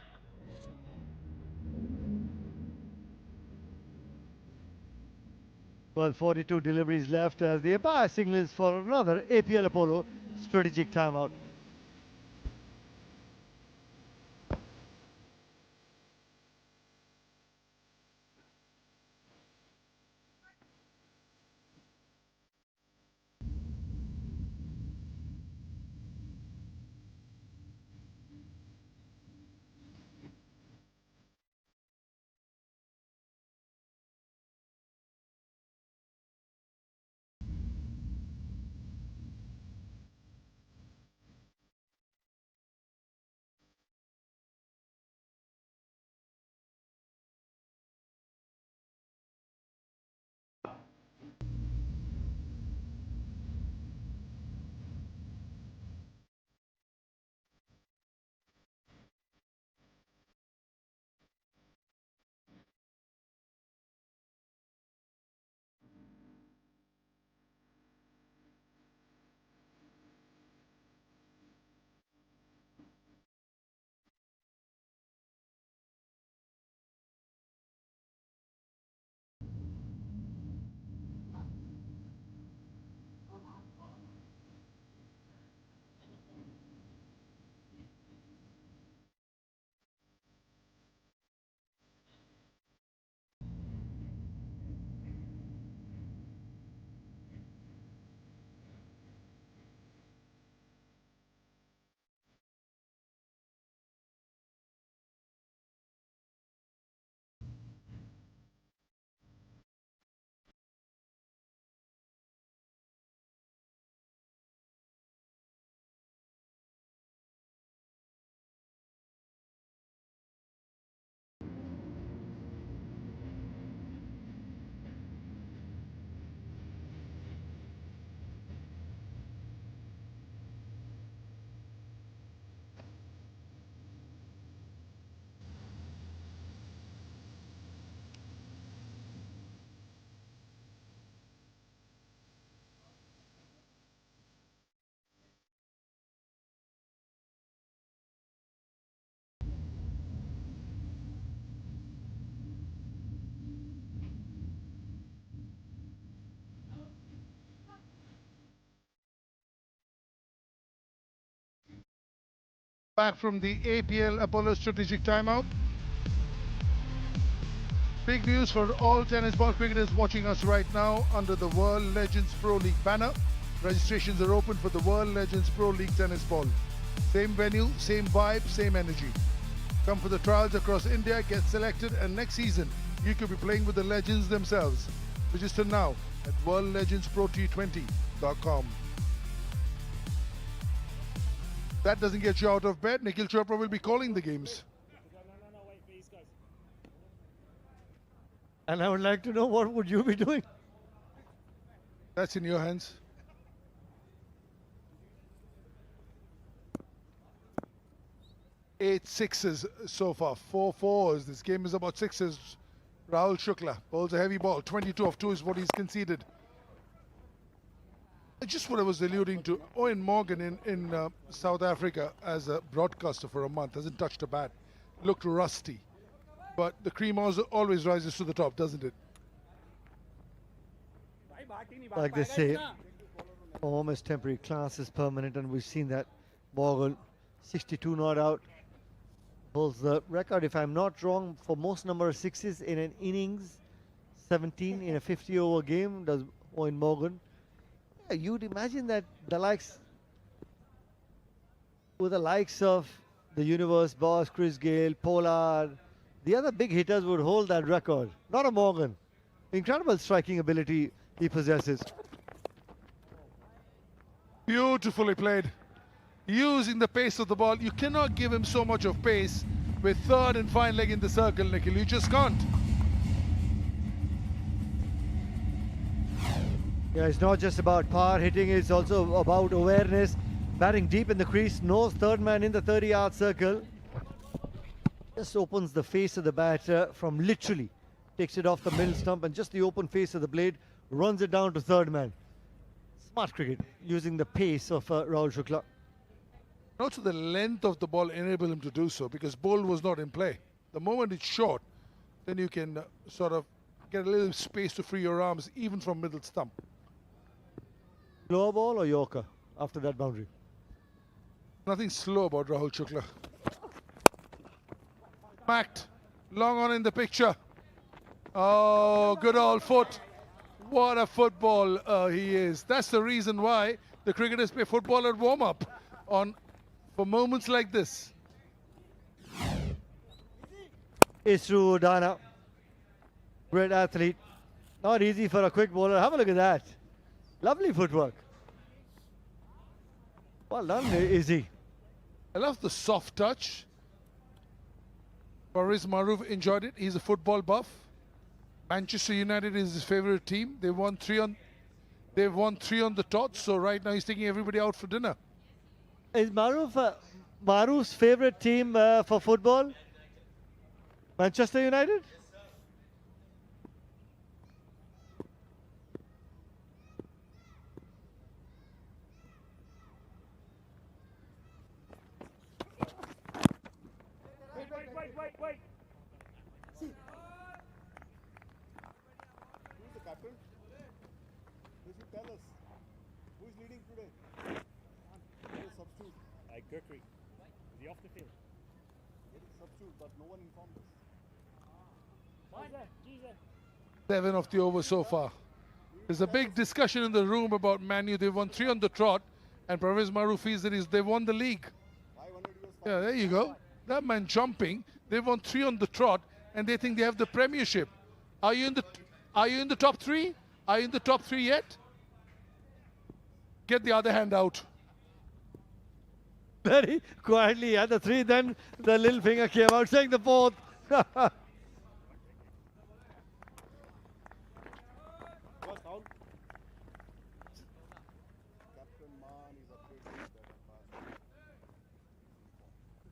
Speaker 9: Well, 42 deliveries left as the umpire signals for another APL Apollo strategic timeout.
Speaker 7: back from the APL Apollo Strategic Timeout. Big news for all tennis ball cricketers watching us right now under the World Legends Pro League banner. Registrations are open for the World Legends Pro League tennis ball. Same venue, same vibe, same energy. Come for the trials across India, get selected, and next season you could be playing with the legends themselves. Register now at worldlegendsprot20.com. That doesn't get you out of bed. Nikhil Chopra will be calling the games.
Speaker 9: And I would like to know, what would you be doing?
Speaker 7: That's in your hands. Eight sixes so far, 4 fours. This game is about sixes. Rahul Shukla bowls a heavy ball. 22 of 2 is what he's conceded. Just what I was alluding to, Owen Morgan in South Africa as a broadcaster for a month hasn't touched a bat. Looked rusty. But the cream always rises to the top, doesn't it?
Speaker 9: Like they say, form is temporary, class is permanent, and we've seen that. Morgan, 62 not out, holds the record, if I'm not wrong, for most number of sixes in an innings. 17 in a 50-over game does Owen Morgan. Yeah, you'd imagine that the likes of the universe boss, Chris Gale, Pollard, the other big hitters would hold that record. Not a Morgan. Incredible striking ability he possesses.
Speaker 7: Beautifully played. Using the pace of the ball. You cannot give him so much of pace with third and fine leg in the circle, Nikhil. You just can't.
Speaker 9: Yeah, it's not just about power hitting, it's also about awareness. Batting deep in the crease, knows third man in the 30-yard circle. Just opens the face of the batter from literally, takes it off the middle stump and just the open face of the blade, runs it down to third man. Smart cricket, using the pace of Rahul Shukla.
Speaker 7: Also the length of the ball enabled him to do so because ball was not in play. The moment it's short, then you can sort of get a little space to free your arms even from middle stump.
Speaker 9: Slow ball or Yorker after that boundary?
Speaker 7: Nothing slow about Rahul Shukla. Smacked, long on in the picture. Oh, good old foot. What a football he is. That's the reason why the cricketers play football at warm-up for moments like this.
Speaker 9: Isru Udana, great athlete. Not easy for a quick bowler. Have a look at that. Lovely footwork. Well done, Izzy.
Speaker 7: I love the soft touch. Faris Maruf enjoyed it. He's a football buff. Manchester United is his favorite team. They've won three on the trot. So right now he's taking everybody out for dinner.
Speaker 9: Is Maruf's favorite team for football Manchester United?
Speaker 2: Wait. See. Who's the captain? They should tell us. Who is leading today? Who is substitute? Gurkri. Is he off the field? He is substitute, but no one informed us.
Speaker 7: 7 of the over so far. There's a big discussion in the room about Man U. They've won 3 on the trot, and Parvez Maruf feels that they've won the league. Yeah, there you go. That man jumping. They've won 3 on the trot, and they think they have the premiership. Are you in the top 3? Are you in the top 3 yet? Get the other hand out.
Speaker 9: Very quietly at the 3, then the little finger came out saying the 4th.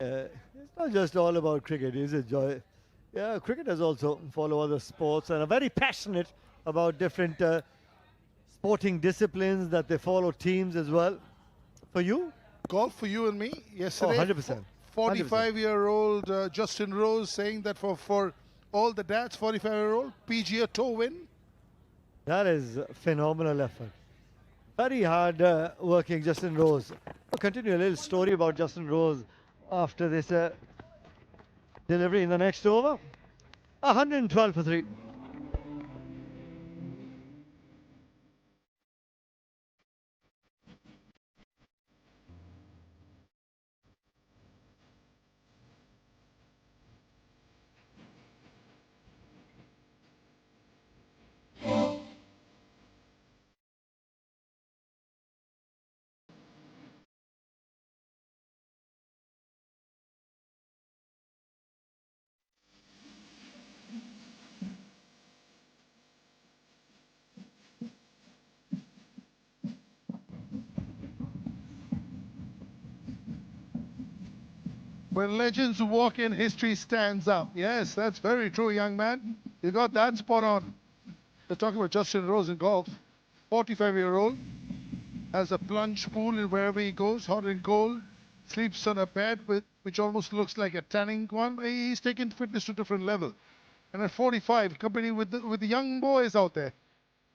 Speaker 9: It's not just all about cricket, is it, Joy? Yeah, cricketers also follow other sports and are very passionate about different sporting disciplines, that they follow teams as well. For you?
Speaker 7: Golf for you and me yesterday.
Speaker 9: Oh, 100%.
Speaker 7: 45-year-old Justin Rose saying that for all the dads, 45-year-old PGA Tour win.
Speaker 9: That is a phenomenal effort. Very hard working Justin Rose. I'll continue a little story about Justin Rose after this delivery in the next over. 112 for 3.
Speaker 7: When legends walk in, history stands up. Yes, that's very true, young man. You got that spot on. They're talking about Justin Rose in golf. 45-year-old, has a plunge pool in wherever he goes, hot and cold, sleeps on a bed which almost looks like a tanning one. He's taken fitness to a different level. And at 45, competing with the young boys out there.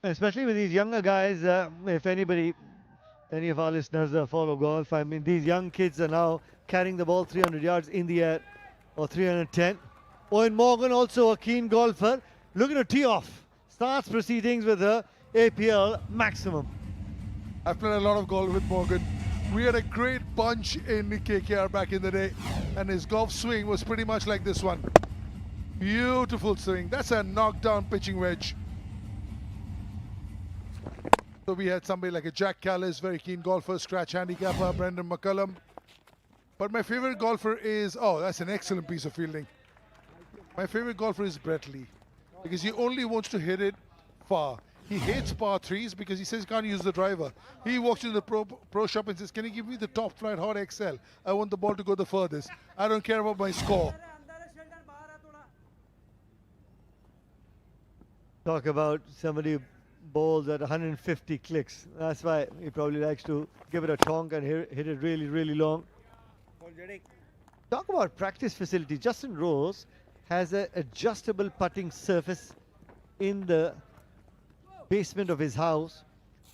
Speaker 9: Especially with these younger guys, if any of our listeners follow golf, I mean, these young kids are now carrying the ball 300 yards in the air, or 310. Owen Morgan, also a keen golfer, looking to tee off. Starts proceedings with her APL maximum.
Speaker 7: I've played a lot of golf with Morgan. We had a great bunch in KKR back in the day, and his golf swing was pretty much like this one. Beautiful swing. That's a knockdown pitching wedge. So we had somebody like a Jack Callis, very keen golfer, scratch handicapper, Brendan McCullum. But my favorite golfer is, oh, that's an excellent piece of fielding. My favorite golfer is Brett Lee, because he only wants to hit it far. He hates par threes because he says he can't use the driver. He walks into the pro shop and says, can you give me the top flight hot XL? I want the ball to go the furthest. I don't care about my score.
Speaker 9: Talk about somebody bowls at 150 clicks. That's why he probably likes to give it a tonk and hit it really, really long. Talk about practice facility. Justin Rose has an adjustable putting surface in the basement of his house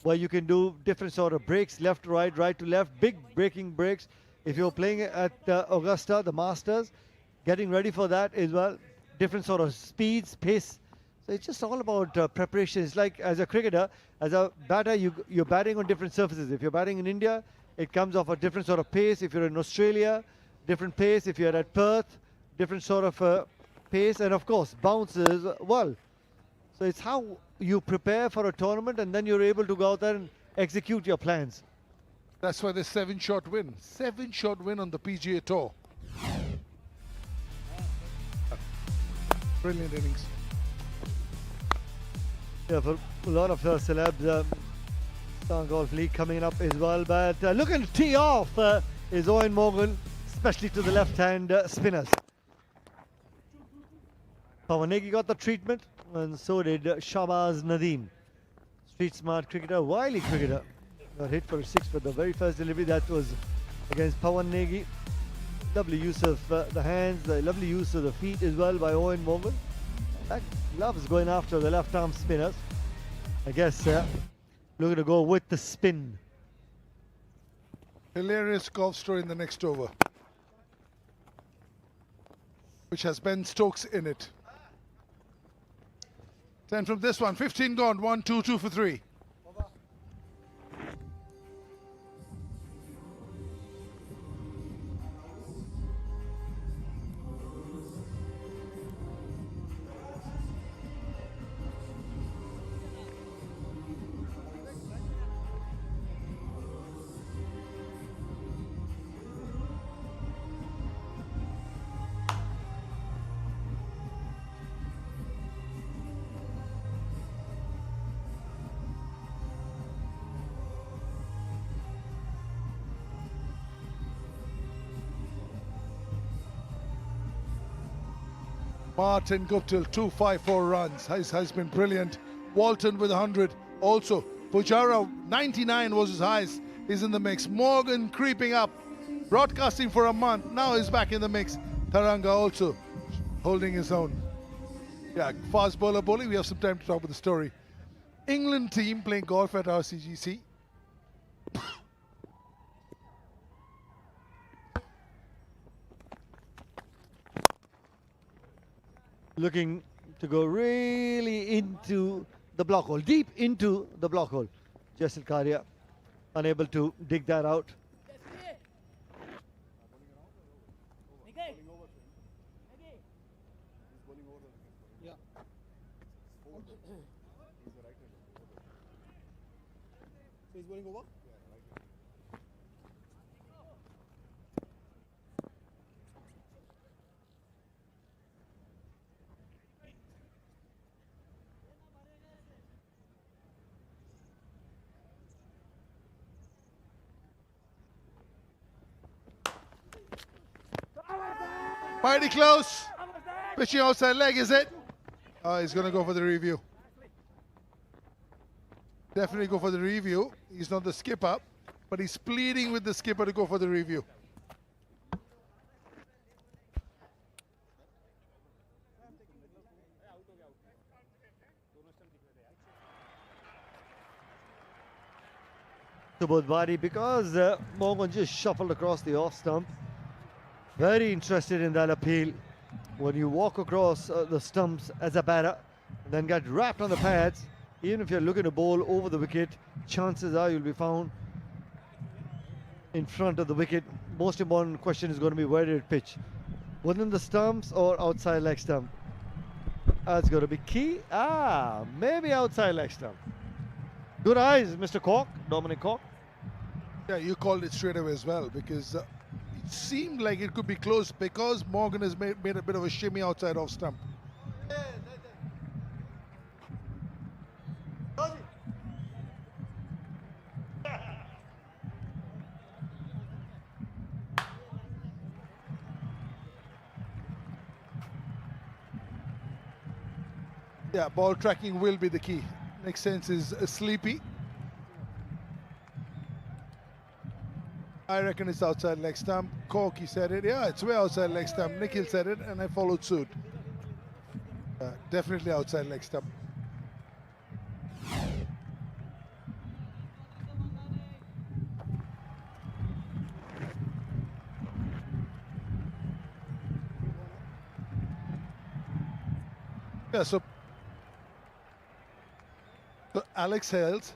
Speaker 9: where you can do different sort of breaks, left to right, right to left, big breaking breaks. If you're playing at Augusta, the Masters, getting ready for that as well, different sort of speeds, pace. So it's just all about preparation. It's like as a cricketer, as a batter, you're batting on different surfaces. If you're batting in India, it comes off a different sort of pace. If you're in Australia, different pace. If you're at Perth, different sort of pace. And of course, bounces well. So it's how you prepare for a tournament, and then you're able to go out there and execute your plans.
Speaker 7: That's why the 7-shot win. 7-shot win on the PGA Tour. Brilliant innings.
Speaker 9: Yeah, for a lot of celebs, Star Golf League coming up as well. But looking to tee off is Owen Morgan, especially to the left-hand spinners. Pawanegi got the treatment, and so did Shahbaz Nadeem. Street smart cricketer, wily cricketer. Got hit for a 6 for the very first delivery. That was against Pawanegi. Lovely use of the hands, lovely use of the feet as well by Owen Morgan. That loves going after the left-arm spinners. I guess looking to go with the spin.
Speaker 7: Hilarious golf story in the next over, which has Ben Stokes in it. 10 from this one, 15 gone, 1, 2, 2 for 3. Martin Guptill, 254 runs, has been brilliant. Walton with 100. Also, Pujara, 99 was his highest, is in the mix. Morgan creeping up, broadcasting for a month, now he's back in the mix. Taranga also holding his own. Yeah, fast bowler bowling, we have some time to talk about the story. England team playing golf at RCGC.
Speaker 9: looking to go really into the block hole, deep into the block hole. Jaisal Karia unable to dig that out.
Speaker 2: He's going over?
Speaker 7: Mighty close. Pitching outside leg, is it? Oh, he's going to go for the review. Definitely go for the review. He's not the skipper, but he's pleading with the skipper to go for the review.
Speaker 9: Subodh Bari, because Morgan just shuffled across the off stump. Very interested in that appeal. When you walk across the stumps as a batter, and then get wrapped on the pads, even if you're looking to bowl over the wicket, chances are you'll be found in front of the wicket. Most important question is going to be, where did it pitch? Within the stumps or outside leg stump? That's going to be key. Maybe outside leg stump. Good eyes, Mr. Cork, Dominic Cork.
Speaker 7: Yeah, you called it straight away as well, because it seemed like it could be close because Morgan has made a bit of a shimmy outside off stump. Yeah, ball tracking will be the key. Next sense is sleepy. I reckon it's outside leg stump. Corky said it. Yeah, it's way outside leg stump. Nikhil said it, and I followed suit. Definitely outside leg stump. Yeah, so Alex Hales,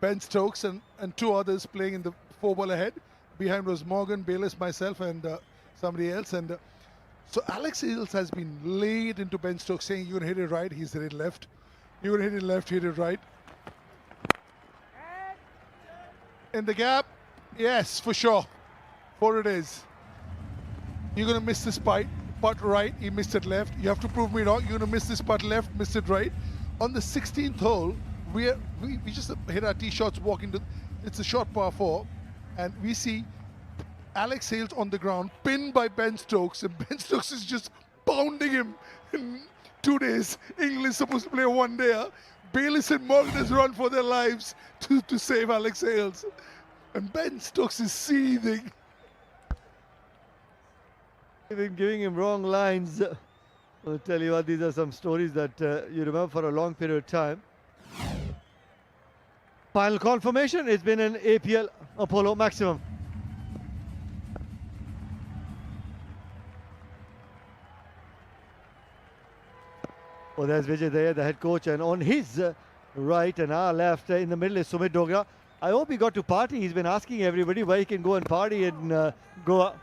Speaker 7: Ben Stokes and two others playing in the 4-ball ahead. Behind was Morgan, Bayliss, myself and somebody else. And so Alex Hales has been laid into Ben Stokes saying, you're going to hit it right. He's hit it left. You're going to hit it left, hit it right. In the gap, yes, for sure. 4 it is. You're going to miss this putt right, he missed it left. You have to prove me wrong. You're going to miss this putt left, missed it right. On the 16th hole, we just hit our tee shots walking to, it's a short par 4, and we see Alex Hales on the ground, pinned by Ben Stokes, and Ben Stokes is just pounding him. In 2 days, England's supposed to play a one-dayer. Bayliss and Morgan has run for their lives to save Alex Hales. And Ben Stokes is seething.
Speaker 9: Even giving him wrong lines. I'll tell you what, these are some stories that you remember for a long period of time. Final confirmation, it's been an APL Apollo maximum. Oh, there's Vijay there, the head coach, and on his right and our left in the middle is Sumit Dogra. I hope he got to party. He's been asking everybody where he can go and party in Goa.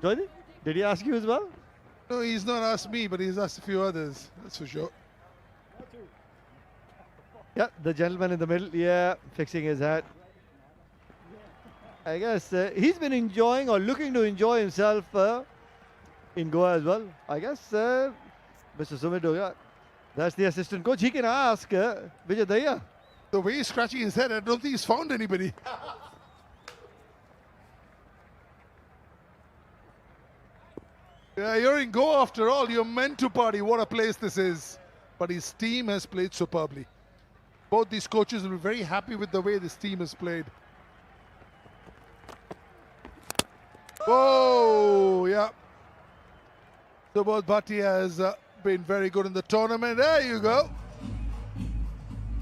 Speaker 9: Did he ask you as well?
Speaker 7: No, he's not asked me, but he's asked a few others, that's for sure.
Speaker 9: Yeah, the gentleman in the middle, yeah, fixing his hat. I guess he's been enjoying or looking to enjoy himself in Goa as well. I guess Mr. Sumit Dogra, that's the assistant coach. He can ask Vijay Daya.
Speaker 7: The way he's scratching his head, I don't think he's found anybody. Yeah, you're in Goa after all. You're meant to party. What a place this is. But his team has played superbly. Both these coaches will be very happy with the way this team has played. Whoa, yeah. Subodh Bhatti has been very good in the tournament. There you go.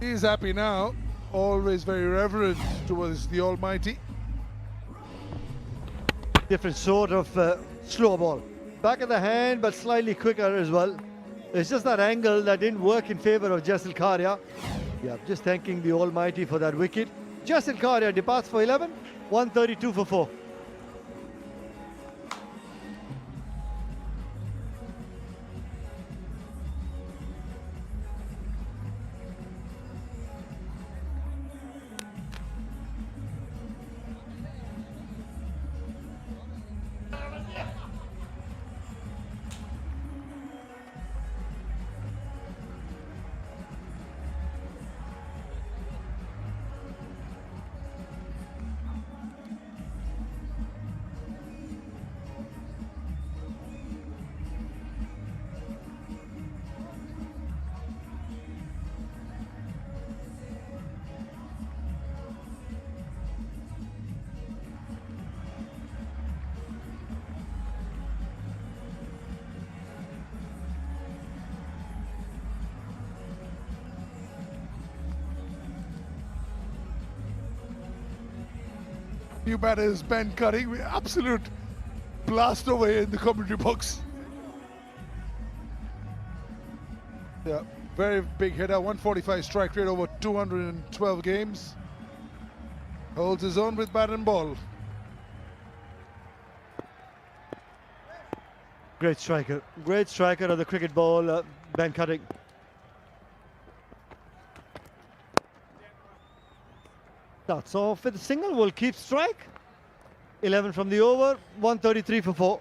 Speaker 7: He's happy now. Always very reverent towards the Almighty.
Speaker 9: Different sort of slow ball. Back of the hand, but slightly quicker as well. It's just that angle that didn't work in favour of ZL1K. Yeah, just thanking the Almighty for that wicket. ZL1K departs for 11, 132 for 4.
Speaker 7: New batters, Ben Cutting, absolute blast away in the commentary box. Yeah, very big hitter, 145 strike rate over 212 games. Holds his own with bat and ball.
Speaker 9: Great striker of the cricket ball, Ben Cutting. Starts off with a single, will keep strike. 11 from the over, 133 for 4.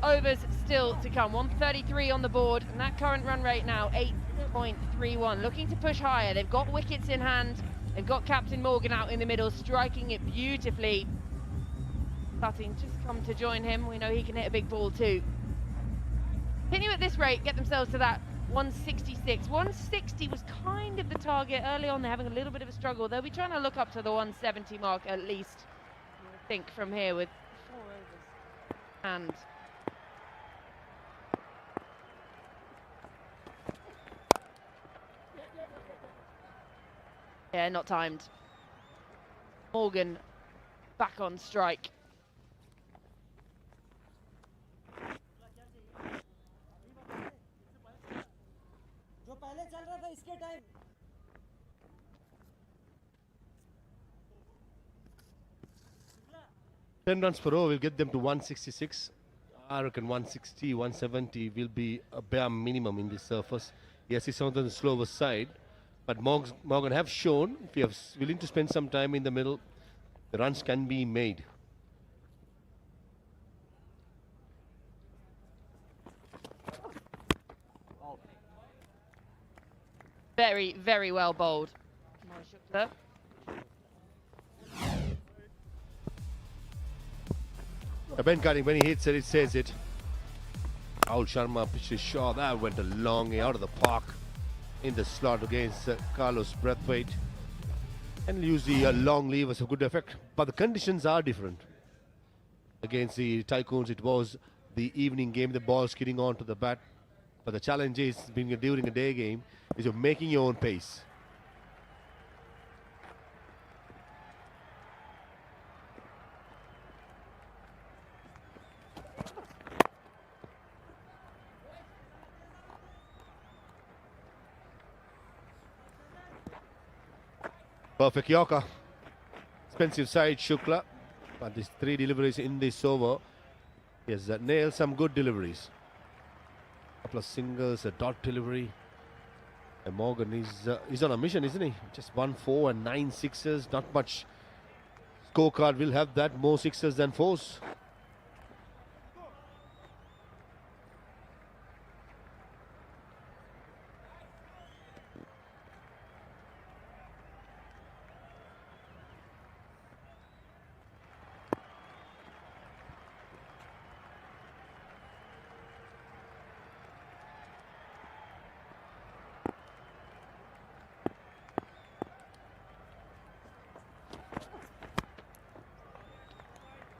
Speaker 8: Overs still to come. 133 on the board, and that current run rate now 8.31. Looking to push higher. They've got wickets in hand. They've got Captain Morgan out in the middle, striking it beautifully. Sutton just come to join him. We know he can hit a big ball too. Continue at this rate, get themselves to that 166. 160 was kind of the target early on. They're having a little bit of a struggle. They'll be trying to look up to the 170 mark at least, I think, from here with 4 overs. And yeah, not timed. Morgan back on strike.
Speaker 2: Ten runs per over will get them to 166. I reckon 160, 170 will be a bare minimum in this surface. Yes, he's on the slower side, but Morgan have shown if he is willing to spend some time in the middle, the runs can be made.
Speaker 8: Very, very well bowled.
Speaker 2: Ben Cutting, when he hits it, it says it. Rahul Sharma pitched a shot that went a long way out of the park in the slot against Carlos Brathwaite, and use the long levers of good effect. But the conditions are different. Against the Tycoons, it was the evening game, the ball skidding onto the bat. But the challenge is, being during a day game, is you're making your own pace. Perfect Yorker. Expensive side, Shukla. But these 3 deliveries in this over. He has nailed some good deliveries. Couple of singles, a dot delivery. And Morgan is on a mission, isn't he? Just 1 4 and 9 sixes. Not much scorecard will have that. More sixes than 4s.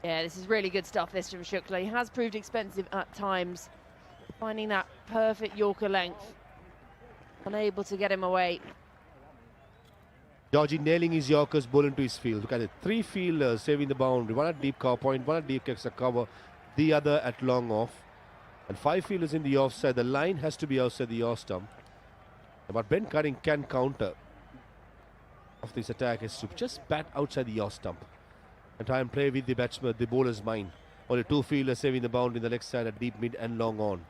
Speaker 8: Yeah, this is really good stuff, this from Shukla. He has proved expensive at times. Finding that perfect Yorker length. Unable to get him away.
Speaker 2: Georgie nailing his Yorkers, ball into his field. Look at it. 3 fielders saving the boundary. 1 at deep cover point, 1 at deep extra cover, the other at long off. And 5 fielders in the offside. The line has to be outside the off stump. But Ben Cutting can counter of this attack is to just bat outside the off stump and try and play with the batsman, the bowler's mind. Only 2 fielders saving the boundary in the leg side at deep, mid and long on.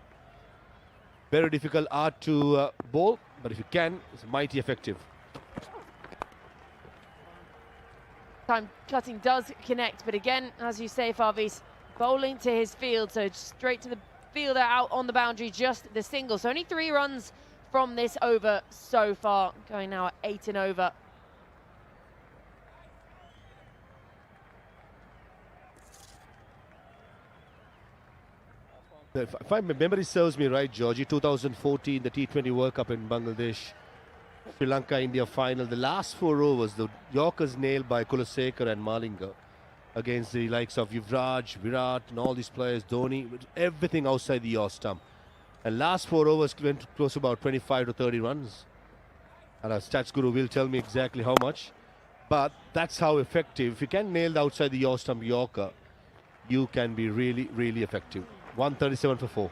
Speaker 2: Very difficult art to bowl, but if you can, it's mighty effective.
Speaker 8: Time Cutting does connect, but again, as you say, Farvis, bowling to his field, so straight to the fielder out on the boundary, just the single. So only 3 runs from this over so far, going now at 8 and over.
Speaker 2: If my memory serves me right, Georgie, 2014, the T20 World Cup in Bangladesh, Sri Lanka, India final, the last 4 overs, the Yorkers nailed by Kulasekar and Malinga against the likes of Yuvraj, Virat and all these players, Dhoni, everything outside the off stump. And last 4 overs went close to about 25 to 30 runs. And our stats guru will tell me exactly how much. But that's how effective. If you can nail the outside the off stump Yorker, you can be really, really effective. 137 for 4.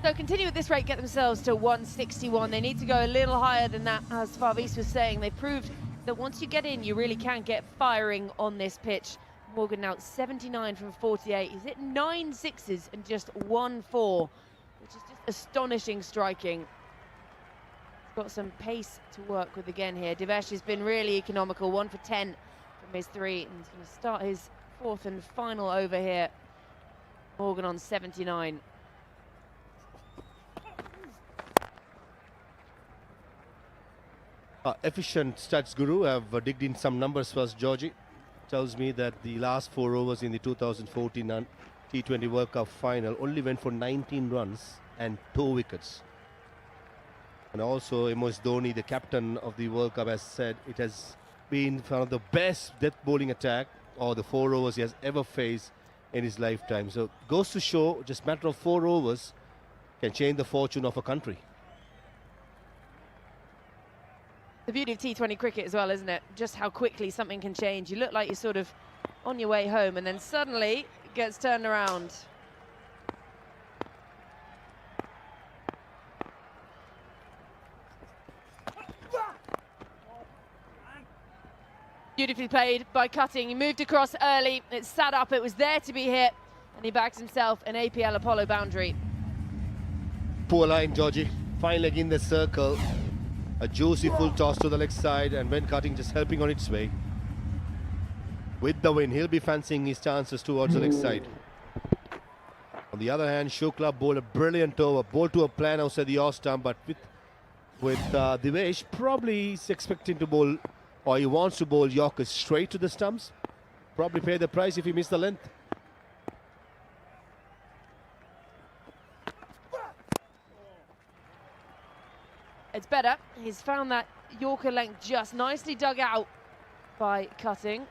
Speaker 8: So continue at this rate, get themselves to 161. They need to go a little higher than that, as Farvis was saying. They proved that once you get in, you really can get firing on this pitch. Morgan now 79 from 48. He's hit 9 sixes and just 1 4, which is just astonishing striking. He's got some pace to work with again here. Devesh has been really economical, 1 for 10 from his 3, and he's going to start his 4th and final over here. Morgan on 79.
Speaker 2: Efficient stats guru have digged in some numbers first. Georgie tells me that the last 4 overs in the 2014 T20 World Cup final only went for 19 runs and 2 wickets. And also MS Dhoni, the captain of the World Cup, has said it has been one of the best death bowling attack or the 4 overs he has ever faced in his lifetime. So goes to show just matter of 4 overs can change the fortune of a country.
Speaker 8: The beauty of T20 cricket as well, isn't it? Just how quickly something can change. You look like you're sort of on your way home and then suddenly it gets turned around. Beautifully played by Cutting. He moved across early. It sat up. It was there to be hit. And he bags himself an APL Apollo boundary.
Speaker 2: Poor line, Georgie. Fine leg in the circle. A juicy full toss to the leg side, and Ben Cutting just helping on its way. With the win, he'll be fancying his chances towards the leg side. On the other hand, Shukla bowled a brilliant over, bowled to a plan outside the off stump, but with Devesh, probably he's expecting to bowl, or he wants to bowl Yorkers straight to the stumps. Probably pay the price if he missed the length.
Speaker 8: It's better. He's found that Yorker length just nicely dug out by Cutting.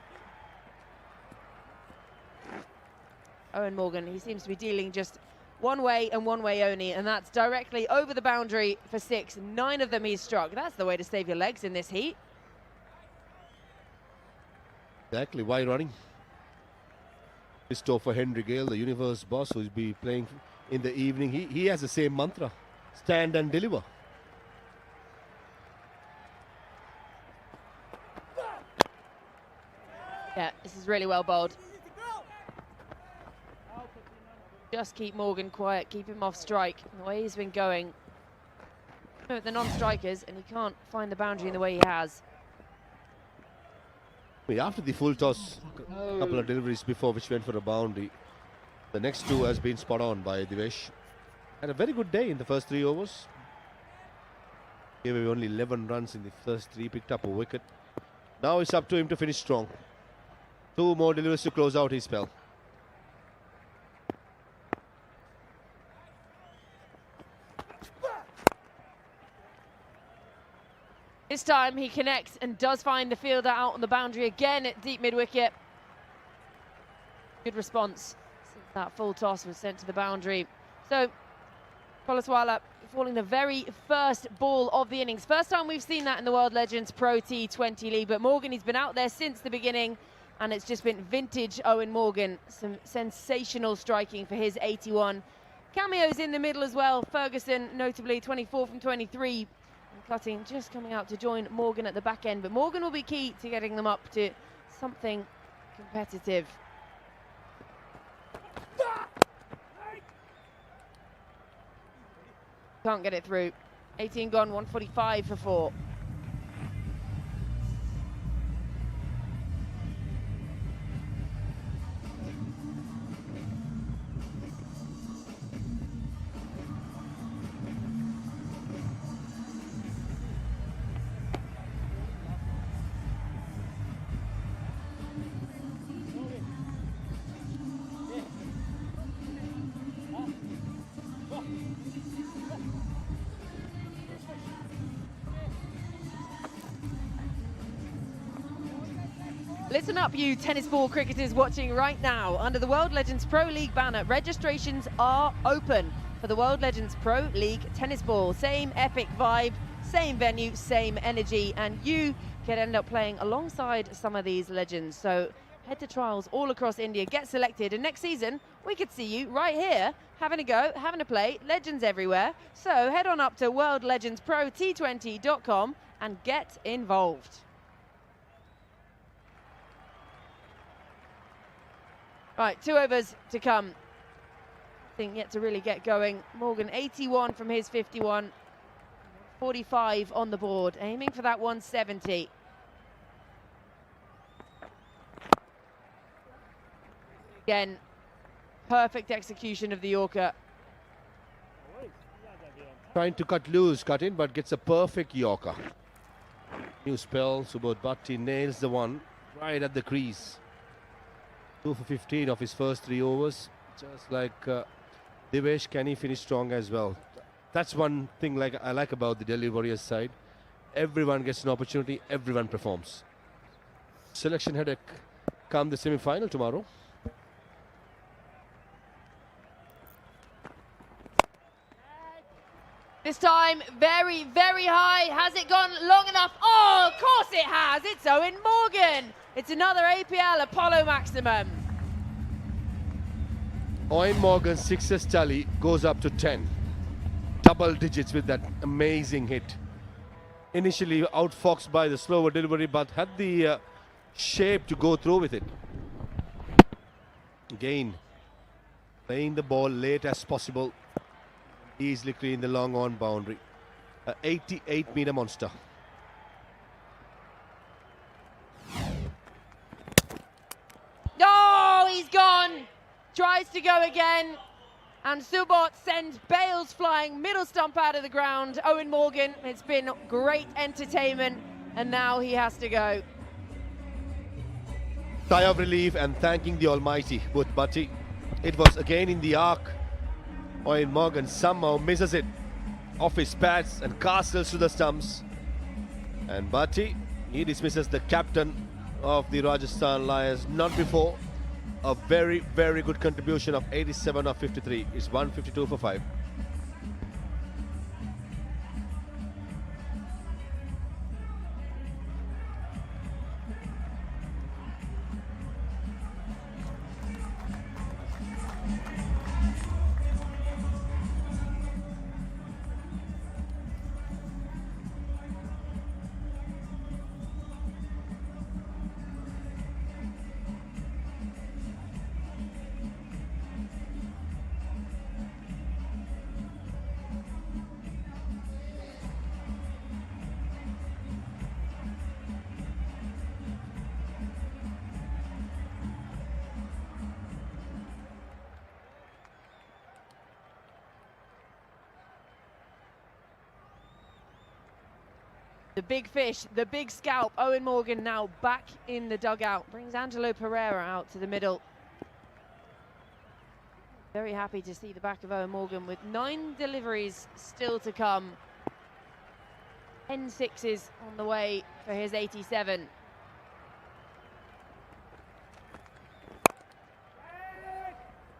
Speaker 8: Owen Morgan, he seems to be dealing just one way and one way only, and that's directly over the boundary for 6. 9 of them he's struck. That's the way to save your legs in this heat.
Speaker 2: Exactly, why running? Christopher Henry Gale, the universe boss, who will be playing in the evening. He has the same mantra: stand and deliver.
Speaker 8: Yeah, this is really well bowled. Just keep Morgan quiet, keep him off strike. The way he's been going, the non-strikers, and he can't find the boundary in the way he has.
Speaker 2: After the full toss, a couple of deliveries before which went for a boundary. The next two has been spot on by Divesh. Had a very good day in the first 3 overs. Gave away only 11 runs in the first 3, picked up a wicket. Now it's up to him to finish strong. 2 more deliveries to close out his spell.
Speaker 8: This time he connects and does find the fielder out on the boundary again at deep mid-wicket. Good response since that full toss was sent to the boundary. So, Kolaswala falling the very first ball of the innings. First time we've seen that in the World Legends Pro T20 League, but Morgan, he's been out there since the beginning, and it's just been vintage Owen Morgan. Some sensational striking for his 81. Cameos in the middle as well. Ferguson, notably 24 from 23. Cutting just coming out to join Morgan at the back end, but Morgan will be key to getting them up to something competitive. Can't get it through. 18 gone, 145 for 4. Listen up, you tennis ball cricketers watching right now. Under the World Legends Pro League banner, registrations are open for the World Legends Pro League Tennis Ball. Same epic vibe, same venue, same energy, and you could end up playing alongside some of these legends. So head to trials all across India, get selected, and next season we could see you right here having a go, having a play, legends everywhere. So head on up to worldlegendsprot20.com and get involved. Right, 2 overs to come. Thing yet to really get going. Morgan 81 from his 51. 45 on the board, aiming for that 170. Again, perfect execution of the Yorker.
Speaker 2: Trying to cut loose, cut in, but gets a perfect Yorker. New spell, Subodh Bhatti nails the one right at the crease. 2 for 15 of his first 3 overs. Just like Divesh, can he finish strong as well? That's one thing I like about the Delhi Warriors side. Everyone gets an opportunity, everyone performs. Selection headache come the semi-final tomorrow.
Speaker 8: This time, very, very high. Has it gone long enough? Oh, of course it has. It's Owen Morgan. It's another APL Apollo maximum.
Speaker 2: Owen Morgan's sixes tally goes up to 10. Double digits with that amazing hit. Initially outfoxed by the slower delivery, but had the shape to go through with it. Again, playing the ball late as possible. Easily clean the long on boundary. 88-meter monster.
Speaker 8: Oh, he's gone. Tries to go again. And Subodh sends Bales flying, middle stump out of the ground. Owen Morgan, it's been great entertainment, and now he has to go.
Speaker 2: Sigh of relief and thanking the Almighty, both Bhatti. It was again in the arc. Owen Morgan somehow misses it off his pads and castles to the stumps. And Bhatti, he dismisses the captain of the Rajasthan Lions, not before. A very, very good contribution of 87 of 53. It's 152 for 5.
Speaker 8: The big fish, the big scalp. Owen Morgan now back in the dugout. Brings Angelo Pereira out to the middle. Very happy to see the back of Owen Morgan with 9 deliveries still to come. 10 sixes on the way for his 87.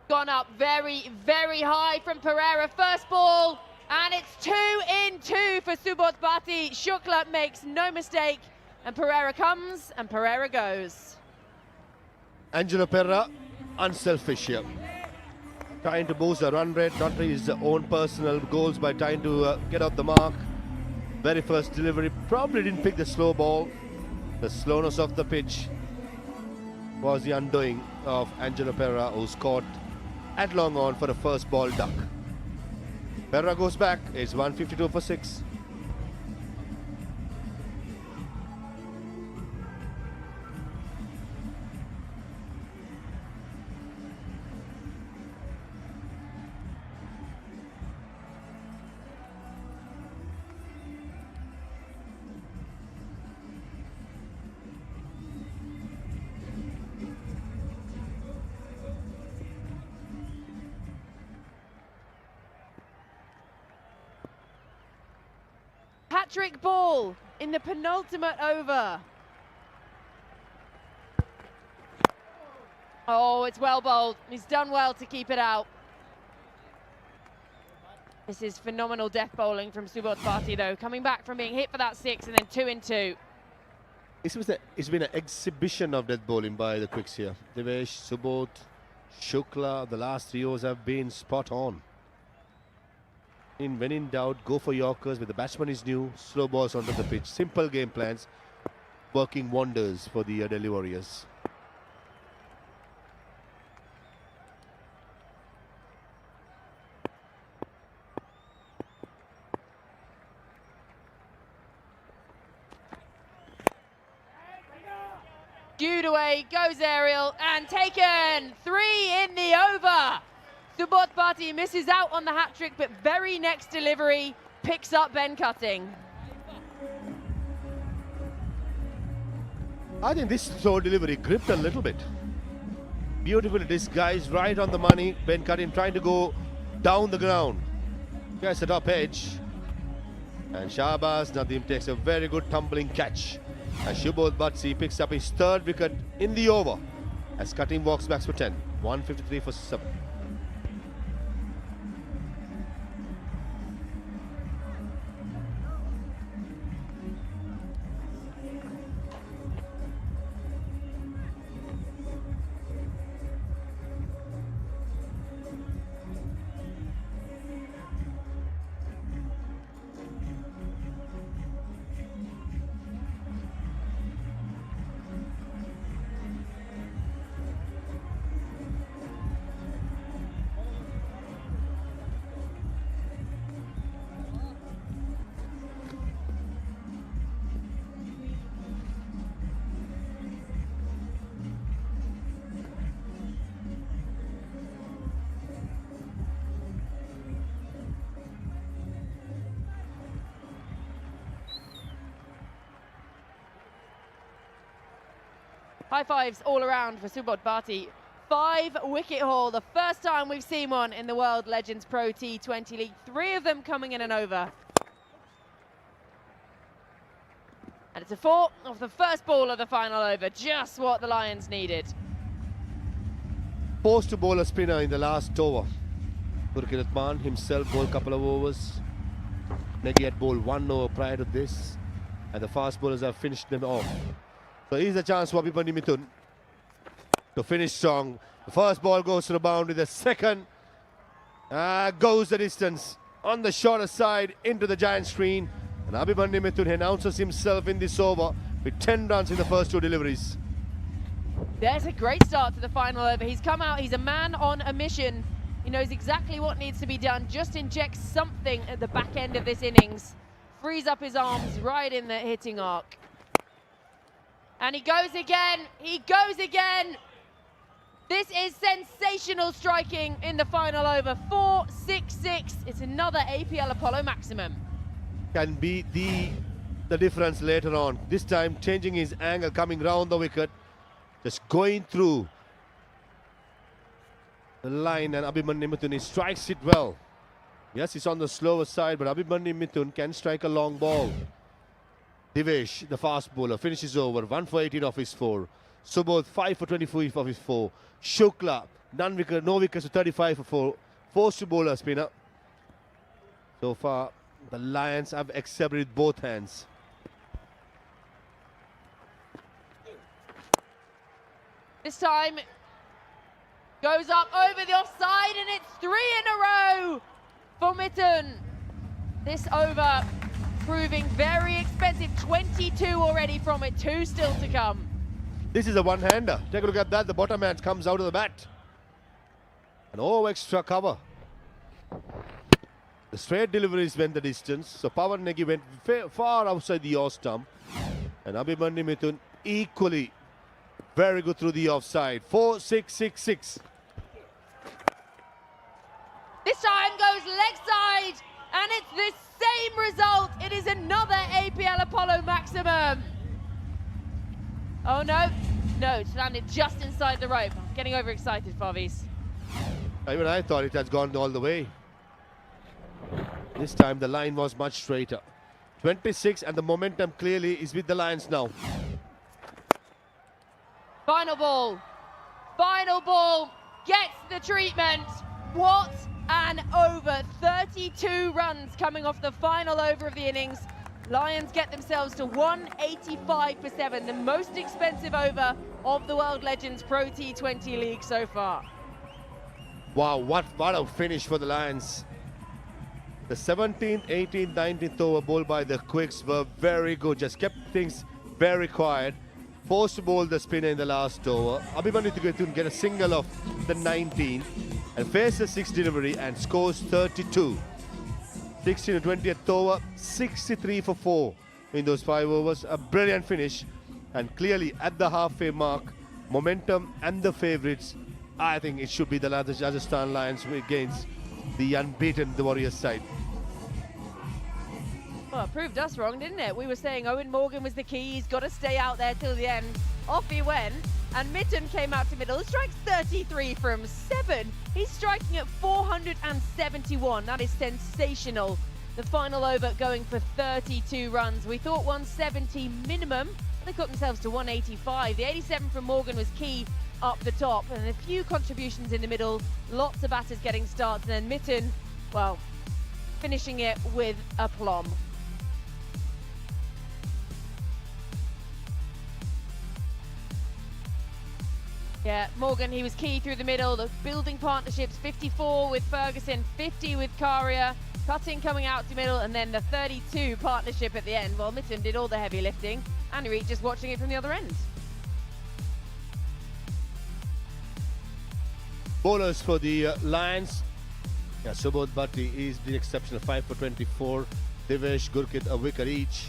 Speaker 8: Gone up very, very high from Pereira. First ball, and it's 2 in 2 for Subodh Bhatti. Shukla makes no mistake, and Pereira comes and Pereira goes.
Speaker 2: Angelo Pereira, unselfish here. Trying to boost the run rate, not his own personal goals by trying to get out the mark. Very first delivery, probably didn't pick the slow ball. The slowness of the pitch was the undoing of Angelo Pereira, who scored at long on for the first ball duck. Pereira goes back, it's 152 for 6.
Speaker 8: Hat-trick ball in the penultimate over. Oh, it's well bowled. He's done well to keep it out. This is phenomenal death bowling from Subodh Bhatti, though, coming back from being hit for that 6 and then 2 in 2.
Speaker 2: It's been an exhibition of death bowling by the quicks here. Devesh, Subodh, Shukla, the last 3 overs have been spot on. When in doubt, go for Yorkers. Where the batsman is new, slow balls onto the pitch. Simple game plans, working wonders for the Delhi Warriors.
Speaker 8: Dewed away, goes aerial, and taken! 3 in the over! Subodh Bhatti misses out on the hat-trick, but very next delivery picks up Ben Cutting.
Speaker 2: I think this throw delivery gripped a little bit. Beautifully disguised, right on the money. Ben Cutting trying to go down the ground. Gets the top edge. And Shahbaz Nadeem takes a very good tumbling catch. As Subodh Bhatti picks up his 3rd wicket in the over. As Cutting walks back for 10. 153 for 7.
Speaker 8: High fives all around for Subodh Bhatti. 5-wicket haul, the first time we've seen one in the World Legends Pro T20 League. 3 of them coming in and over. And it's a 4 off the first ball of the final over, just what the Lions needed.
Speaker 2: Forced to bowl a spinner in the last over. Gurkirat Maan himself bowled a couple of overs. Negi had bowled 1 over prior to this. And the fast bowlers have finished them off. So here's a chance for Abhimanyu Mithun to finish strong. The first ball goes to the boundary. The second goes the distance on the shorter side into the giant screen. And Abhimanyu Mithun announces himself in this over with 10 runs in the first 2 deliveries.
Speaker 8: There's a great start to the final over. He's come out, he's a man on a mission. He knows exactly what needs to be done. Just injects something at the back end of this innings. Frees up his arms right in the hitting arc. And he goes again, he goes again. This is sensational striking in the final over. 4-6-6, it's another APL Apollo maximum.
Speaker 2: Can be the the difference later on. This time changing his angle, coming round the wicket, just going through the line, and Abhimanyu Mithun, he strikes it well. Yes, he's on the slower side, but Abhimanyu Mithun can strike a long ball. Divesh, the fast bowler, finishes over. 1 for 18 off his 4. Subodh, 5 for 24 off his 4. Shukla, no wickets, 35 for 4. Forced to bowl a spinner. So far, the Lions have accepted with both hands.
Speaker 8: This time goes up over the offside, and it's 3 in a row for Mithun. This over proving very expensive. 22 already from it, 2 still to come.
Speaker 2: This is a one-hander. Take a look at that. The bottom hand comes out of the bat. And oh, extra cover. The straight deliveries went the distance. So Pawan Negi went far outside the off stump. And Abhimanyu Mithun equally very good through the offside. 4, 6, 6, 6.
Speaker 8: This time goes leg side, and it's the same result. It is another APL Apollo maximum. Oh no, it's landed just inside the rope. I'm getting overexcited, Favis.
Speaker 2: Even I thought it had gone all the way. This time the line was much straighter. 26, and the momentum clearly is with the Lions now.
Speaker 8: Final ball gets the treatment. What an over. 32 runs coming off the final over of the innings. Lions get themselves to 185 for 7, the most expensive over of the World Legends Pro T20 League so far.
Speaker 2: Wow, what a finish for the Lions. The 17th, 18th, 19th over bowled by the Quicks were very good. Just kept things very quiet. Forced to bowl the spinner in the last over. Abhimanyu Mithun get a single of the 19th and face the 6th delivery and scores 32. 16 to 20th over, 63 for 4 in those 5 overs. A brilliant finish, and clearly at the halfway mark, momentum and the favourites. I think it should be the Rajasthan Lions against the unbeaten the Warriors side.
Speaker 8: Well, it proved us wrong, didn't it? We were saying Owen Morgan was the key. He's got to stay out there till the end. Off he went, and Mithun came out to middle. He strikes 33 from 7. He's striking at 471. That is sensational. The final over going for 32 runs. We thought 170 minimum. They got themselves to 185. The 87 from Morgan was key up the top, and a few contributions in the middle. Lots of batters getting starts, and then Mithun, well, finishing it with aplomb. Yeah, Morgan, he was key through the middle. The building partnerships, 54 with Ferguson, 50 with Karia, Cutting coming out to middle, and then the 32 partnership at the end. Well, Mithun did all the heavy lifting, and Reed just watching it from the other end.
Speaker 2: Bowlers for the Lions. Yeah, Subodh Bhatti is the exceptional, 5 for 24. Divesh, Gurkit, a wicket each.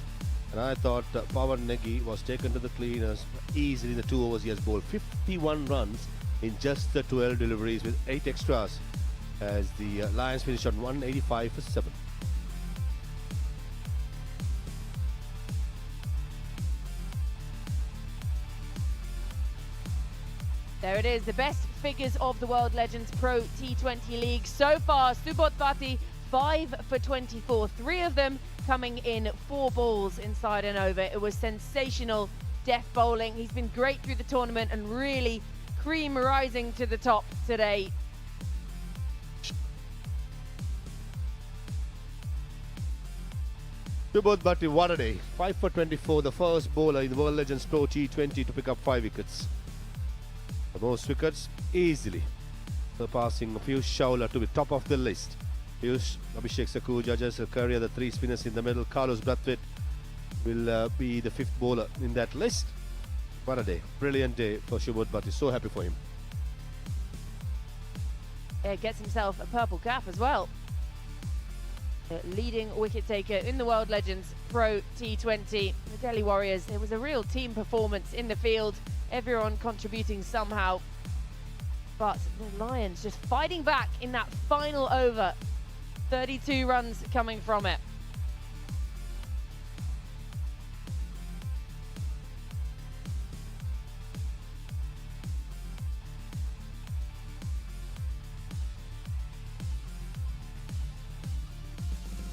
Speaker 2: And I thought Pawan Negi was taken to the cleaners easily in the 2 overs. He has bowled 51 runs in just the 12 deliveries with 8 extras, as the Lions finished on 185 for 7.
Speaker 8: There it is, the best figures of the World Legends Pro T20 League so far. Subodh Bhatti, 5 for 24, 3 of them coming in 4 balls inside and over. It was sensational death bowling. He's been great through the tournament and really cream rising to the top today.
Speaker 2: Subodh Bhatti, what a day. 5 for 24, the first bowler in the World Legends Pro T20 to pick up 5 wickets. The most wickets easily, surpassing Piyush Chawla to be top of the list. Piyush, Abhishek Sakuja, Jaisal Karia, the 3 spinners in the middle. Carlos Brathwaite will be the 5th bowler in that list. What a day. Brilliant day for Subodh Bhatti. So happy for him.
Speaker 8: Yeah, gets himself a purple cap as well. The leading wicket taker in the World Legends Pro T20. The Delhi Warriors, there was a real team performance in the field. Everyone contributing somehow. But the Lions just fighting back in that final over. 32 runs coming from it.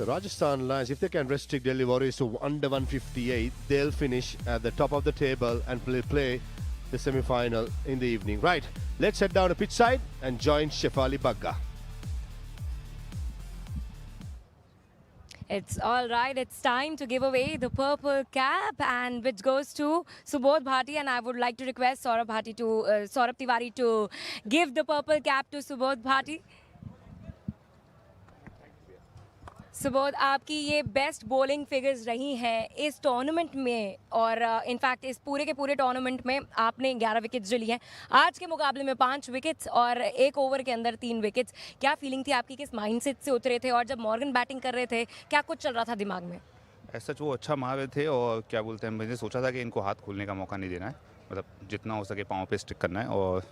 Speaker 2: The Rajasthan Lions, if they can restrict Delhi Warriors to under 158, they'll finish at the top of the table and play the semi-final in the evening. Right, let's head down to pitch side and join Shefali Bagga.
Speaker 12: It's all right. It's time to give away the purple cap, and which goes to Subodh Bhati. And I would like to request Saurabh Tiwari to give the purple cap to Subodh Bhati. Subodh, आपकी ये best bowling figures रही हैं इस tournament में और in fact इस पूरे के पूरे टूर्नामेंट में आपने 11 विकेट्स जो लिए हैं, आज के मुकाबले में 5 विकेट्स और एक ओवर के अंदर 3 विकेट्स. क्या फीलिंग थी आपकी, किस माइंडसेट से उतरे थे और जब मॉर्गन बैटिंग कर रहे थे क्या कुछ चल रहा था दिमाग में?
Speaker 13: ऐसा वो अच्छा मार रहे थे और क्या बोलते हैं, मैंने सोचा था कि इनको हाथ खोलने का मौका नहीं देना है, मतलब जितना हो सके पाँव पे स्टिक करना है. और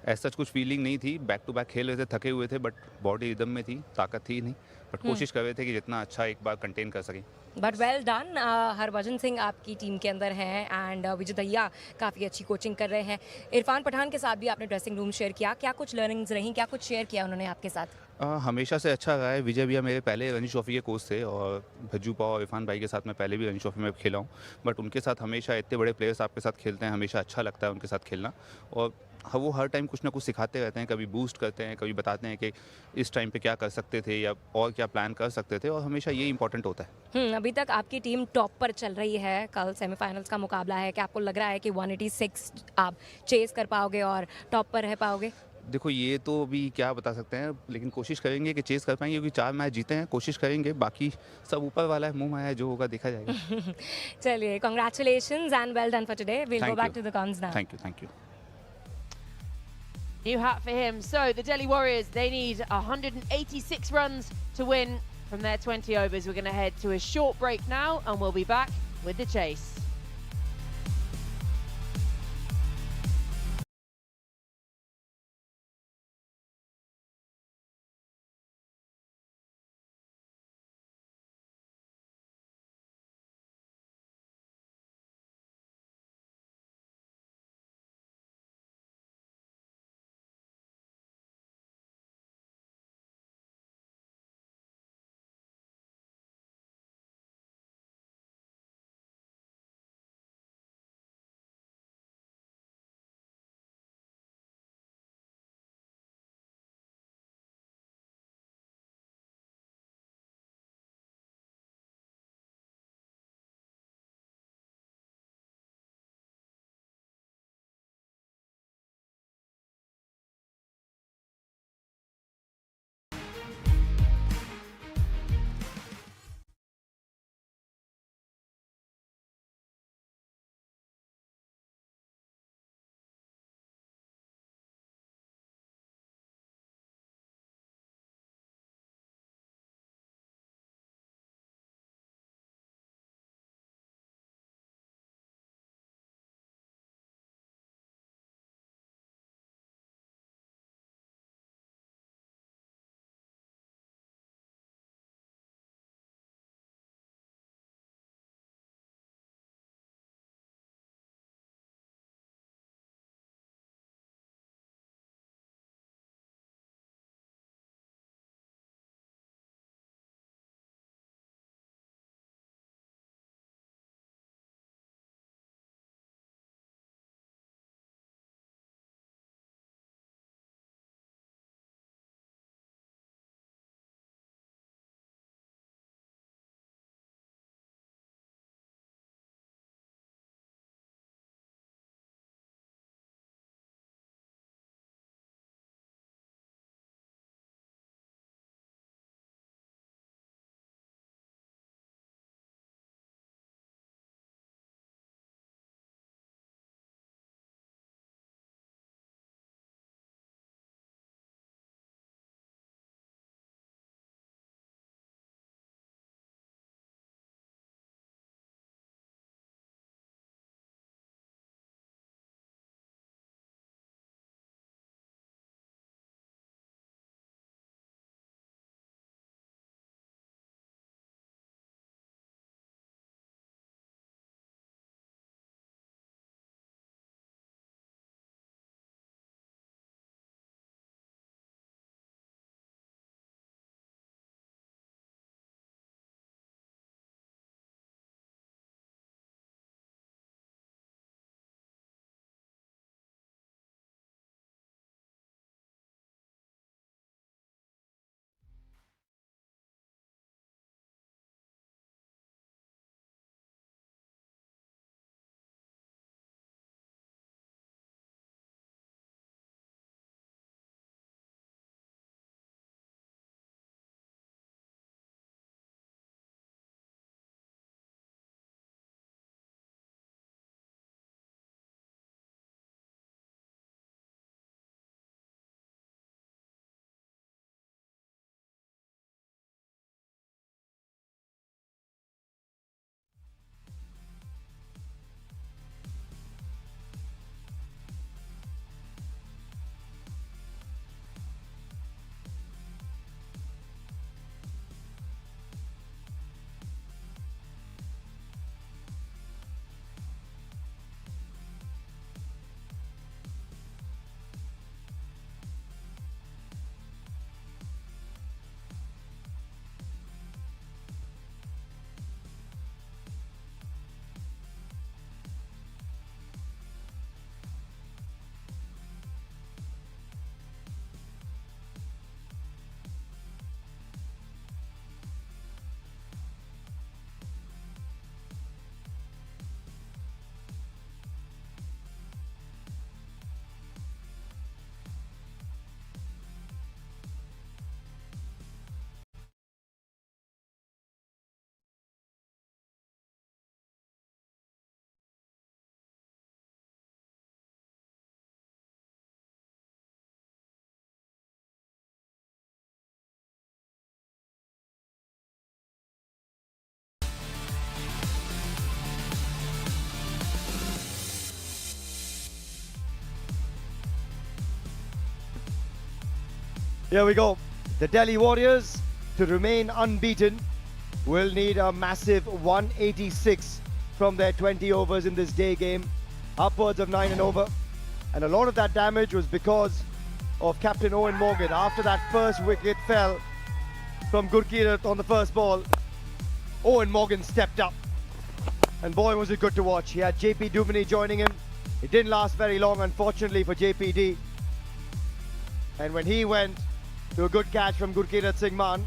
Speaker 13: ऐसा कुछ फीलिंग नहीं थी, बैक टू बैक खेल रहे थे, थके हुए थे, बट बॉडी रिदम में थी, ताकत थी नहीं, बट कोशिश कर रहे थे कि जितना अच्छा एक बार कंटेन कर सकें.
Speaker 12: But well done. Harbhajan Singh आपकी टीम के अंदर हैं एंड विजय दहिया काफ़ी अच्छी कोचिंग कर रहे हैं. इरफान पठान के साथ भी आपने ड्रेसिंग रूम शेयर किया, क्या कुछ लर्निंग्स रहीं, क्या कुछ शेयर किया उन्होंने आपके साथ?
Speaker 13: हमेशा से अच्छा रहा है. विजय भैया मेरे पहले रणजी ट्रॉफी के कोच थे और भज्जू पाव और इरफान भाई के साथ मैं पहले भी रणजी ट्रॉफी में खेला हूँ, बट उनके साथ हमेशा इतने बड़े प्लेयर्स आपके साथ खेलते हैं, हमेशा अच्छा लगता है उनके साथ खेलना. और वो हर टाइम कुछ ना कुछ सिखाते रहते हैं, कभी बूस्ट करते हैं, कभी बताते हैं कि इस टाइम पे क्या कर सकते थे या और क्या प्लान कर सकते थे, और हमेशा ये इंपॉर्टेंट होता है.
Speaker 12: अभी तक आपकी टीम टॉप पर चल रही है, कल सेमीफाइनल्स का मुकाबला है, क्या आपको लग रहा है कि 186 आप चेस कर पाओगे और टॉप पर रह पाओगे?
Speaker 13: देखो ये तो अभी क्या बता सकते हैं, लेकिन कोशिश करेंगे कि चेस कर पाएंगे, क्योंकि 4 मैच जीते हैं, कोशिश करेंगे, बाकी सब ऊपर वाला है, मुंह में है, जो होगा देखा जाएगा.
Speaker 12: चलिए, congratulations and well done for today. We'll go back to the cons now.
Speaker 13: Thank you.
Speaker 8: New hat for him. So the Delhi Warriors, they need 186 runs to win from their 20 overs. We're going to head to a short break now and we'll be back with the chase.
Speaker 9: Here we go. The Delhi Warriors, to remain unbeaten, will need a massive 186 from their 20 overs in this day game, upwards of 9 and over. And a lot of that damage was because of Captain Owen Morgan. After that first wicket fell from Gurkirat on the first ball, Owen Morgan stepped up. And boy, was it good to watch. He had JP Duvernay joining him. It didn't last very long, unfortunately, for JPD. And when he went to a good catch from Gurkirat Singh Mann,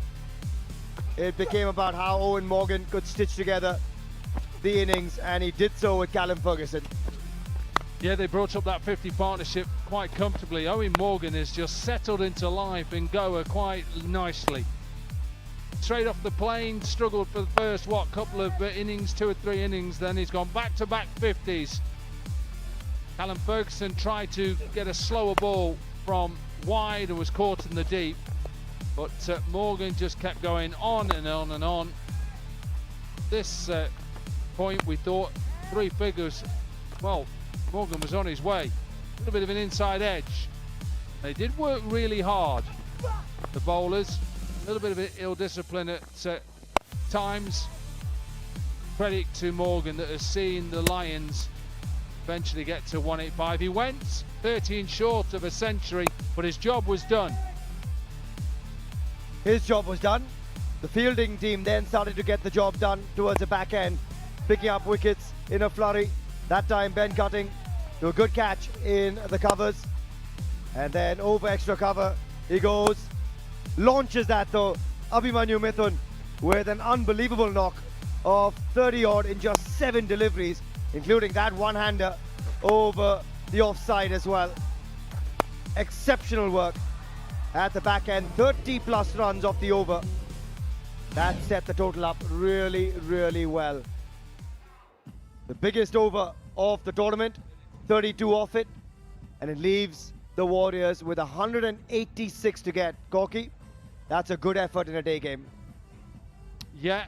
Speaker 9: it became about how Owen Morgan could stitch together the innings, and he did so with Callum Ferguson.
Speaker 5: Yeah, they brought up that 50 partnership quite comfortably. Owen Morgan has just settled into life in Goa quite nicely. Straight off the plane, struggled for the first, couple of innings, 2 or 3 innings, then he's gone back-to-back 50s. Callum Ferguson tried to get a slower ball from wide and was caught in the deep, but Morgan just kept going on and on and on. This point we thought 3 figures, well, Morgan was on his way. A little bit of an inside edge. They did work really hard, the bowlers. A little bit of ill discipline at times. Credit to Morgan that has seen the Lions eventually get to 185. He went 13 short of a century, but his job was done.
Speaker 9: His job was done. The fielding team then started to get the job done towards the back end, picking up wickets in a flurry. That time Ben Cutting to a good catch in the covers. And then over extra cover he goes. Launches that though, Abhimanyu Mithun, with an unbelievable knock of 30 odd in just 7 deliveries, including that one-hander over the offside as well. Exceptional work at the back end, 30 plus runs off the over. That set the total up really, really well. The biggest over of the tournament, 32 off it, and it leaves the Warriors with 186 to get. Corky, that's a good effort in a day game.
Speaker 5: Yeah,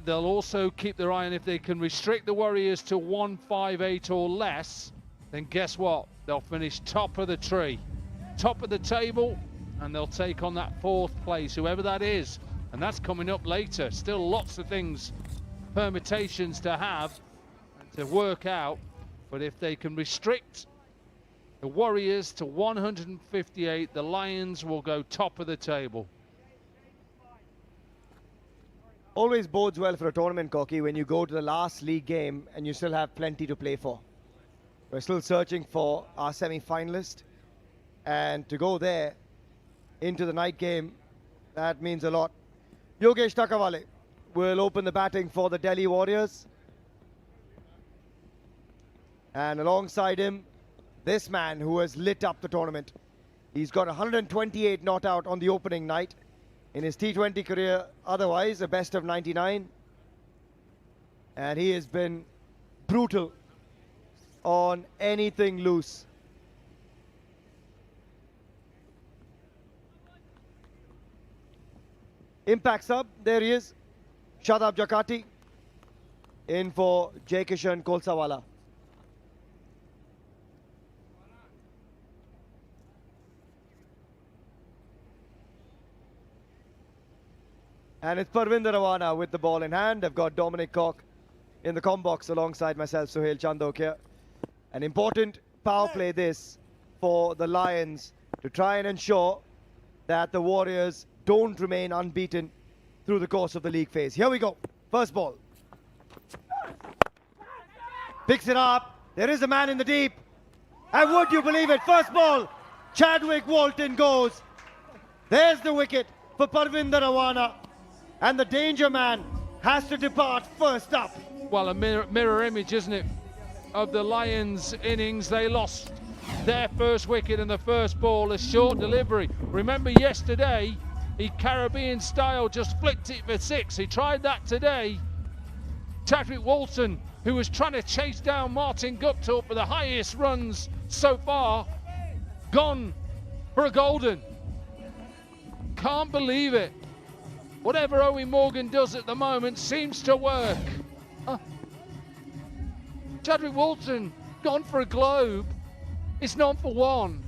Speaker 5: they'll also keep their eye on if they can restrict the Warriors to 158 or less, then guess what? They'll finish top of the tree, top of the table, and they'll take on that 4th place, whoever that is. And that's coming up later. Still lots of things, permutations to have and to work out. But if they can restrict the Warriors to 158, the Lions will go top of the table.
Speaker 9: Always bodes well for a tournament, Corky, when you go to the last league game and you still have plenty to play for. We're still searching for our semi-finalist, and to go there into the night game, that means a lot. Yogesh Takawale will open the batting for the Delhi Warriors. And alongside him, this man who has lit up the tournament. He's got 128 not out on the opening night. In his T20 career, otherwise, a best of 99. And he has been brutal on anything loose. Impact sub, there he is. Shadab Jakati in for Jai Kishan Kolsawala. And it's Parvinder Rawana with the ball in hand. I've got Dominic Cork in the comm box alongside myself, Suhail Chandok here. An important power play this for the Lions to try and ensure that the Warriors don't remain unbeaten through the course of the league phase. Here we go. First ball. Picks it up. There is a man in the deep. And would you believe it? First ball. Chadwick Walton goes. There's the wicket for Parvinder Rawana. And the danger man has to depart first up.
Speaker 5: Well, a mirror image, isn't it, of the Lions' innings. They lost their first wicket in the first ball, a short delivery. Remember yesterday, he Caribbean style just flicked it for 6. He tried that today. Chadwick Walton, who was trying to chase down Martin Guptill for the highest runs so far, gone for a golden. Can't believe it. Whatever Owen Morgan does at the moment seems to work. Chadwick Walton gone for a globe. It's none for one.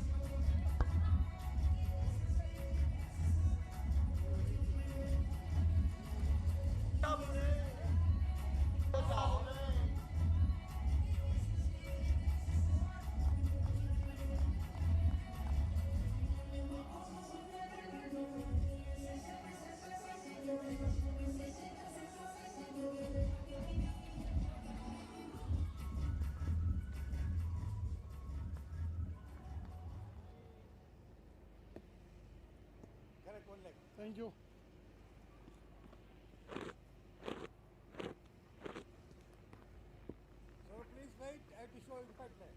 Speaker 7: Thank you. So please wait at the show impact there.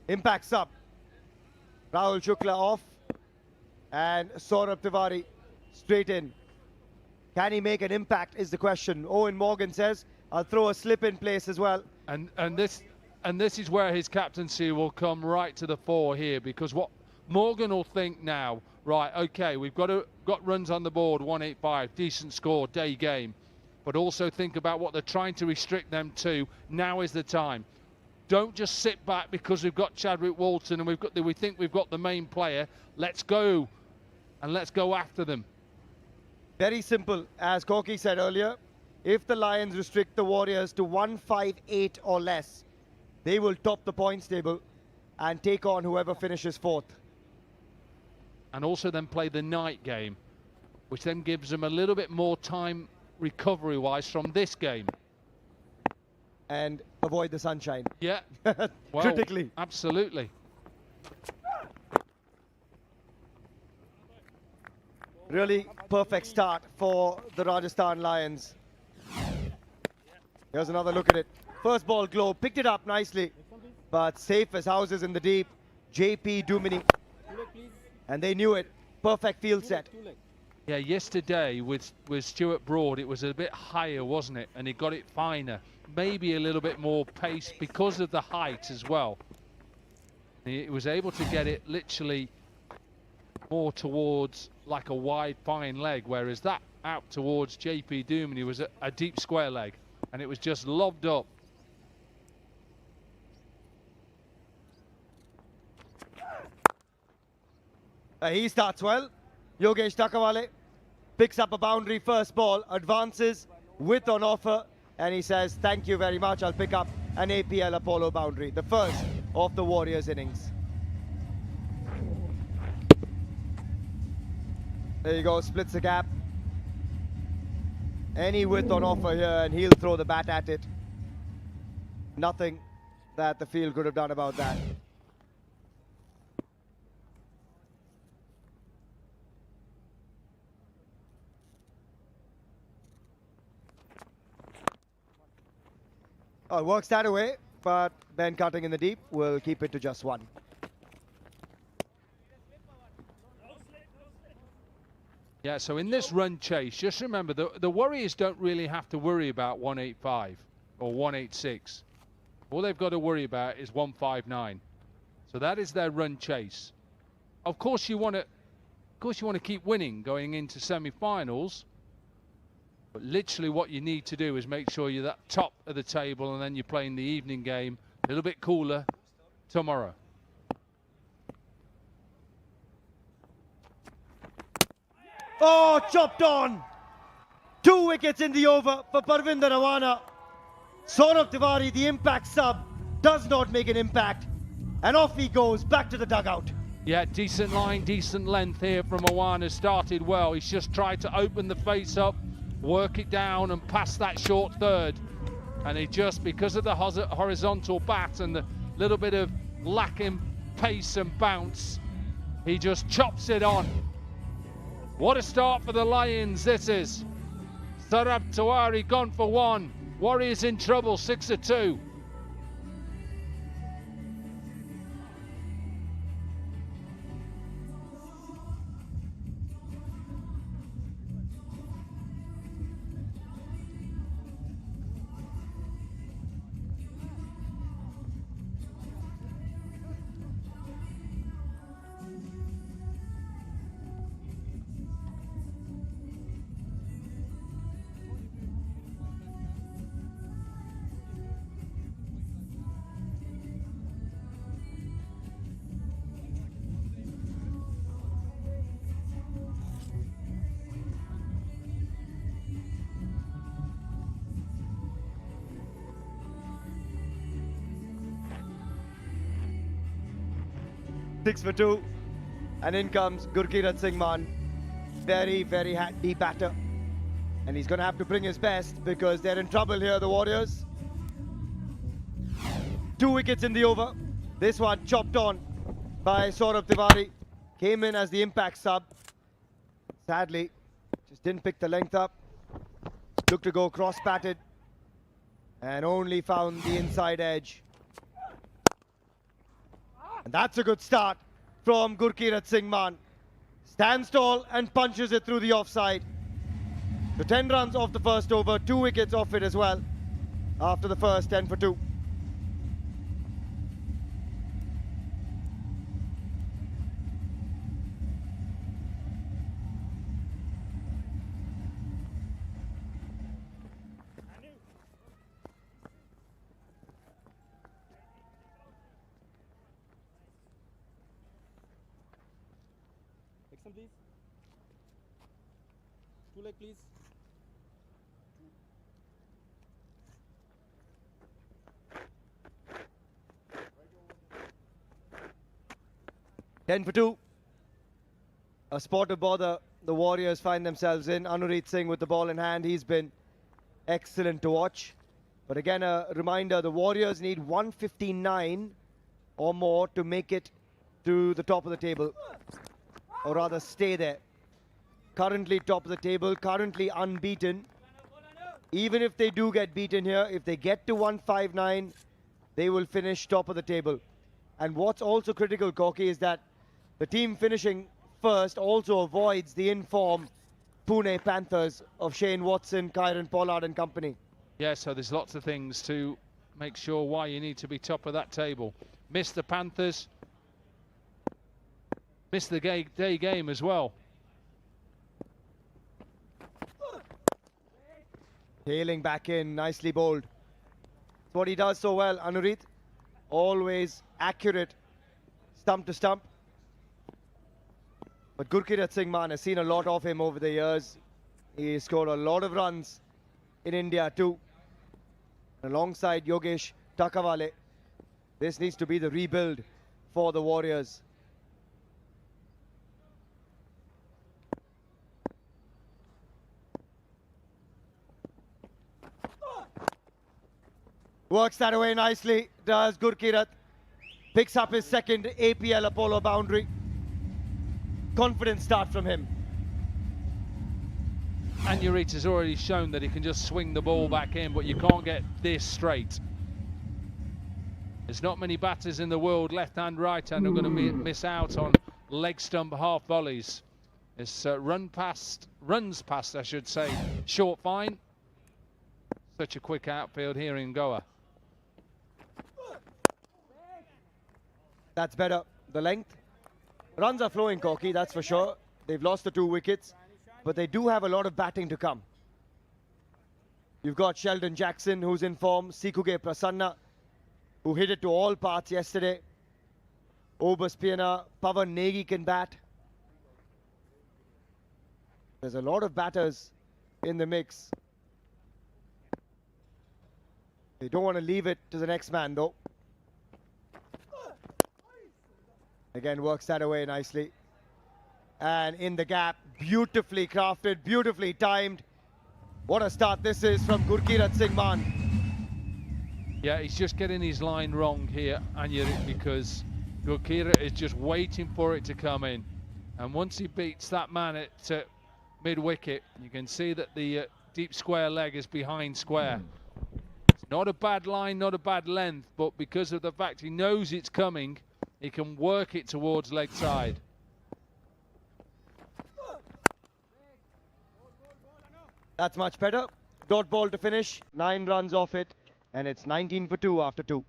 Speaker 9: Impact sub. Rahul Shukla off. And Saurabh Tiwari straight in. Can he make an impact is the question. Owen Morgan says, I'll throw a slip in place as well.
Speaker 5: And this is where his captaincy will come right to the fore here, because what Morgan will think now, right, okay, we've got runs on the board, 185, decent score, day game, but also think about what they're trying to restrict them to. Now is the time. Don't just sit back because we've got Chadwick Walton and we think we've got the main player. Let's go, and let's go after them.
Speaker 9: Very simple. As Corky said earlier, if the Lions restrict the Warriors to 158 or less, they will top the points table and take on whoever finishes fourth.
Speaker 5: And also then play the night game, which then gives them a little bit more time recovery-wise from this game.
Speaker 9: And avoid the sunshine.
Speaker 5: Yeah, well,
Speaker 9: critically.
Speaker 5: Absolutely.
Speaker 9: Really perfect start for the Rajasthan Lions. Here's another look at it. First ball glow, picked it up nicely, but safe as houses in the deep. JP Dumini. And they knew it. Perfect field set.
Speaker 5: Yeah, yesterday with Stuart Broad, it was a bit higher, wasn't it? And he got it finer. Maybe a little bit more pace because of the height as well. He was able to get it literally more towards like a wide, fine leg, whereas that out towards JP Dumini was a deep square leg, and it was just lobbed up.
Speaker 9: He starts well. Yogesh Takawale picks up a boundary first ball, advances with on offer, and he says, thank you very much, I'll pick up an APL Apollo boundary, the first of the Warriors innings. There you go, splits the gap. Any width on offer here, and he'll throw the bat at it. Nothing that the field could have done about that. Oh, it works that away, but then cutting in the deep will keep it to just one.
Speaker 5: Yeah, so in this run chase, just remember, the Warriors don't really have to worry about 185 or 186. All they've got to worry about is 159. So that is their run chase. Of course, you want to keep winning going into semi-finals. But literally what you need to do is make sure you're at the top of the table, and then you're playing the evening game a little bit cooler tomorrow.
Speaker 9: Oh, chopped on. 2 wickets in the over for Parvinder Rawana. Saurabh Tiwari, the impact sub, does not make an impact. And off he goes, back to the dugout.
Speaker 5: Yeah, decent line, decent length here from Awana. Started well. He's just tried to open the face up, work it down and pass that short third. And he just, because of the horizontal bat and the little bit of lacking pace and bounce, he just chops it on. What a start for the Lions this is. Saurabh Tiwari gone for 1. Warriors in trouble, 6-2.
Speaker 9: Six for 2. And in comes Gurkirat Singh Mann. Very, very handy batter. And he's going to have to bring his best because they're in trouble here, the Warriors. 2 wickets in the over. This one chopped on by Saurabh Tiwari. Came in as the impact sub. Sadly, just didn't pick the length up. Looked to go cross-batted. And only found the inside edge. And that's a good start from Gurkirat Singh Mann. Stands tall and punches it through the offside. So 10 runs off the first over, 2 wickets off it as well. After the first 10 for 2.
Speaker 14: Please. 2 leg, please.
Speaker 9: Ten for 2. A spot of bother the Warriors find themselves in. Anurit Singh with the ball in hand. He's been excellent to watch. But again, a reminder, the Warriors need 159 or more to make it to the top of the table. Or rather, stay there. Currently top of the table, currently unbeaten. Even if they do get beaten here, if they get to 159, they will finish top of the table. And what's also critical, Corky, is that the team finishing first also avoids the in-form Pune Panthers of Shane Watson, Kyron Pollard and company.
Speaker 5: Yeah, so there's lots of things to make sure why you need to be top of that table. Missed the Panthers. Missed the day game as well.
Speaker 9: Tailing back in, nicely bowled. It's what he does so well, Anurit. Always accurate, stump to stump. But Gurkirat Singh Mann has seen a lot of him over the years. He scored a lot of runs in India too. Alongside Yogesh Takawale, this needs to be the rebuild for the Warriors. Works that away nicely, does Gurkirat. Picks up his second APL Apollo boundary. Confident start from him.
Speaker 5: And Urita's already shown that he can just swing the ball back in, but you can't get this straight. There's not many batters in the world, left-hand, right-hand, who are going to miss out on leg stump half volleys. It's runs past, I should say, short fine. Such a quick outfield here in Goa.
Speaker 9: That's better. The length. Runs are flowing, Corky, that's for sure. They've lost the 2 wickets, but they do have a lot of batting to come. You've got Sheldon Jackson, who's in form. Sikuge Prasanna, who hit it to all parts yesterday. Obus Piana, Pavan Negi can bat. There's a lot of batters in the mix. They don't want to leave it to the next man, though. Again, works that away nicely. And in the gap, beautifully crafted, beautifully timed. What a start this is from Gurkirat Singh Mann.
Speaker 5: Yeah, he's just getting his line wrong here, Anyarit, because Gurkirat is just waiting for it to come in. And once he beats that man at mid-wicket, you can see that the deep square leg is behind square. It's not a bad line, not a bad length, but because of the fact he knows it's coming, he can work it towards leg side.
Speaker 9: That's much better. Dot ball to finish. 9 runs off it. And it's 19 for 2 after 2.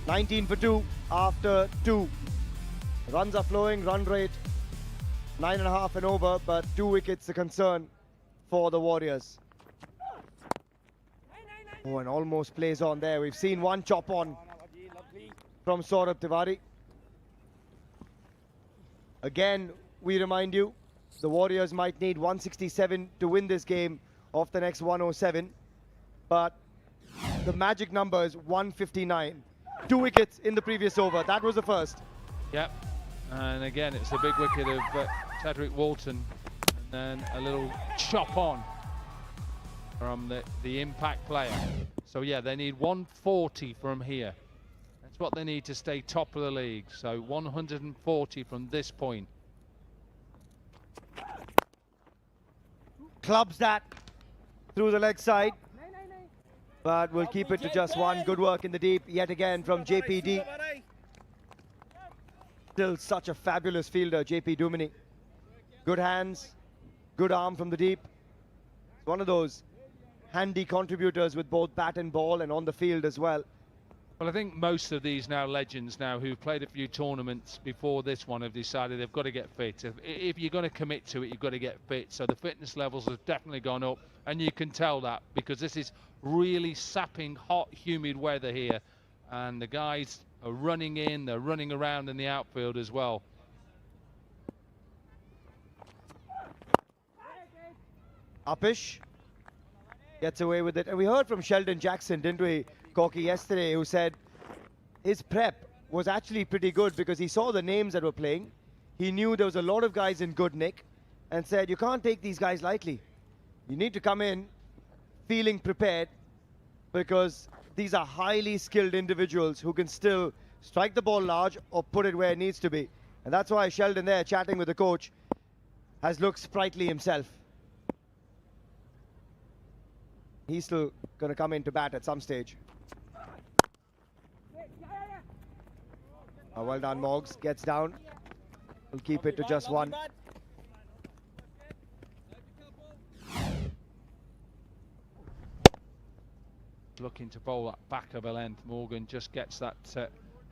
Speaker 9: $19 for 2 after 2. Runs are flowing, run rate 9.5 and over, but 2 wickets a concern for the Warriors. Oh, and almost plays on there. We've seen one chop on from Saurabh Tiwari. Again, we remind you, the Warriors might need 167 to win this game off the next 107, but the magic number is 159. 2 wickets in the previous over. That was the first.
Speaker 5: Yep. And again, it's a big wicket of Chadwick Walton, and then a little chop on from the impact player. So yeah, they need 140 from here. That's what they need to stay top of the league. So 140 from this point.
Speaker 9: Clubs that through the leg side, but we'll keep it to just one. Good work in the deep yet again from JPD. Still such a fabulous fielder, JP Dumini. Good hands, good arm from the deep. One of those handy contributors with both bat and ball and on the field as well.
Speaker 5: Well, I think most of these now legends now who've played a few tournaments before this one have decided they've got to get fit. If you're going to commit to it, you've got to get fit. So the fitness levels have definitely gone up, and you can tell that because this is really sapping, hot, humid weather here, and the guys are running in, they're running around in the outfield as well.
Speaker 9: Upish gets away with it. And we heard from Sheldon Jackson, didn't we, Corky, yesterday, who said his prep was actually pretty good because he saw the names that were playing. He knew there was a lot of guys in good nick and said, you can't take these guys lightly. You need to come in feeling prepared because these are highly skilled individuals who can still strike the ball large or put it where it needs to be. And that's why Sheldon there, chatting with the coach, has looked sprightly himself. He's still going to come into bat at some stage. Well done, Moggs. Gets down. We'll keep it to just one.
Speaker 5: Looking to bowl that back of a length. Morgan just gets that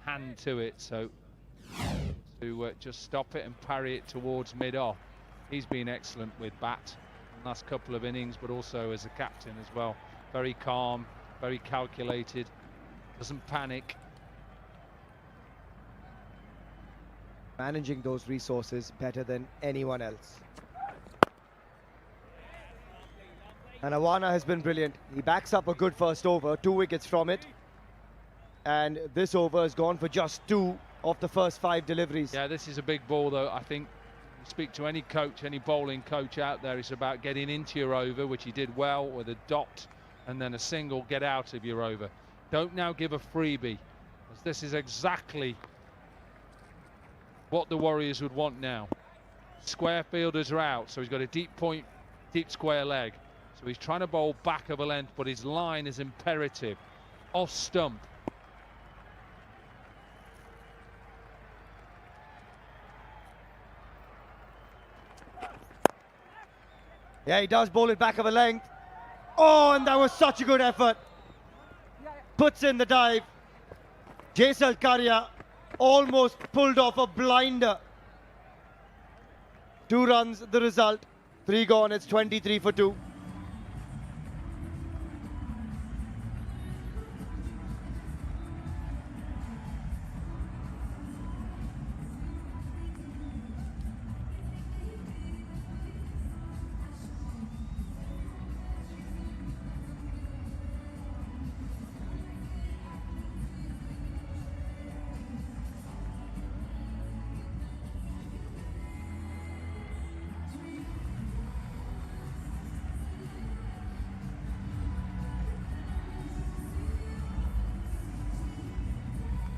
Speaker 5: hand to it, so to just stop it and parry it towards mid-off. He's been excellent with bat in the last couple of innings, but also as a captain as well. Very calm, very calculated, doesn't panic.
Speaker 9: Managing those resources better than anyone else. And Awana has been brilliant. He backs up a good first over, 2 wickets from it. And this over has gone for just 2 of the first 5 deliveries.
Speaker 5: Yeah, this is a big ball though. I think you speak to any coach, any bowling coach out there, it's about getting into your over, which he did well with a dot and then a single, get out of your over. Don't now give a freebie, because this is exactly what the Warriors would want now. Square fielders are out, so he's got a deep point, deep square leg. So he's trying to bowl back of a length, but his line is imperative. Off stump.
Speaker 9: Yeah, he does bowl it back of a length. Oh, and that was such a good effort. Puts in the dive. Jaisal Karia almost pulled off a blinder. 2 runs, the result. 3 gone, it's 23 for 2.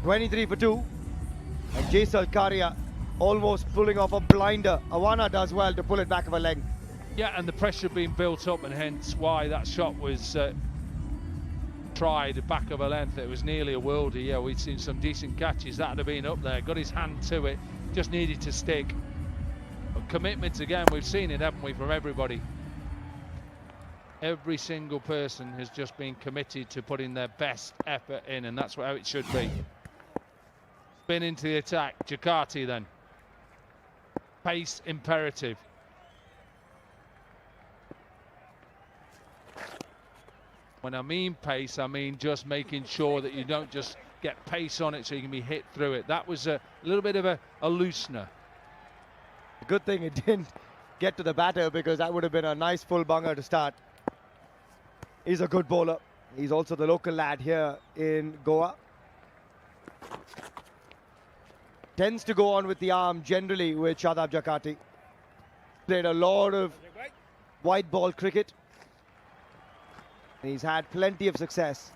Speaker 9: (23 for 2). And Jaisal Karia almost pulling off a blinder. Awana does well to pull it back of a length.
Speaker 5: Yeah, and the pressure being built up, and hence why that shot was tried back of a length. It was nearly a worldie. Yeah, we'd seen some decent catches. That'd have been up there. Got his hand to it. Just needed to stick. But commitment again, we've seen it, haven't we, from everybody. Every single person has just been committed to putting their best effort in, and that's how it should be. Spin into the attack. Jakarta then. Pace imperative. When I mean pace, I mean just making sure that you don't just get pace on it so you can be hit through it. That was a little bit of a loosener.
Speaker 9: Good thing it didn't get to the batter, because that would have been a nice full bunger to start. He's a good bowler. He's also the local lad here in Goa. Tends to go on with the arm generally with Shadab Jakarta. Played a lot of white ball cricket. And he's had plenty of success.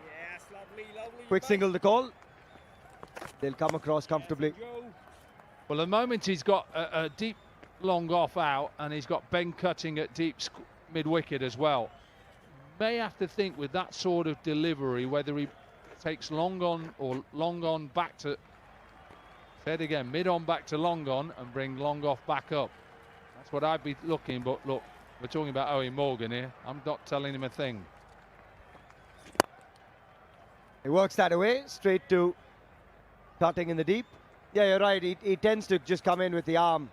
Speaker 14: Yes, lovely, lovely.
Speaker 9: Quick single to call. They'll come across comfortably.
Speaker 5: Well, at the moment he's got a deep long off out, and he's got Ben cutting at deep mid-wicket as well. May have to think with that sort of delivery whether he takes long on or long on back to, say it again, mid on back to long on and bring long off back up. That's what I'd be looking, but look, we're talking about Owen Morgan here. I'm not telling him a thing.
Speaker 9: He works that away, straight to cutting in the deep. Yeah, you're right, he tends to just come in with the arm.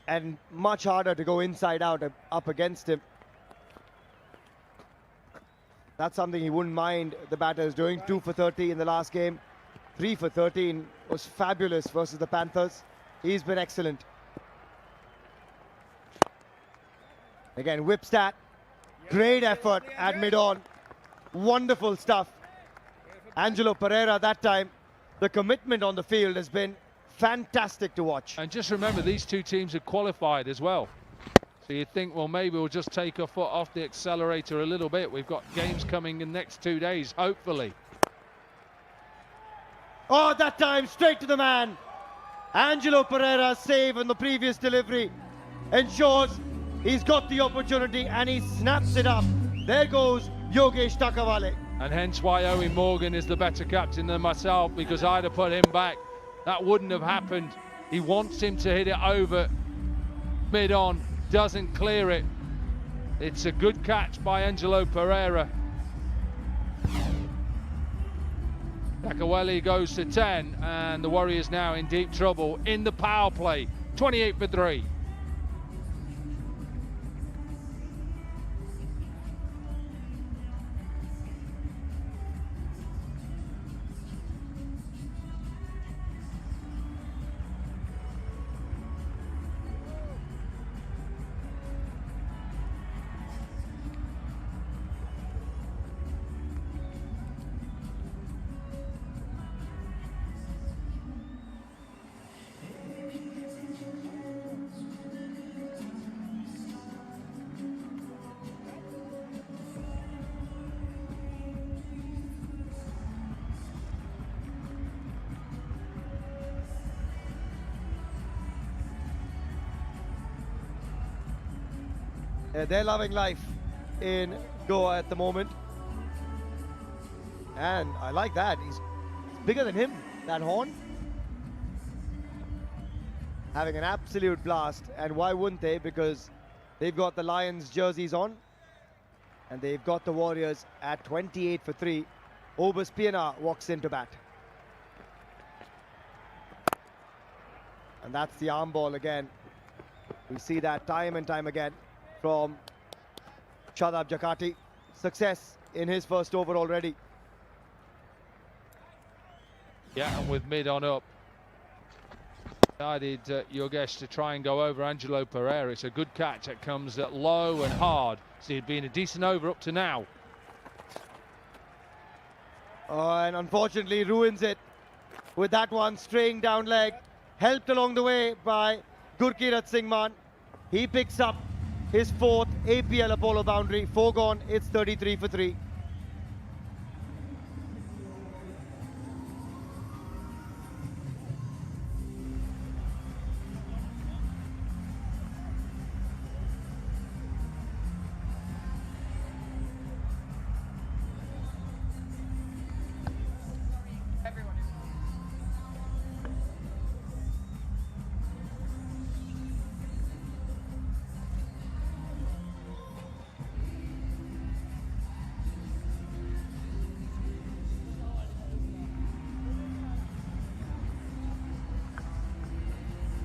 Speaker 9: And much harder to go inside out up against him. That's something he wouldn't mind the batters doing. 2 for 30 in the last game. 3 for 13 was fabulous versus the Panthers. He's been excellent. Again, whip stat. Great effort at mid-on. Wonderful stuff. Angelo Pereira that time. The commitment on the field has been fantastic to watch.
Speaker 5: And just remember, these two teams have qualified as well. So you think, well, maybe we'll just take our foot off the accelerator a little bit. We've got games coming in the next 2 days, hopefully.
Speaker 9: Oh, that time straight to the man. Angelo Pereira's save on the previous delivery ensures he's got the opportunity and he snaps it up. There goes Yogesh Takawale.
Speaker 5: And hence why Owen Morgan is the better captain than myself, because I'd have put him back. That wouldn't have happened. He wants him to hit it over mid-on, doesn't clear it. It's a good catch by Angelo Pereira. Takawale goes to 10, and the Warriors now in deep trouble in the power play. 28 for 3.
Speaker 9: They're loving life in Goa at the moment. And I like that. He's bigger than him, that horn. Having an absolute blast. And why wouldn't they? Because they've got the Lions jerseys on. And they've got the Warriors at 28 for 3. Obus Piana walks into bat. And that's the arm ball again. We see that time and time again from Shadab Jakarta. Success in his first over already.
Speaker 5: Yeah, and with mid on up, decided Yogesh to try and go over Angelo Pereira. It's a good catch. It comes low and hard. So he'd been a decent over up to now.
Speaker 9: And unfortunately ruins it with that one straying down leg. Helped along the way by Gurkirat Singh Man. He picks up his 4th APL Apollo boundary. 4 gone, it's 33 for 3.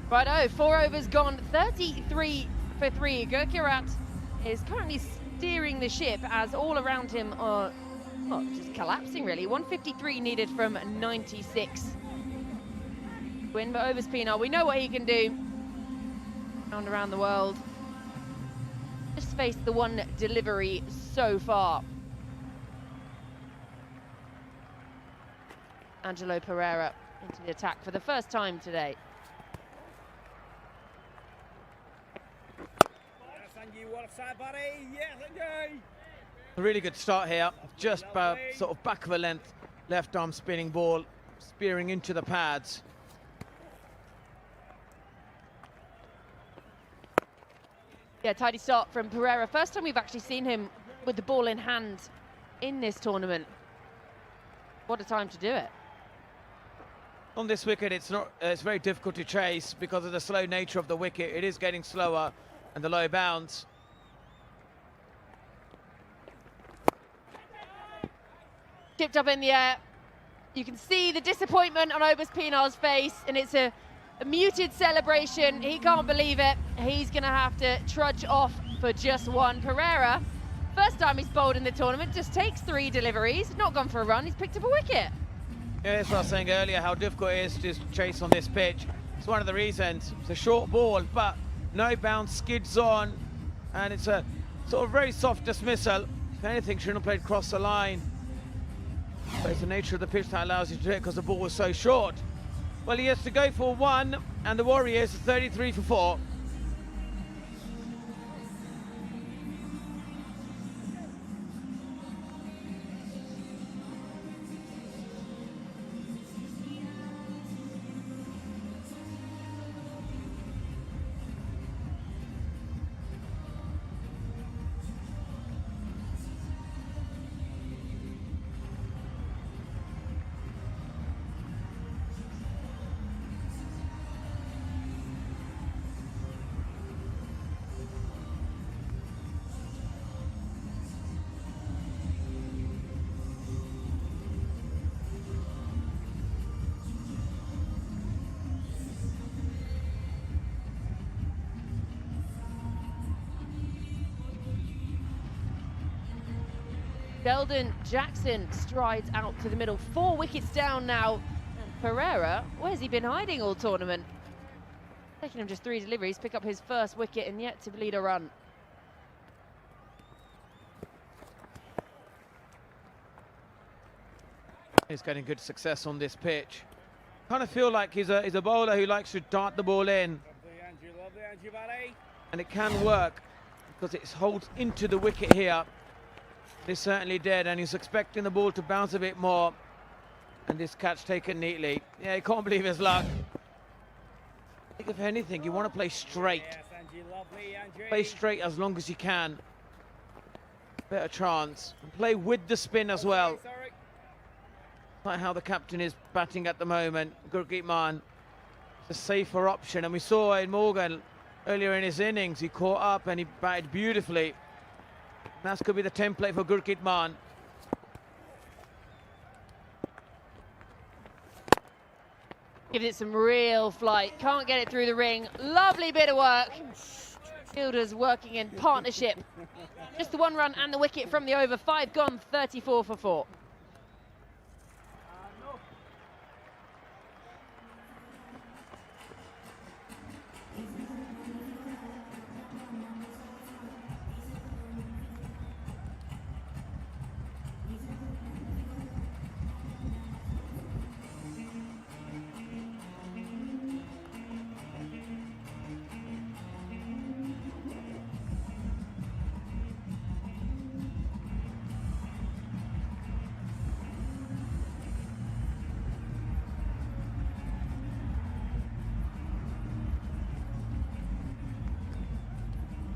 Speaker 8: Righto, 4 overs gone, 33 for 3. Gurkirat is currently steering the ship as all around him are, well, just collapsing really. 153 needed from 96. Win, but overs Pinar, we know what he can do. Around the world. Just faced the one delivery so far. Angelo Pereira into the attack for the first time today.
Speaker 6: A really good start here, just sort of back of a length, left arm spinning ball, spearing into the pads.
Speaker 8: Yeah, tidy start from Pereira. First time we've actually seen him with the ball in hand in this tournament. What a time to do it.
Speaker 6: On this wicket, it's very difficult to chase because of the slow nature of the wicket. It is getting slower and the low bounce.
Speaker 8: Tipped up in the air. You can see the disappointment on Obus Pinar's face, and it's a muted celebration. He can't believe it. He's going to have to trudge off for just one. Pereira, first time he's bowled in the tournament, just takes 3 deliveries, not gone for a run, he's picked up a wicket.
Speaker 6: Yeah, that's what I was saying earlier, how difficult it is to chase on this pitch. It's one of the reasons. It's a short ball, but no bounce, skids on, and it's a sort of very soft dismissal. If anything, shouldn't have played across the line. But it's the nature of the pitch that allows you to do it because the ball was so short. Well, he has to go for 1, and the Warriors are 33 for 4.
Speaker 8: Sheldon Jackson strides out to the middle. 4 wickets down now. And Pereira, where's he been hiding all tournament? Taking him just 3 deliveries, pick up his first wicket and yet to lead a run.
Speaker 6: He's getting good success on this pitch. Kind of feel like he's a bowler who likes to dart the ball in. And it can work because it holds into the wicket here. He certainly did, and he's expecting the ball to bounce a bit more. And this catch taken neatly. Yeah, he can't believe his luck. I think if anything, you want to play straight. Play straight as long as you can. Better chance. And play with the spin as well. Like how the captain is batting at the moment. Gurpreet Mann, it's a safer option. And we saw in Morgan earlier in his innings, he caught up and he batted beautifully. That could be the template for Gurpreet Mann.
Speaker 8: Gives it some real flight. Can't get it through the ring. Lovely bit of work. Fielders working in partnership. Just the 1 run and the wicket from the over. 5 gone, 34 for 4.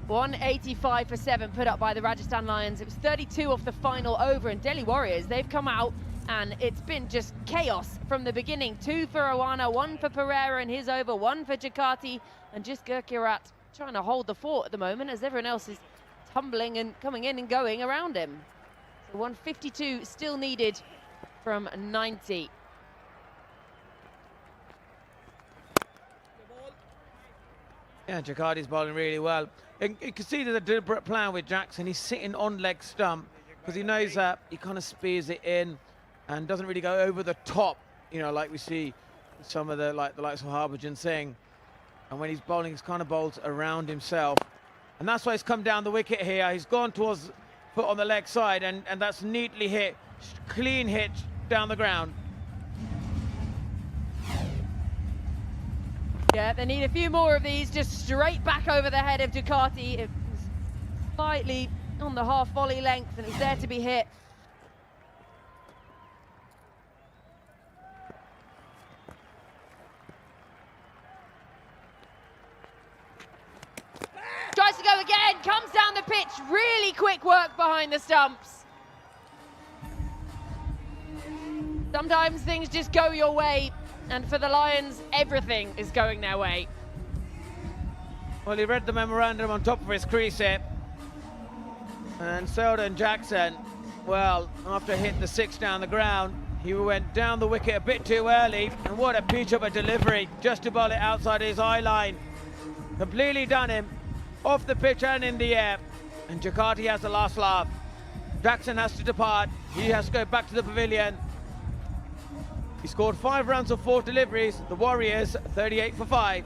Speaker 8: .185 for 7 put up by the Rajasthan Lions. It was 32 off the final over, and Delhi Warriors, they've come out and it's been just chaos from the beginning. 2 for Awana, 1 for Pereira in his over, 1 for Jakarti, and just Gurkirat trying to hold the fort at the moment as everyone else is tumbling and coming in and going around him. So 152 still needed from 90.
Speaker 6: Yeah, Jakardi's bowling really well. And you can see there's a deliberate plan with Jackson. He's sitting on leg stump because he knows that he kind of spears it in and doesn't really go over the top, you know, like we see some of the likes of Harbhajan Singh. And when he's bowling, he's kind of bowls around himself. And that's why he's come down the wicket here. He's gone towards foot on the leg side, and that's neatly hit, clean hit down the ground.
Speaker 8: Yeah, they need a few more of these, just straight back over the head of Ducati. It was slightly on the half volley length, and it's there to be hit. Tries to go again, comes down the pitch, really quick work behind the stumps. Sometimes things just go your way, and for the Lions, everything is going their way.
Speaker 6: Well, he read the memorandum on top of his crease here. And Selden Jackson, well, after hitting the 6 down the ground, he went down the wicket a bit too early, and what a peach of a delivery, just to bowl it outside his eye line. Completely done him, off the pitch and in the air. And Jakarti has the last laugh. Jackson has to depart, he has to go back to the pavilion. He scored 5 runs of 4 deliveries, the Warriors 38 for 5.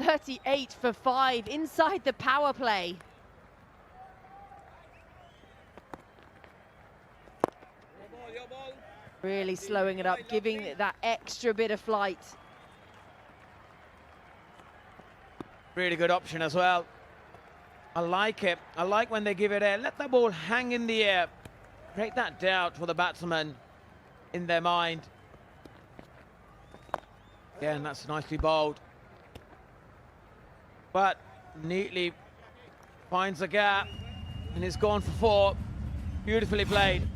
Speaker 8: .38 for 5 inside the power play. Really slowing it up, giving it that extra bit of flight.
Speaker 6: Really good option as well. I like it. I like when they give it air. Let the ball hang in the air. Create that doubt for the batsman in their mind. Again, that's nicely bowled. But neatly finds a gap and is gone for 4. Beautifully played.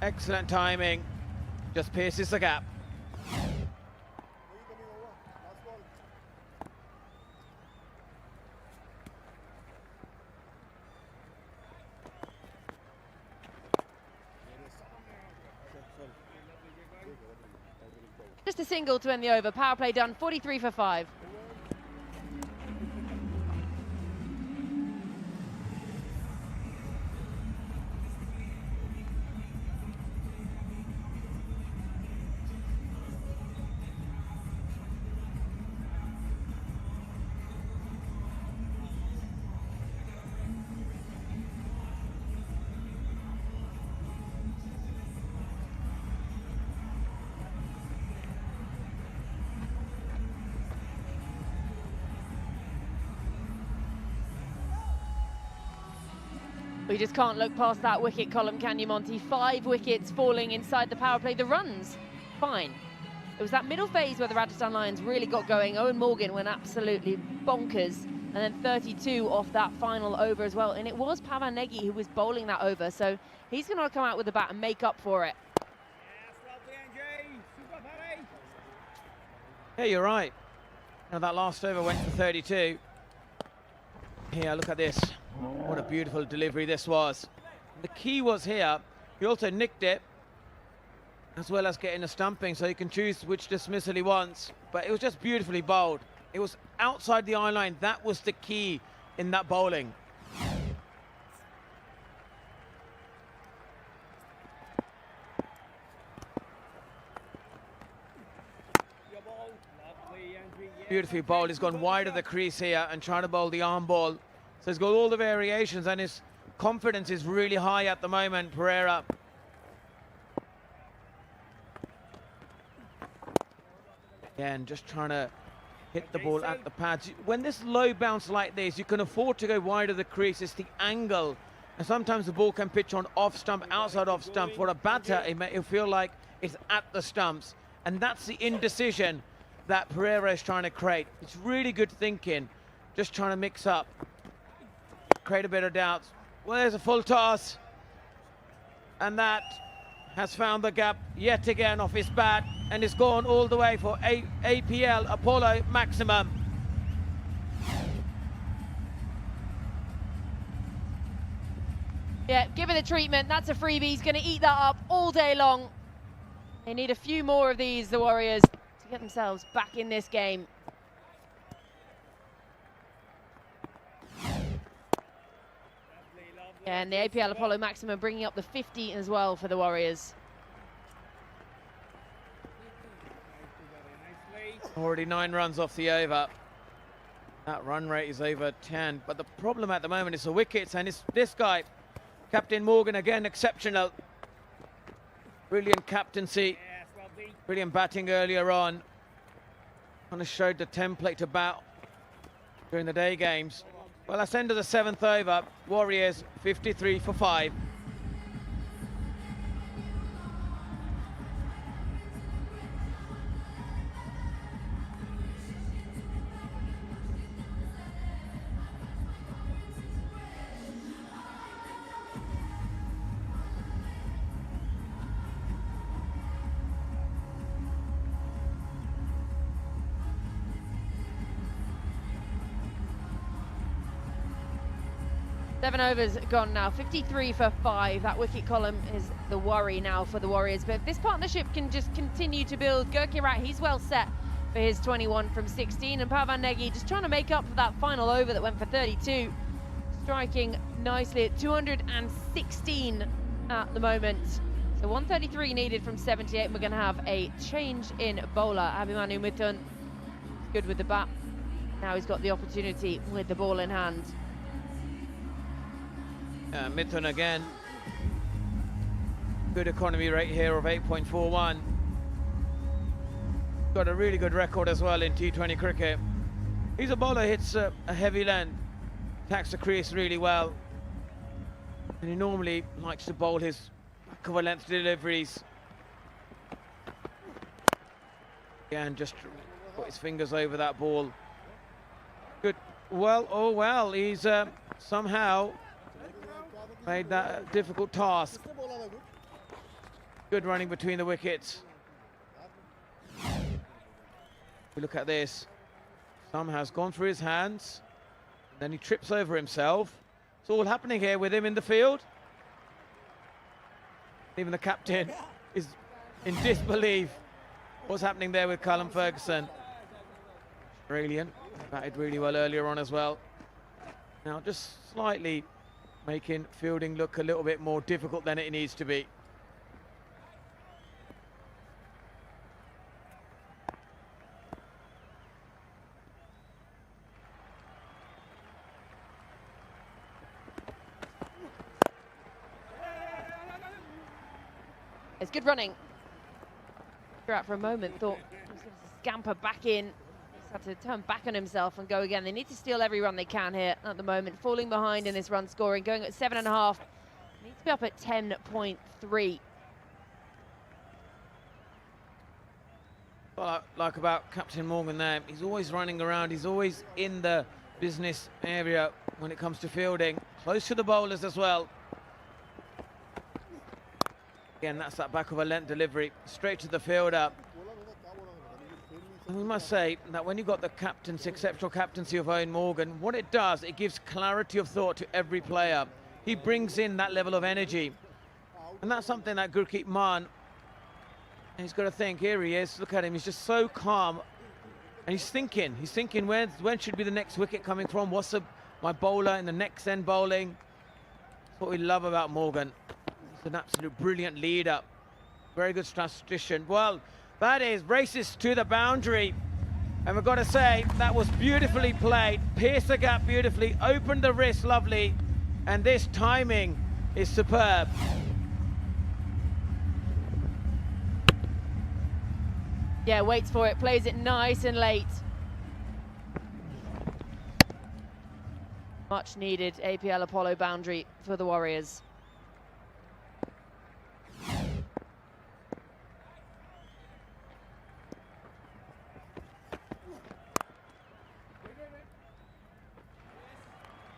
Speaker 6: Excellent timing. Just pierces the gap.
Speaker 8: Just a single to end the over. Power play done, 43 for 5. We just can't look past that wicket column, can you, Monty? 5 wickets falling inside the power play. The runs, fine. It was that middle phase where the Rajasthan Lions really got going. Owen Morgan went absolutely bonkers. And then 32 off that final over as well. And it was Pavan Negi who was bowling that over. So he's going to come out with the bat and make up for it.
Speaker 6: Yeah, you're right. Now that last over went for 32. Here, look at this. What a beautiful delivery this was. The key was here, he also nicked it, as well as getting a stumping, so he can choose which dismissal he wants. But it was just beautifully bowled. It was outside the eye line. That was the key in that bowling. Beautifully bowled. He's gone wide of the crease here and trying to bowl the arm ball. So he's got all the variations and his confidence is really high at the moment, Pereira. Again, just trying to hit the ball at the pads. When this low bounce like this, you can afford to go wide of the crease. It's the angle. And sometimes the ball can pitch on off stump, outside off stump. For a batter, it'll feel like it's at the stumps. And that's the indecision that Pereira is trying to create. It's really good thinking, just trying to mix up, create a bit of doubt. Well, there's a full toss. And that has found the gap yet again off his bat. And it's gone all the way for APL Apollo maximum.
Speaker 8: Yeah, give it a treatment. That's a freebie. He's going to eat that up all day long. They need a few more of these, the Warriors, to get themselves back in this game. Yeah, and the APL Apollo maximum bringing up the 50 as well for the Warriors.
Speaker 6: Already 9 runs off the over. That run rate is over 10. But the problem at the moment is the wickets, and it's this guy, Captain Morgan, again exceptional. Brilliant captaincy, brilliant batting earlier on. Kind of showed the template to bat during the day games. Well, that's end of the 7th over. Warriors 53 for 5.
Speaker 8: Seven overs gone now, 53 for 5. That wicket column is the worry now for the Warriors. But if this partnership can just continue to build, Gurkirat, he's well set for his 21 from 16. And Pavan Negi just trying to make up for that final over that went for 32. Striking nicely at 216 at the moment. So 133 needed from 78. We're going to have a change in bowler. Abhimanyu Mithun, good with the bat. Now he's got the opportunity with the ball in hand.
Speaker 6: Mithun again, good economy rate here of 8.41. Got a really good record as well in T20 cricket. He's a bowler, hits a heavy length, attacks the crease really well, and he normally likes to bowl his back of a length deliveries. Again, just put his fingers over that ball. Good, well, oh well, he's somehow made that a difficult task. Good running between the wickets. We look at this. Somehow has gone through his hands. And then he trips over himself. It's all happening here with him in the field. Even the captain is in disbelief. What's happening there with Callum Ferguson? Australian. Batted really well earlier on as well. Now just slightly making fielding look a little bit more difficult than it needs to be.
Speaker 8: It's good running. Out for a moment, thought he was going to scamper back in. Had to turn back on himself and go again. They need to steal every run they can here at the moment. Falling behind in this run scoring, going at 7.5. Needs to be up at 10.3.
Speaker 6: Well, I like about Captain Morgan there, he's always running around. He's always in the business area when it comes to fielding. Close to the bowlers as well. Again, that's that back of a length delivery, straight to the fielder. And we must say that when you've got the captaincy, exceptional captaincy of Eoin Morgan, what it does, it gives clarity of thought to every player. He brings in that level of energy. And that's something that Gurkeet Maan, he's got to think, here he is, look at him, he's just so calm. And he's thinking when should be the next wicket coming from? What's my bowler in the next end bowling? That's what we love about Morgan. He's an absolute brilliant leader. Very good statistician. Well, that is braces to the boundary. And we've got to say, that was beautifully played. Pierced the gap beautifully, opened the wrist lovely. And this timing is superb.
Speaker 8: Yeah, waits for it, plays it nice and late. Much needed APL Apollo boundary for the Warriors.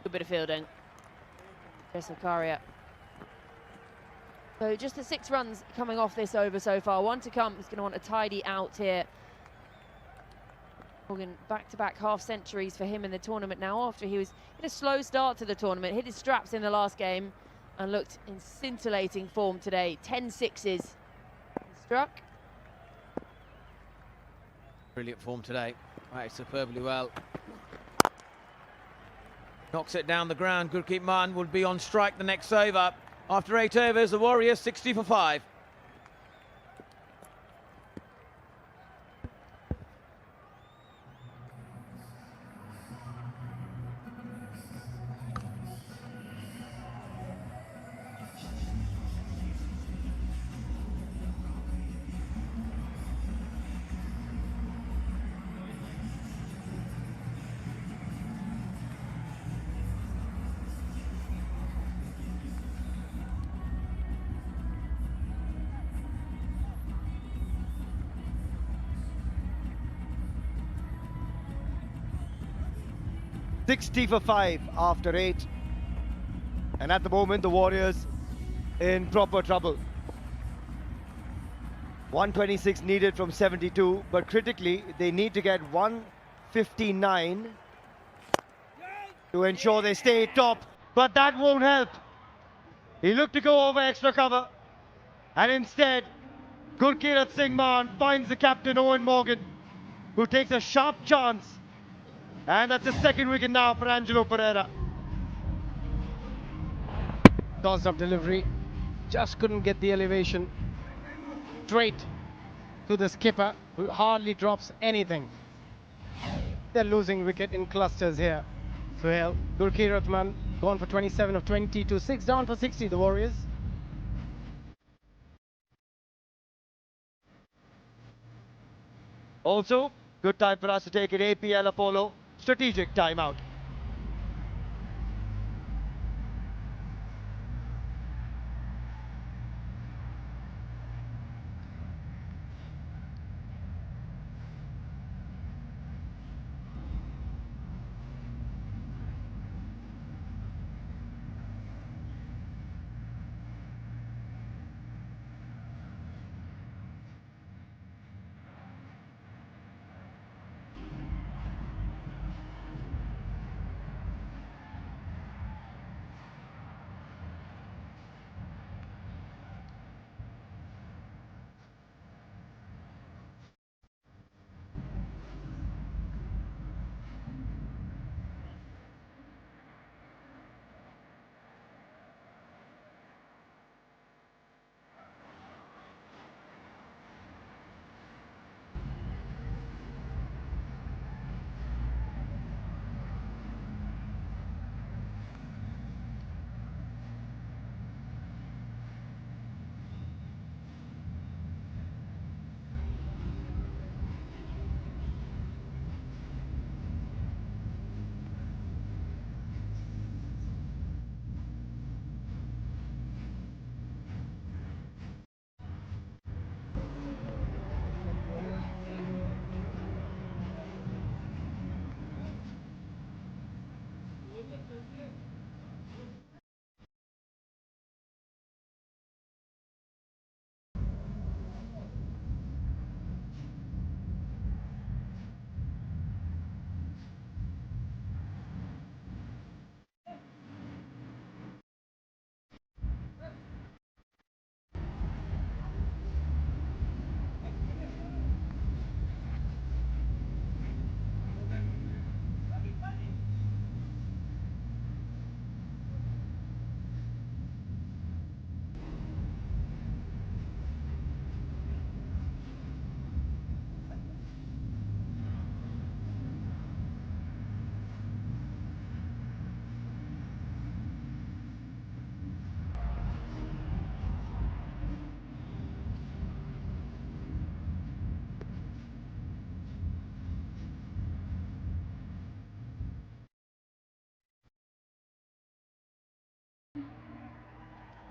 Speaker 8: Good bit of fielding. Zakaria. So just the 6 runs coming off this over so far. 1 to come. He's going to want a tidy out here. Morgan, back-to-back half centuries for him in the tournament now after he was in a slow start to the tournament, hit his straps in the last game and looked in scintillating form today. 10 sixes struck.
Speaker 6: Brilliant form today. Right, superbly well. Knocks it down the ground. Gurkeep Maan will be on strike the next over. After 8 overs, the Warriors 60 for 5.
Speaker 9: $60 for 5 after 8. And at the moment, the Warriors in proper trouble. 126 needed from 72, but critically, they need to get 159 to ensure they stay top, but that won't help. He looked to go over extra cover, and instead, Gurkeerat Singh Maan finds the captain Owen Morgan, who takes a sharp chance. And that's the 2nd wicket now for Angelo Pereira.
Speaker 15: Tossed up delivery, just couldn't get the elevation. Straight to the skipper, who hardly drops anything. They're losing wicket in clusters here. Suhail, Gurkeerat Maan gone for 27 of 22, 6 down for 60, the Warriors.
Speaker 9: Also, good time for us to take an APL Apollo strategic timeout.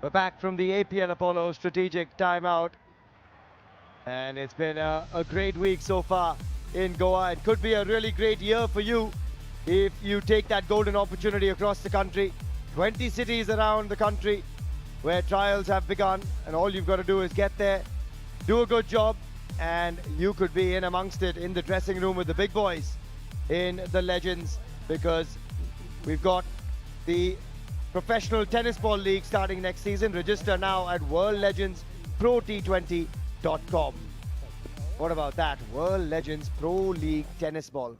Speaker 9: We're back from the APL Apollo strategic timeout. And it's been a great week so far in Goa. It could be a really great year for you if you take that golden opportunity across the country. 20 cities around the country where trials have begun, and all you've got to do is get there, do a good job, and you could be in amongst it in the dressing room with the big boys in the Legends, because we've got the Professional Tennis Ball League starting next season. Register now at worldlegendsprot20.com. What about that? World Legends Pro League Tennis Ball.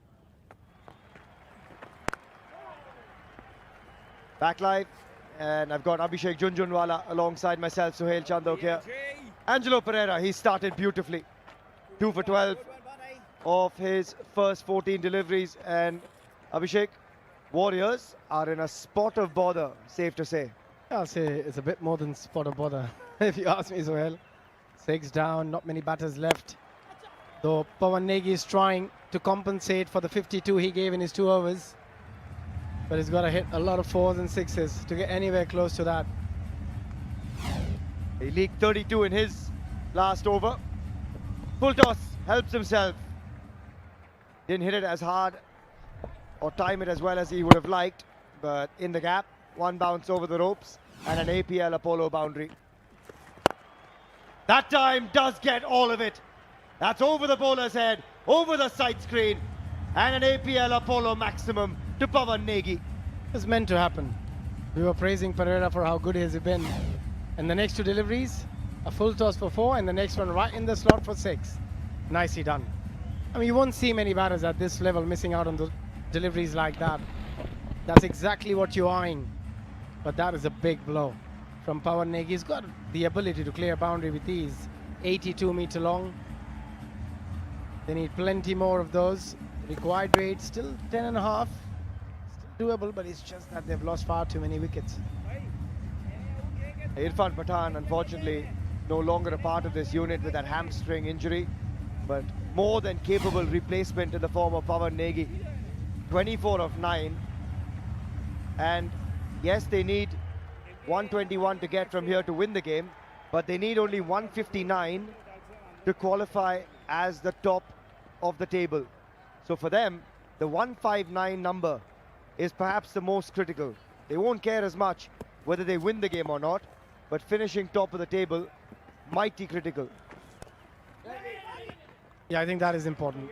Speaker 9: Back live, and I've got Abhishek Junjunwala alongside myself, Suhail Chandok here. Angelo Pereira, he started beautifully. 2 for 12 of his first 14 deliveries, and Abhishek, Warriors are in a spot of bother, safe to say.
Speaker 15: I'll say it's a bit more than spot of bother, if you ask me, Suhail. 6 down, not many batters left. Though Pawan Negi is trying to compensate for the 52 he gave in his 2 overs. But he's got to hit a lot of 4s and 6s to get anywhere close to that.
Speaker 9: He leaked 32 in his last over. Full toss, helps himself. Didn't hit it as hard or time it as well as he would have liked, but in the gap, 1 bounce over the ropes and an APL Apollo boundary. That time does get all of it. That's over the bowler's head, over the side screen, and an APL Apollo maximum to Pawan Negi.
Speaker 15: It's meant to happen. We were praising Pereira for how good he has been. And the next 2 deliveries, a full toss for 4, and the next one right in the slot for 6. Nicely done. I mean, you won't see many batters at this level missing out on the deliveries like that. That's exactly what you're eyeing. But that is a big blow from Pawan Negi. He's got the ability to clear a boundary with ease. 82 meter long. They need plenty more of those. Required rate still 10.5. Still doable, but it's just that they've lost far too many wickets.
Speaker 9: Irfan Pathan, unfortunately, no longer a part of this unit with that hamstring injury, but more than capable replacement in the form of Pawan Negi. 24 of 9. And yes, they need 121 to get from here to win the game, but they need only 159 to qualify as the top of the table. So for them, the 159 number is perhaps the most critical. They won't care as much whether they win the game or not, but finishing top of the table, mighty critical.
Speaker 15: Yeah, I think that is important.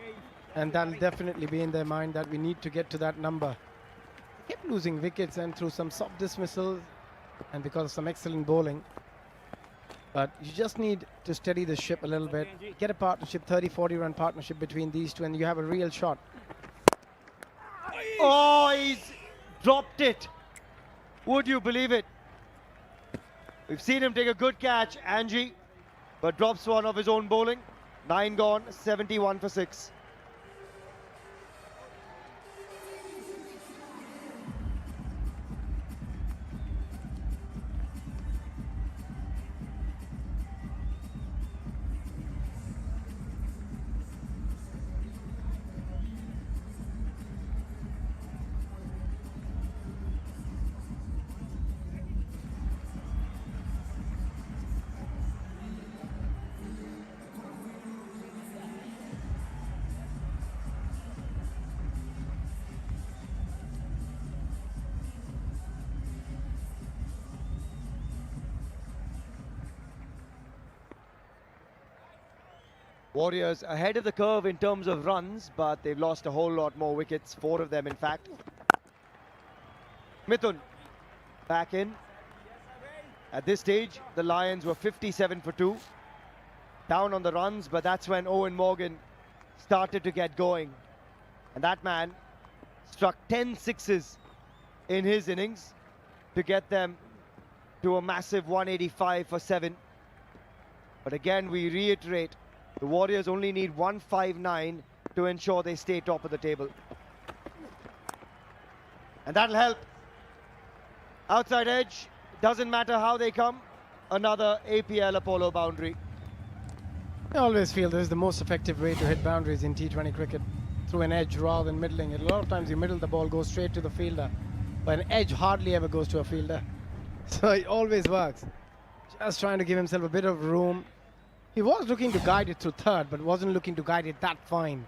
Speaker 15: And that'll definitely be in their mind that we need to get to that number. They kept losing wickets and through some soft dismissals and because of some excellent bowling. But you just need to steady the ship a little bit. Get a partnership, 30-40 run partnership between these two, and you have a real shot.
Speaker 9: Oh, he's dropped it. Would you believe it? We've seen him take a good catch, Angie, but drops one of his own bowling. 9 gone, 71 for 6. Warriors ahead of the curve in terms of runs, but they've lost a whole lot more wickets, 4 of them in fact. Mithun back in. At this stage, the Lions were 57 for 2. Down on the runs, but that's when Owen Morgan started to get going. And that man struck 10 sixes in his innings to get them to a massive 185 for 7. But again, we reiterate, the Warriors only need 159 to ensure they stay top of the table. And that'll help. Outside edge, doesn't matter how they come, another APL Apollo boundary.
Speaker 15: I always feel this is the most effective way to hit boundaries in T20 cricket, through an edge rather than middling it. A lot of times you middle the ball, goes straight to the fielder, but an edge hardly ever goes to a fielder. So it always works. Just trying to give himself a bit of room. He was looking to guide it to third, but wasn't looking to guide it that fine.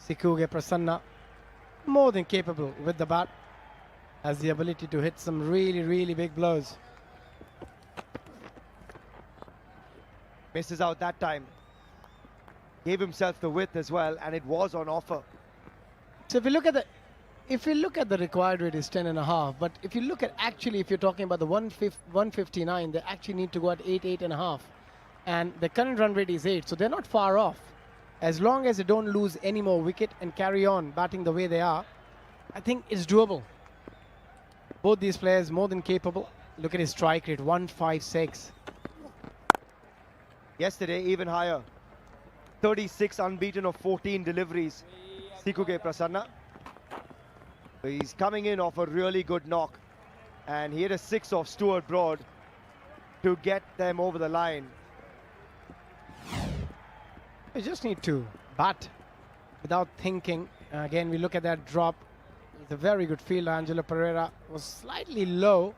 Speaker 15: Sikuge Prasanna, more than capable with the bat. Has the ability to hit some really, really big blows.
Speaker 9: Misses out that time. Gave himself the width as well, and it was on offer.
Speaker 15: So if you look at the required rate is 10.5, but if you look at actually, if you're talking about the 159, they actually need to go at 8.5, and the current run rate is 8, so they're not far off. As long as they don't lose any more wicket and carry on batting the way they are, I think it's doable. Both these players more than capable. Look at his strike rate, 156.
Speaker 9: Yesterday, even higher. 36 unbeaten of 14 deliveries. Sikuge Prasanna. He's coming in off a really good knock. And he hit a 6 off Stuart Broad to get them over the line.
Speaker 15: You just need to bat without thinking. Again, we look at that drop. It's a very good fielder. Angelo Pereira was slightly low.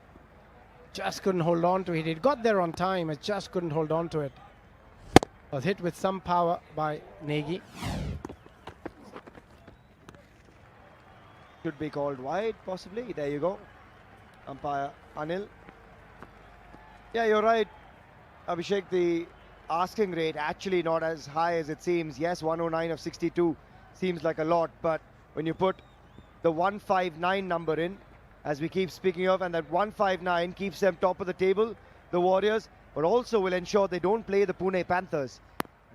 Speaker 15: Just couldn't hold on to it. It got there on time. It just couldn't hold on to it. Was hit with some power by Negi.
Speaker 9: Should be called wide, possibly. There you go. Umpire Anil. Yeah, you're right, Abhishek. The asking rate actually not as high as it seems. Yes, 109 of 62 seems like a lot, but when you put the 159 number in, as we keep speaking of, and that 159 keeps them top of the table, the Warriors, but also will ensure they don't play the Pune Panthers.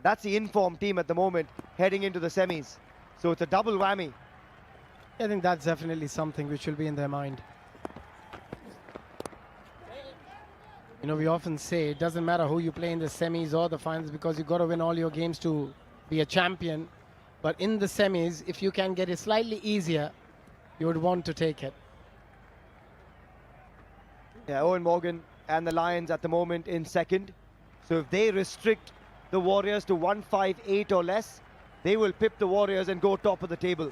Speaker 9: That's the informed team at the moment heading into the semis. So it's a double whammy.
Speaker 15: I think that's definitely something which will be in their mind. You know, we often say it doesn't matter who you play in the semis or the finals because you've got to win all your games to be a champion. But in the semis, if you can get it slightly easier, you would want to take it.
Speaker 9: Yeah, Owen Morgan and the Lions at the moment in second. So if they restrict the Warriors to 158 or less, they will pip the Warriors and go top of the table.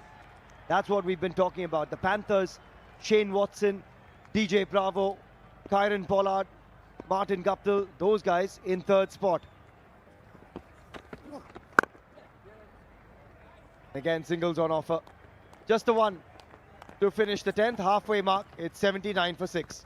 Speaker 9: That's what we've been talking about. The Panthers, Shane Watson, DJ Bravo, Kyron Pollard, Martin Guptill, those guys in third spot. Again, singles on offer. Just the one to finish the 10th, halfway mark. It's 79 for 6.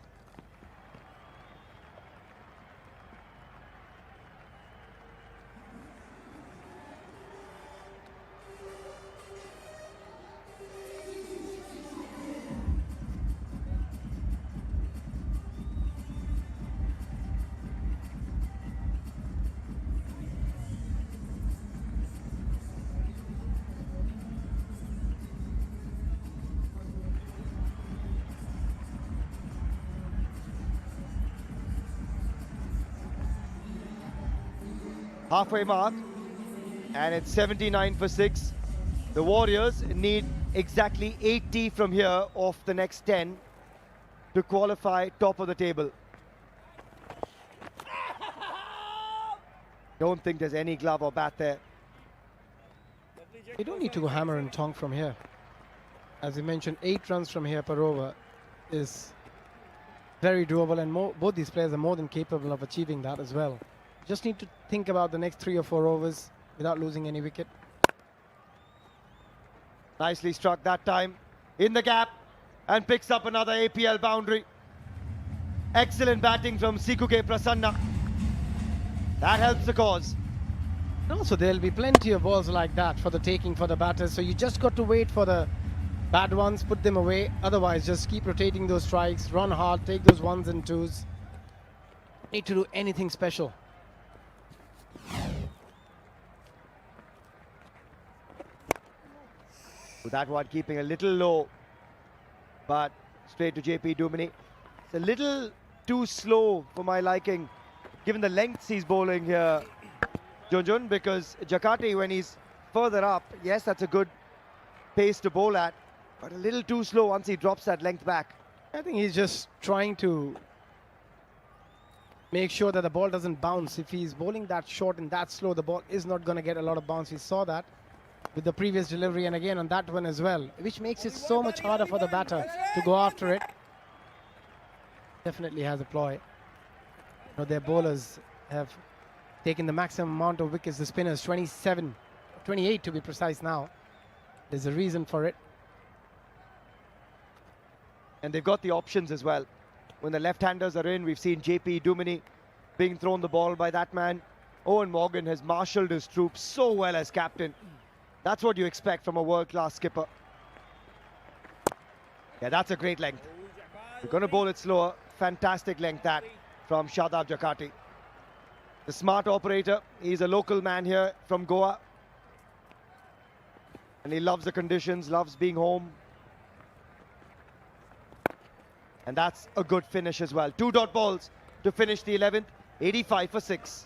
Speaker 9: Halfway mark, and it's 79 for 6. The Warriors need exactly 80 from here off the next 10 to qualify top of the table. Don't think there's any glove or bat there.
Speaker 15: You don't need to go hammer and tonk from here. As we mentioned, 8 runs from here per over is very doable, and both these players are more than capable of achieving that as well. Just need to think about the next 3 or 4 overs without losing any wicket.
Speaker 9: Nicely struck that time in the gap and picks up another APL boundary. Excellent batting from Sikuge Prasanna. That helps the cause.
Speaker 15: Also, there'll be plenty of balls like that for the taking for the batters. So you just got to wait for the bad ones, put them away. Otherwise, just keep rotating those strikes, run hard, take those 1s and 2s. Need to do anything special.
Speaker 9: With that one keeping a little low, but straight to JP Dumini. It's a little too slow for my liking, given the lengths he's bowling here, Junjun, because Jakati, when he's further up, yes, that's a good pace to bowl at, but a little too slow once he drops that length back.
Speaker 15: I think he's just trying to make sure that the ball doesn't bounce. If he's bowling that short and that slow, the ball is not going to get a lot of bounce. We saw that with the previous delivery and again on that one as well, which makes it so much harder for the batter to go after it. Definitely has a ploy. their bowlers have taken the maximum amount of wickets. The spinners, 27, 28 to be precise now. There's a reason for it.
Speaker 9: And they've got the options as well. When the left-handers are in, we've seen JP Duminy being thrown the ball by that man. Owen Morgan has marshalled his troops so well as captain. That's what you expect from a world-class skipper. Yeah, that's a great length. We're going to bowl it slower. Fantastic length that from Shadab Jakati. The smart operator. He's a local man here from Goa. And he loves the conditions, loves being home. And that's a good finish as well. 2 dot balls to finish the 11th. 85 for 6.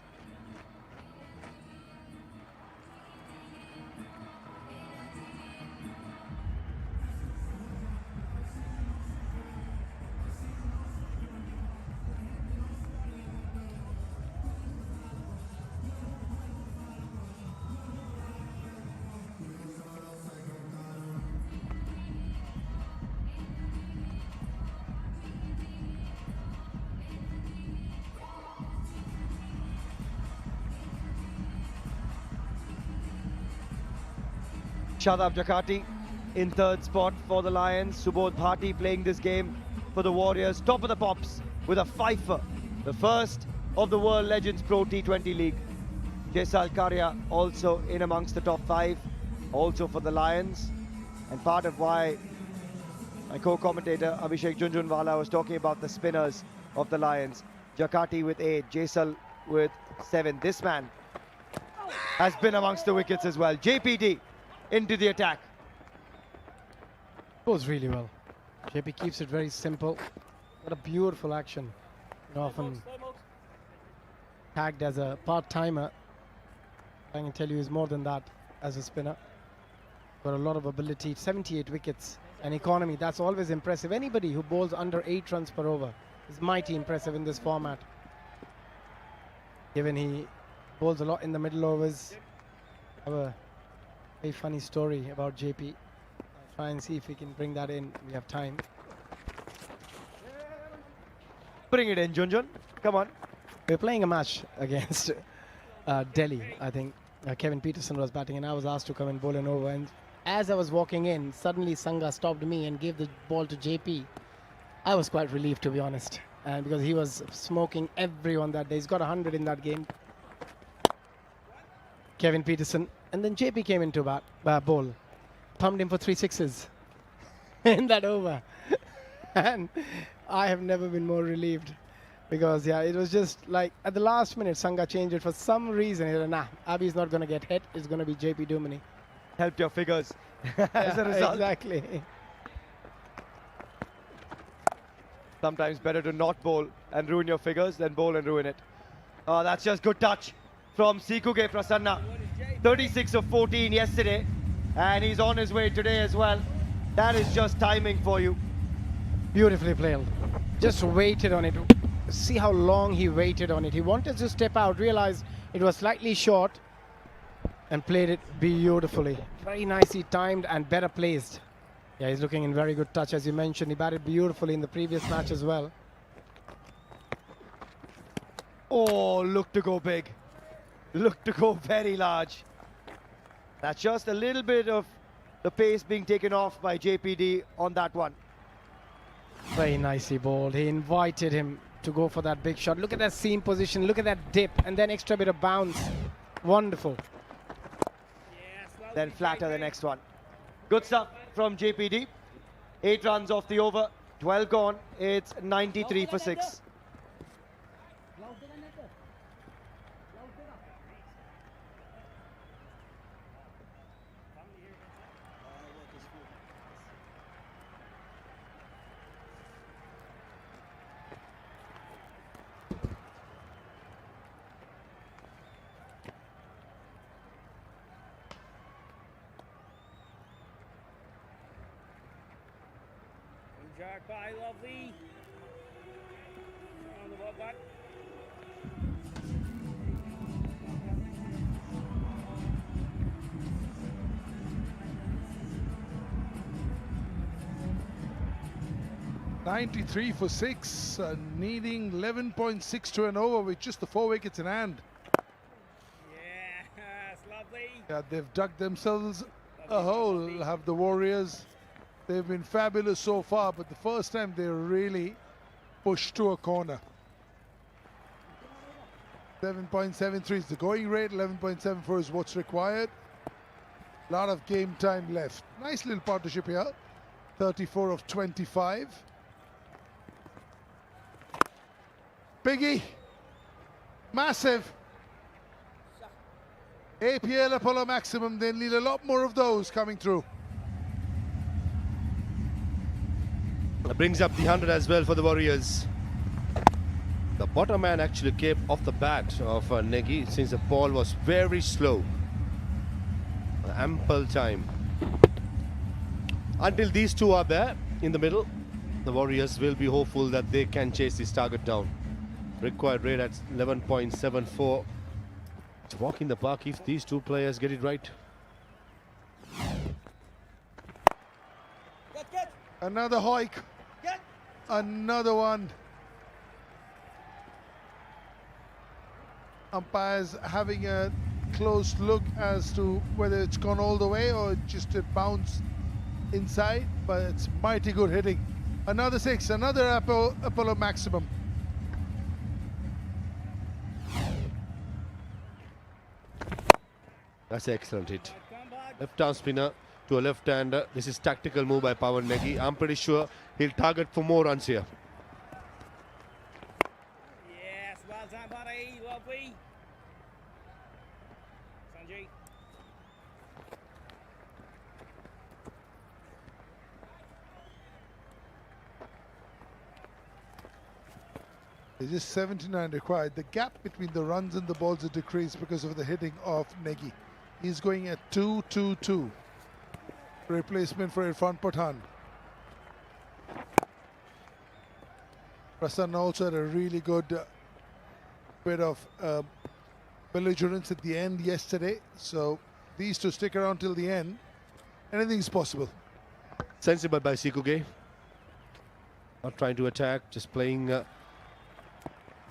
Speaker 9: Shadab Jakati in 3rd spot for the Lions. Subodh Bhati playing this game for the Warriors. Top of the pops with a fifer. The first of the World Legends Pro T20 League. Jaisal Karya also in amongst the top 5. Also for the Lions. And part of why my co-commentator Abhishek Junjunwala was talking about the spinners of the Lions. Jakati with 8. Jaisal with 7. This man has been amongst the wickets as well. JPD into the attack.
Speaker 15: Goes really well. JP keeps it very simple. What a beautiful action. Often tagged as a part-timer. I can tell you he's more than that as a spinner. Got a lot of ability. 78 wickets. An economy, that's always impressive. Anybody who bowls under 8 runs per over is mighty impressive in this format. Given he bowls a lot in the middle overs. Have a very funny story about JP. I'll try and see if we can bring that in. We have time.
Speaker 9: Bring it in, Junjun. Come on.
Speaker 15: We're playing a match against Delhi, I think. Kevin Peterson was batting and I was asked to come and bowl an over. And as I was walking in, suddenly Sangha stopped me and gave the ball to JP. I was quite relieved, to be honest. And because he was smoking everyone that day. He's got 100 in that game. Kevin Peterson. And then JP came into bowl. Pumped him for 3 sixes in that over. And I have never been more relieved. Because, yeah, it was just like at the last minute, Sangha changed it for some reason. He said, nah, Abhi's not going to get hit. It's going to be JP Duminy.
Speaker 9: Helped your figures as a result.
Speaker 15: Exactly.
Speaker 9: Sometimes better to not bowl and ruin your figures than bowl and ruin it. Oh, that's just good touch from Sikuge Prasanna. 36 of 14 yesterday. And he's on his way today as well. That is just timing for you.
Speaker 15: Beautifully played. Just waited on it. See how long he waited on it. He wanted to step out, realized it was slightly short, and played it beautifully. Very nicely timed and better placed. Yeah, he's looking in very good touch, as you mentioned. He batted beautifully in the previous match as well.
Speaker 9: Oh, look to go big. Look to go very large. That's just a little bit of the pace being taken off by JPD on that one.
Speaker 15: Very nicely bowled. He invited him to go for that big shot. Look at that seam position. Look at that dip. And then extra bit of bounce. Wonderful.
Speaker 9: Then flatter the next one. Good stuff from JPD. 8 runs off the over. 12 gone. It's 93 for 6.
Speaker 14: Jack, bye, lovely. On the ball back.
Speaker 7: 93 for 6, needing 11.6 to an over with just the 4 wickets in hand.
Speaker 14: Yes, lovely.
Speaker 7: Yeah, they've dug themselves a hole, have the Warriors. They've been fabulous so far, but the first time they really pushed to a corner. 7.73 is the going rate, 11.74 is what's required. A lot of game time left. Nice little partnership here. 34 of 25. Biggie. Massive. APL Apollo maximum. They need a lot more of those coming through.
Speaker 2: That brings up the 100 as well for the Warriors. The bottom man actually came off the bat of Negi since the ball was very slow. Ample time. Until these two are there in the middle, the Warriors will be hopeful that they can chase this target down. Required rate at 11.74. It's a walk in the park if these two players get it right.
Speaker 7: Another hoik. Another one. Umpires having a close look as to whether it's gone all the way or just a bounce inside, but it's mighty good hitting. Another 6, another Apollo maximum.
Speaker 2: That's an excellent hit. Left arm spinner to a left-hander. This is tactical move by Pawan Negi. I'm pretty sure he'll target for more runs here.
Speaker 14: Yes, well done, buddy. Lovely. Sanjay.
Speaker 7: There's just 79 required. The gap between the runs and the balls are decreased because of the hitting of Negi. He's going at 2-2-2. Replacement for Irfan Pathan. Prasanna also had a really good bit of belligerence at the end yesterday. So these two stick around till the end. Anything's possible.
Speaker 2: Sensible by Sikuge. Not trying to attack, just playing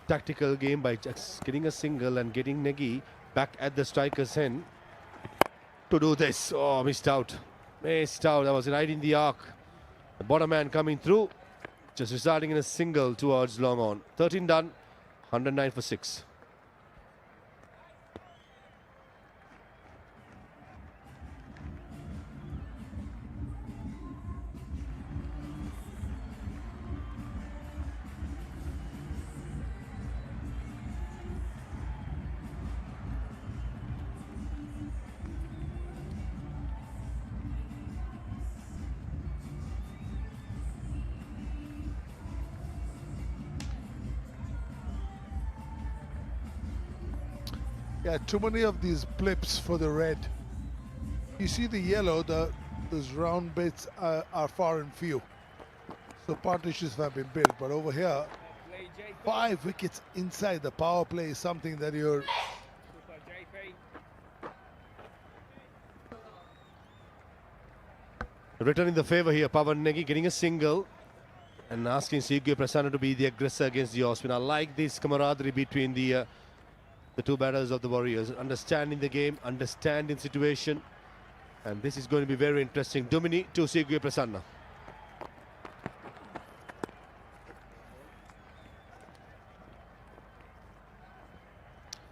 Speaker 2: tactical game by just getting a single and getting Negi back at the striker's end to do this. Oh, missed out. Missed out. That was right in the arc. The bottom man coming through, just resulting in a single towards long on. 13 done, 109 for 6.
Speaker 7: Yeah, too many of these blips for the red. You see the yellow, those round bits are far and few. So partnerships have been built, but over here, 5 wickets inside the power play is something that you're...
Speaker 2: Returning the favour here, Pawan Negi getting a single and asking Sikuge Prasanna to be the aggressor against the off spin. I like this camaraderie between the two batters of the Warriors, understanding the game, understanding situation, and this is going to be very interesting. Dumini to Sikuge Prasanna.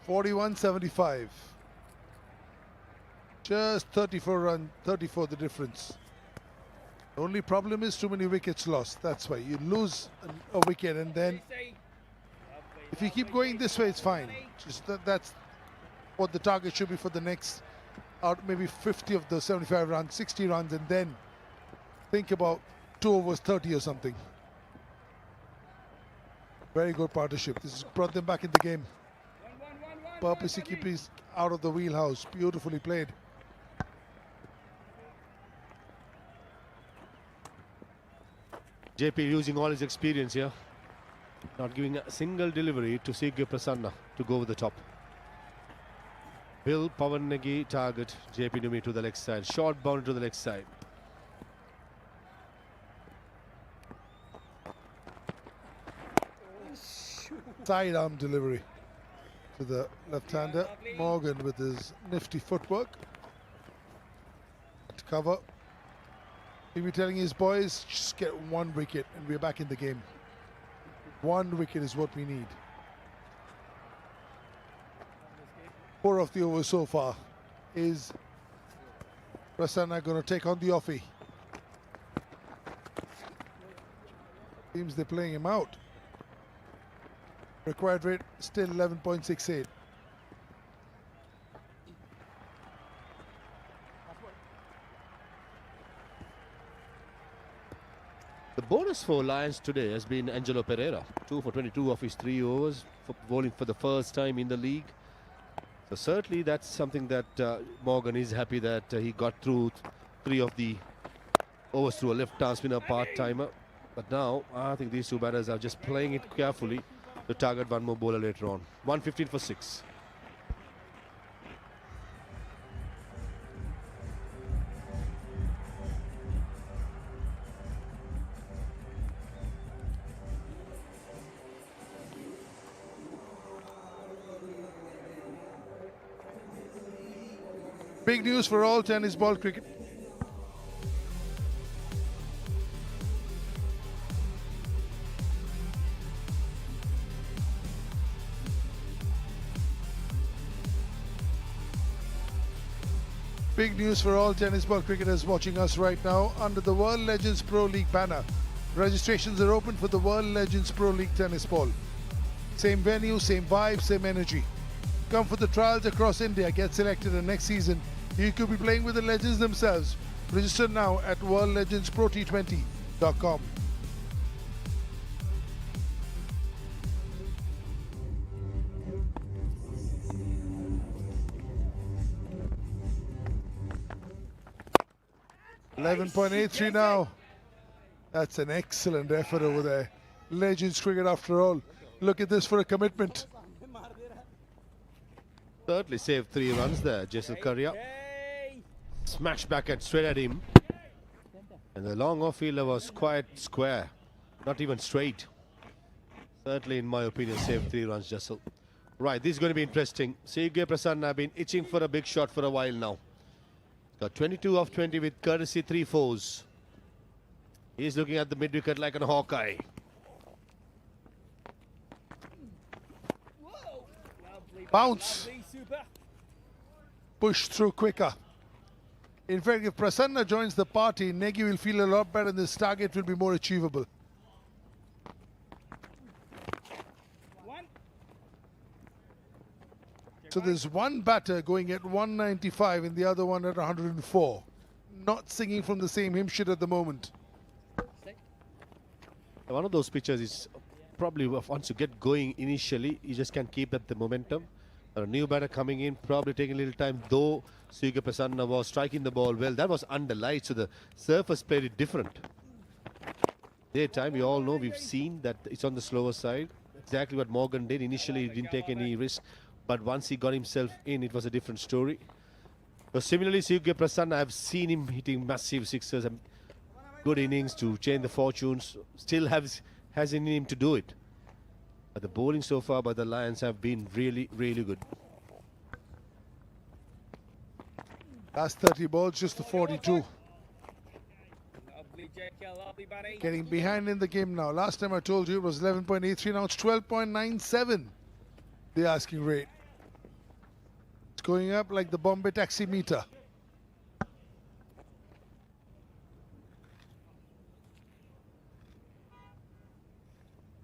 Speaker 7: .41.75. Just 34 run, 34 the difference. The only problem is too many wickets lost. That's why you lose a wicket, and then if you keep going this way, it's fine. Just that's what the target should be for the next, maybe 50 of the 75 runs, 60 runs, and then think about 2 overs 30 or something. Very good partnership. This has brought them back in the game. Purposely keep these out of the wheelhouse. Beautifully played.
Speaker 2: JP using all his experience here. Not giving a single delivery to Sikuge Prasanna to go over the top. Will Pawan Negi target JP Dumini to the leg side. Short boundary to the leg side.
Speaker 7: Sidearm delivery to the left-hander. Morgan with his nifty footwork to cover. He'll be telling his boys, just get one wicket and we're back in the game. One wicket is what we need. 4 of the overs so far. Is Prasanna going to take on the offie? Seems they're playing him out. Required rate still 11.68.
Speaker 2: The bonus for Lions today has been Angelo Pereira. 2 for 22 of his 3 overs, for bowling for the first time in the league. So certainly that's something that Morgan is happy that he got through 3 of the overs through a left-arm spinner part-timer. But now I think these 2 batters are just playing it carefully to target one more bowler later on. 115 for 6.
Speaker 7: Big news for all tennis ball cricket. Big news for all tennis ball cricketers watching us right now. Under the World Legends Pro League banner, registrations are open for the World Legends Pro League Tennis Ball. Same venue, same vibe, same energy. Come for the trials across India, get selected, and next season you could be playing with the legends themselves. Register now at worldlegendsprot20.com. .83 now. That's an excellent effort over there. Legends cricket after all. Look at this for a commitment.
Speaker 2: Certainly saved 3 runs there, ZL1K. Smash back and straight at him. And the long off-fielder was quite square, not even straight. Certainly, in my opinion, saved 3 runs, ZL. Right, this is going to be interesting. Sergey Prasanna have been itching for a big shot for a while now. Got 22 off 20 with courtesy 3 fours. He's looking at the mid-wicket like a Hawkeye.
Speaker 7: Bounce. Push through quicker. In fact, if Prasanna joins the party, Negi will feel a lot better and this target will be more achievable. So there's one batter going at 195 and the other one at 104. Not singing from the same hymn sheet at the moment.
Speaker 2: One of those pitches is probably once you get going initially, you just can't keep up the momentum. A new batter coming in, probably taking a little time, though Sergey Prasanna was striking the ball well. That was under light, so the surface played it different. Daytime, we all know, we've seen that it's on the slower side. Exactly what Morgan did. Initially, he didn't take any risk, but once he got himself in, it was a different story. But similarly, Sergey Prasanna, I've seen him hitting massive sixers and good innings to change the fortunes. Still has in him to do it. But the bowling so far by the Lions have been really, really good.
Speaker 7: Last 30 balls, just the 42. Getting behind in the game now. Last time I told you it was 11.83, now it's 12.97. The asking rate. It's going up like the Bombay taxi meter.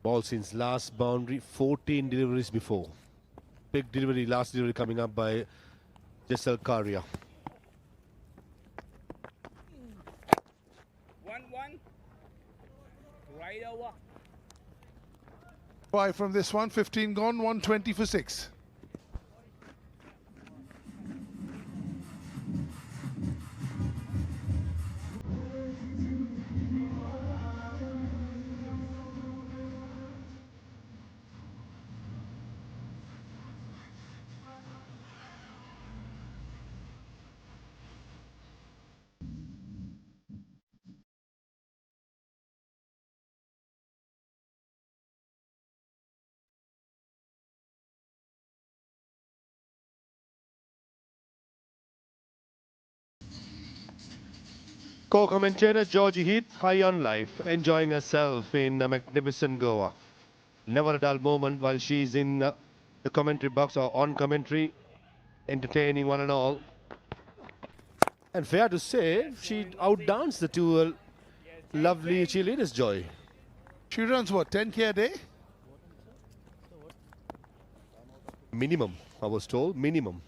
Speaker 2: Ball since last boundary, 14 deliveries before. Big delivery, last delivery coming up by ZL1K.
Speaker 14: 1-1. Right over.
Speaker 7: 5 from this one, 15 gone, 120 for 6.
Speaker 2: Co-commentator Georgie Heath, high on life, enjoying herself in a magnificent Goa. Never a dull moment while she's in the commentary box or on commentary, entertaining one and all. And fair to say, she outdanced the two lovely cheerleaders, Joy.
Speaker 7: She runs what, 10K a day?
Speaker 2: Minimum, I was told, minimum.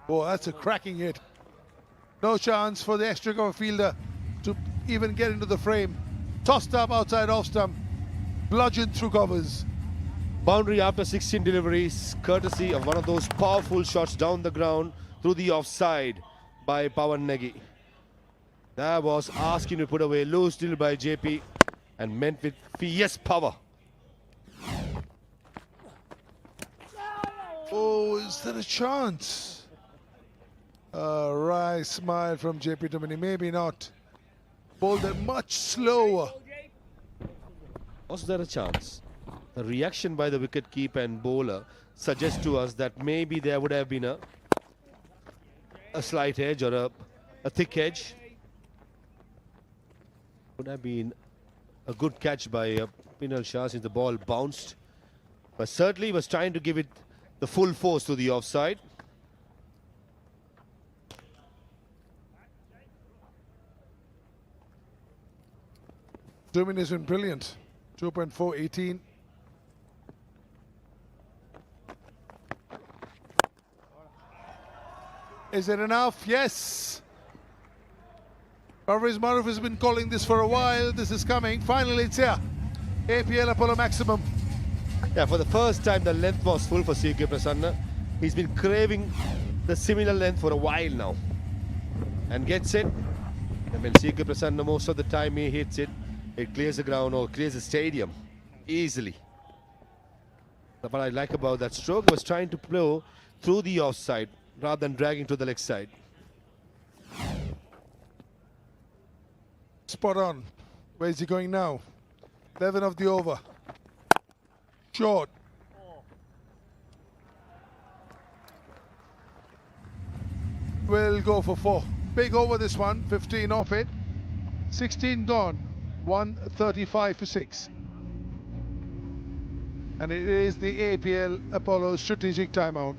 Speaker 7: Oh, that's a cracking hit. No chance for the extra cover fielder to even get into the frame. Tossed up outside off stump, bludgeoned through covers.
Speaker 2: Boundary after 16 deliveries, courtesy of one of those powerful shots down the ground through the offside by Pawan Negi. That was asking to put away, low still by JP and meant with fierce power.
Speaker 7: Oh, is there a chance? Right smile from JP Domini, maybe not. Bowled it much slower.
Speaker 2: Was there a chance? The reaction by the wicket-keeper and bowler suggests to us that maybe there would have been a slight edge or a thick edge. Would have been a good catch by Pinal Shah since the ball bounced. But certainly was trying to give it the full force to the offside.
Speaker 7: Domini's been brilliant. 2.4, 18. Is it enough? Yes. Parvez Maruf has been calling this for a while. This is coming. Finally, it's here. APL Apollo Maximum.
Speaker 2: Yeah, for the first time, the length was full for CK Prasanna. He's been craving the similar length for a while now. And gets it. And when CK Prasanna, most of the time he hits it, it clears the ground or clears the stadium easily. What I like about that stroke was trying to blow through the offside rather than dragging to the leg side.
Speaker 7: Spot on. Where is he going now? 11 of the over. Short. We'll go for 4. Big over this one. 15 off it. 16 gone. 135 for 6. And it is the APL Apollo strategic timeout.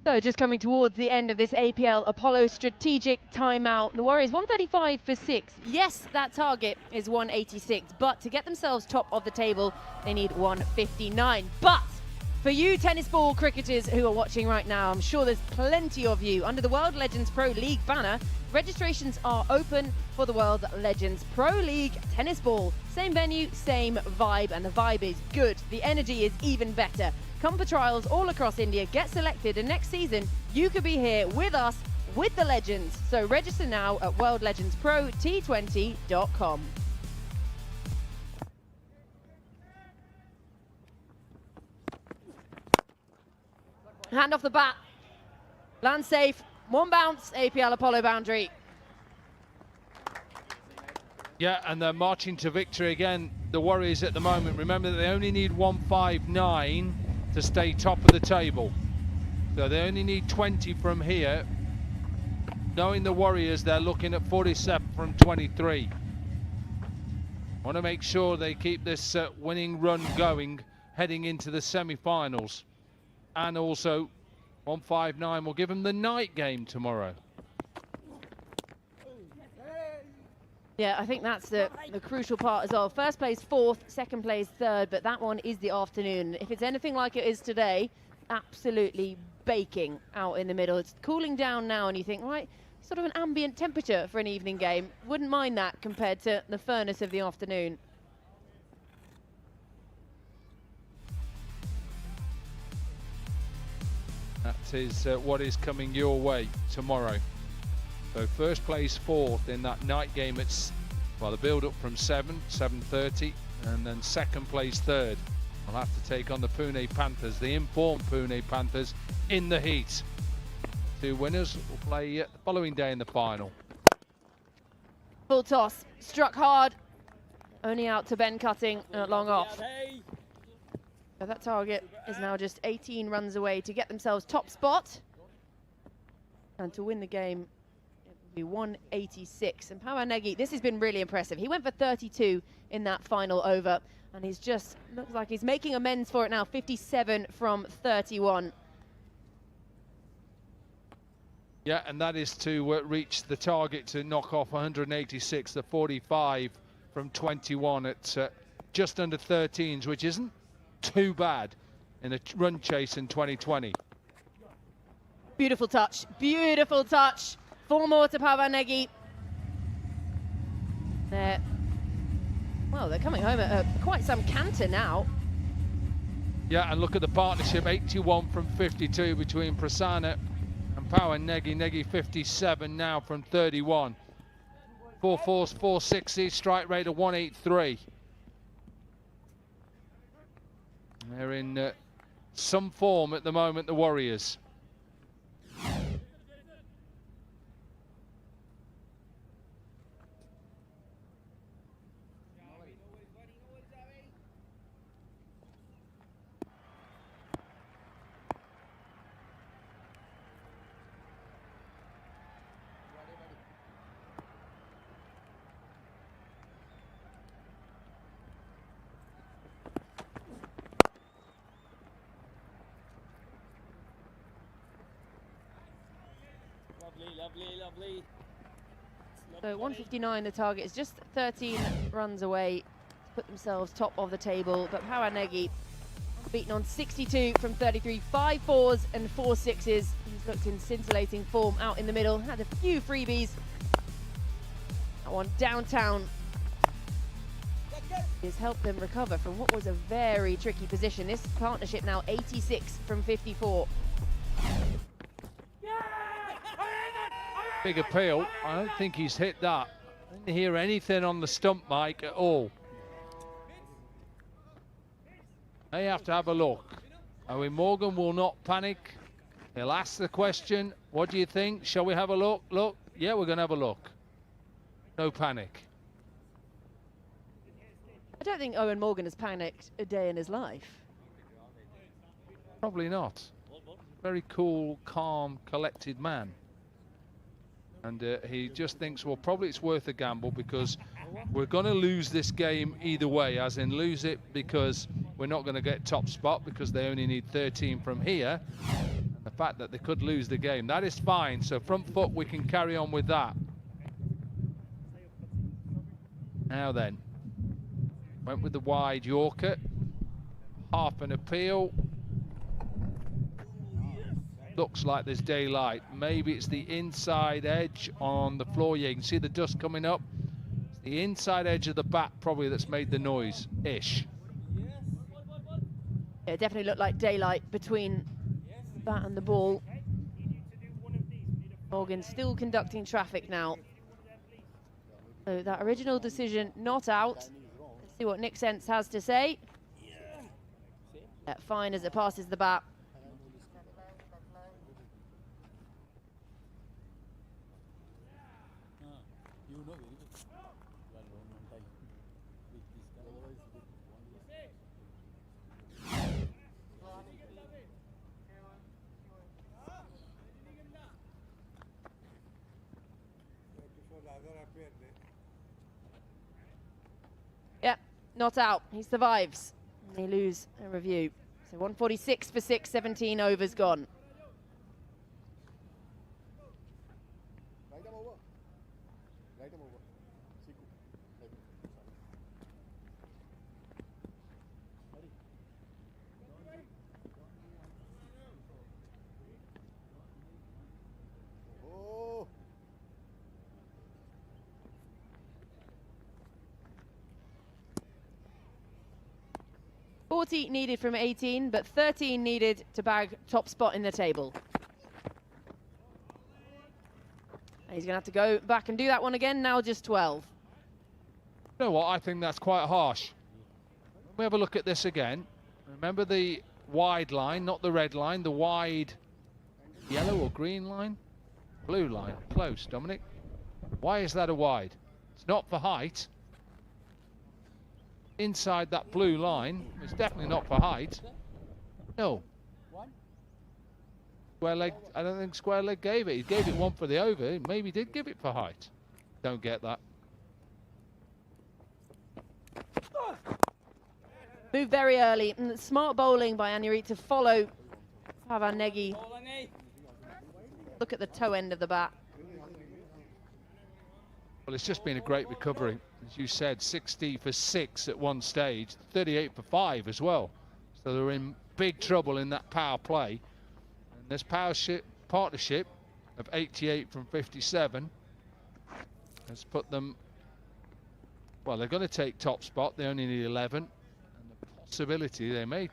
Speaker 8: So just coming towards the end of this APL Apollo strategic timeout. The Warriors 135 for 6. Yes, that target is 186, but to get themselves top of the table, they need 159. But for you tennis ball cricketers who are watching right now, I'm sure there's plenty of you. Under the World Legends Pro League banner, registrations are open for the World Legends Pro League Tennis Ball. Same venue, same vibe, and the vibe is good. The energy is even better. Come for trials all across India, get selected, and next season you could be here with us, with the Legends. So register now at worldlegendsprot20.com. Hand off the bat, land safe, one bounce, APL Apollo boundary.
Speaker 5: Yeah, and they're marching to victory again, the Warriors at the moment. Remember that they only need 159 to stay top of the table. So they only need 20 from here. Knowing the Warriors, they're looking at 47 from 23. Want to make sure they keep this winning run going heading into the semi-finals. And also 159 will give them the night game tomorrow.
Speaker 8: Yeah, I think that's the crucial part as well. First place 4th, second place 3rd, but that one is the afternoon. If it's anything like it is today, absolutely baking out in the middle. It's cooling down now and you think, right, sort of an ambient temperature for an evening game. Wouldn't mind that compared to the furnace of the afternoon.
Speaker 5: That is what is coming your way tomorrow. So first place 4th in that night game. It's, well, the build up from 7:30, and then second place 3rd. We'll have to take on the Pune Panthers, the informed Pune Panthers, in the heat. 2 winners will play the following day in the final.
Speaker 8: Full toss, struck hard, only out to Ben Cutting, long off. So that target is now just 18 runs away to get themselves top spot. And to win the game, it would be 186. And Power Negi, this has been really impressive. He went for 32 in that final over, and he's just, looks like he's making amends for it now, 57 from 31.
Speaker 5: Yeah, and that is to reach the target to knock off 186, the 45 from 21 at just under 13s, which isn't too bad in a run chase in 2020.
Speaker 8: Beautiful touch, beautiful touch. 4 more to Power Negi. Well, they're coming home at quite some canter now.
Speaker 5: Yeah, and look at the partnership, 81 from 52 between Prasanna and Power Negi. Negi 57 now from 31. 4 4s, 4 6s, strike rate of 183. They're in some form at the moment, the Warriors.
Speaker 14: Lovely.
Speaker 8: So 159, the target is just 13 runs away to put themselves top of the table. But Power Negi beaten on 62 from 33, 5 4s and 4 6s. He's looked in scintillating form out in the middle, had a few freebies. That one downtown has helped them recover from what was a very tricky position. This partnership now 86 from 54.
Speaker 5: Big appeal. I don't think he's hit that. I didn't hear anything on the stump mic at all. They have to have a look. Owen Morgan will not panic. He'll ask the question, what do you think? Shall we have a look? Look, yeah, we're going to have a look. No panic.
Speaker 8: I don't think Owen Morgan has panicked a day in his life.
Speaker 5: Probably not. Very cool, calm, collected man. And he just thinks, well, probably it's worth a gamble because we're going to lose this game either way, as in lose it because we're not going to get top spot because they only need 13 from here. And the fact that they could lose the game. That is fine. So front foot, we can carry on with that. Now then, went with the wide Yorker. Half an appeal. Looks like there's daylight. Maybe it's the inside edge on the floor. Yeah, you can see the dust coming up. It's the inside edge of the bat probably that's made the noise-ish.
Speaker 8: Yeah, it definitely looked like daylight between the bat and the ball. Morgan still conducting traffic now. So that original decision not out. Let's see what Nick Sense has to say. Yeah, fine as it passes the bat. Yep, not out. He survives. And they lose a review. So 146 for 6, 17 overs gone. .40 needed from 18, but 13 needed to bag top spot in the table. And he's going to have to go back and do that one again, now just 12.
Speaker 5: You know what, I think that's quite harsh. Let me have a look at this again. Remember the wide line, not the red line, the wide yellow or green line? Blue line, close, Dominic. Why is that a wide? It's not for height. Inside that blue line, it's definitely not for height. No. Square leg, I don't think square leg gave it. He gave it one for the over. He maybe did give it for height. Don't get that.
Speaker 8: Moved very early. And smart bowling by Anyarit to follow Pavan Negi. Look at the toe end of the bat.
Speaker 5: Well, it's just been a great recovery. As you said, 60 for 6 at one stage, 38 for 5 as well. So they're in big trouble in that power play. And this partnership of 88 from 57 has put them, well, they're going to take top spot. They only need 11. And the possibility they may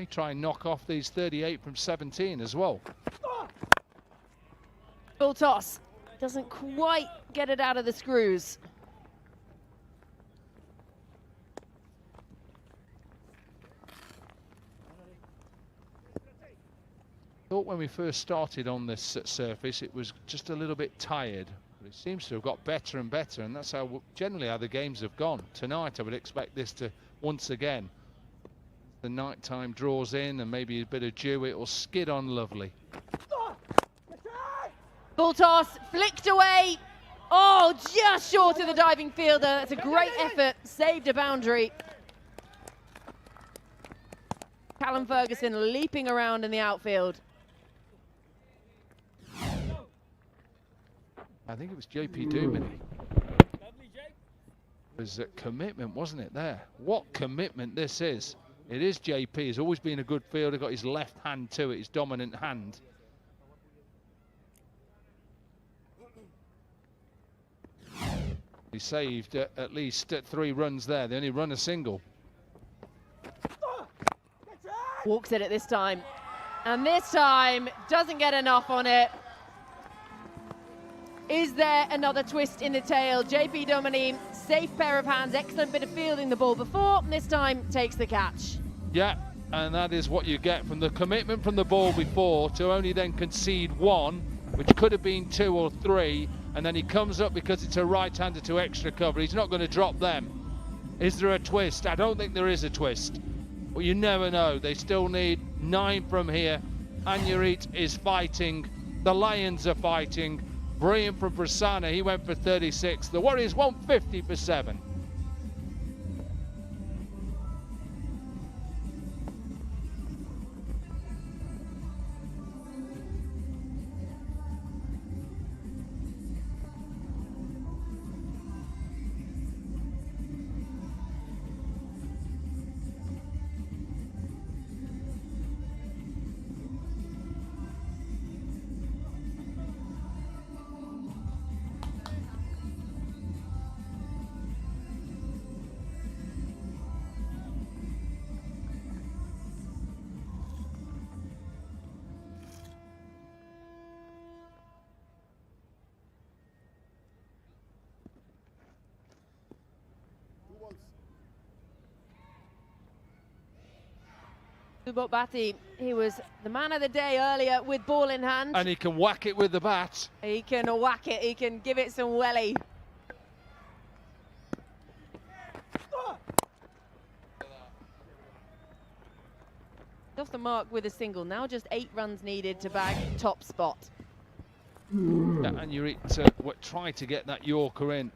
Speaker 5: try and knock off these 38 from 17 as well.
Speaker 8: Full toss. Doesn't quite get it out of the screws.
Speaker 5: Thought when we first started on this surface it was just a little bit tired, but it seems to have got better and better, and that's how generally how the games have gone. Tonight I would expect this to once again, the night time draws in and maybe a bit of dew, it will skid on lovely.
Speaker 8: Full toss, flicked away. Oh, just short of the diving fielder. That's a great effort, saved a boundary. Callum Ferguson leaping around in the outfield.
Speaker 5: I think it was JP Doomany. It was a commitment, wasn't it, there? What commitment this is. It is JP. He's always been a good fielder, got his left hand to it, his dominant hand. He saved at least 3 runs there. They only run a single.
Speaker 8: Walks at it this time. And this time, doesn't get enough on it. Is there another twist in the tail? JP Domini, safe pair of hands, excellent bit of fielding the ball before, and this time takes the catch.
Speaker 5: Yeah, and that is what you get from the commitment from the ball before to only then concede 1, which could have been 2 or 3, and then he comes up because it's a right-hander to extra cover. He's not going to drop them. Is there a twist? I don't think there is a twist. Well, you never know. They still need 9 from here. Anyarit is fighting. The Lions are fighting. Brilliant from Prasanna. He went for 36. The Warriors want 50 for 7.
Speaker 8: Subodh Bhatti, he was the man of the day earlier with ball in hand.
Speaker 5: And he can whack it with the bat.
Speaker 8: He can whack it, he can give it some welly. Off the mark with a single. Now just 8 runs needed to bag top spot.
Speaker 5: Yeah, and you try to get that Yorker in,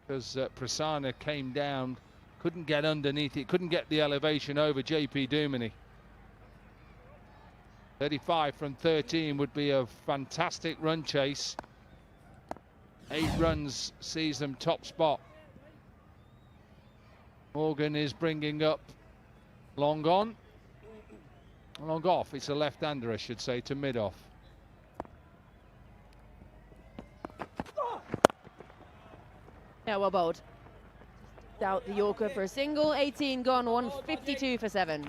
Speaker 5: because Prasanna came down, couldn't get underneath it, couldn't get the elevation over JP Duminy. 35 from 13 would be a fantastic run chase. 8 runs sees them top spot. Morgan is bringing up long on. Long off, it's a left-hander, I should say, to mid-off.
Speaker 8: Yeah, well bowled. Out the Yorker for a single, 18 gone, 152 for 7.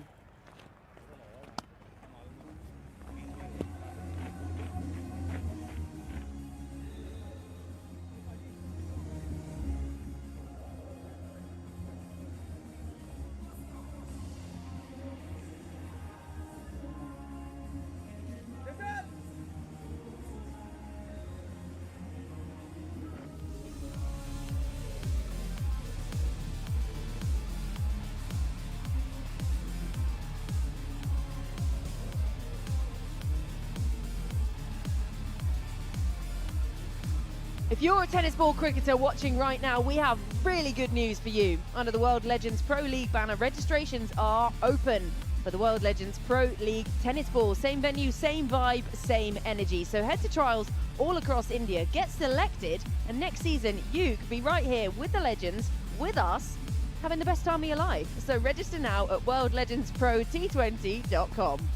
Speaker 8: If you're a tennis ball cricketer watching right now, we have really good news for you. Under the World Legends Pro League banner, registrations are open for the World Legends Pro League tennis ball. Same venue, same vibe, same energy. So head to trials all across India, get selected, and next season you could be right here with the Legends, with us, having the best time of your life. So register now at worldlegendsprot20.com.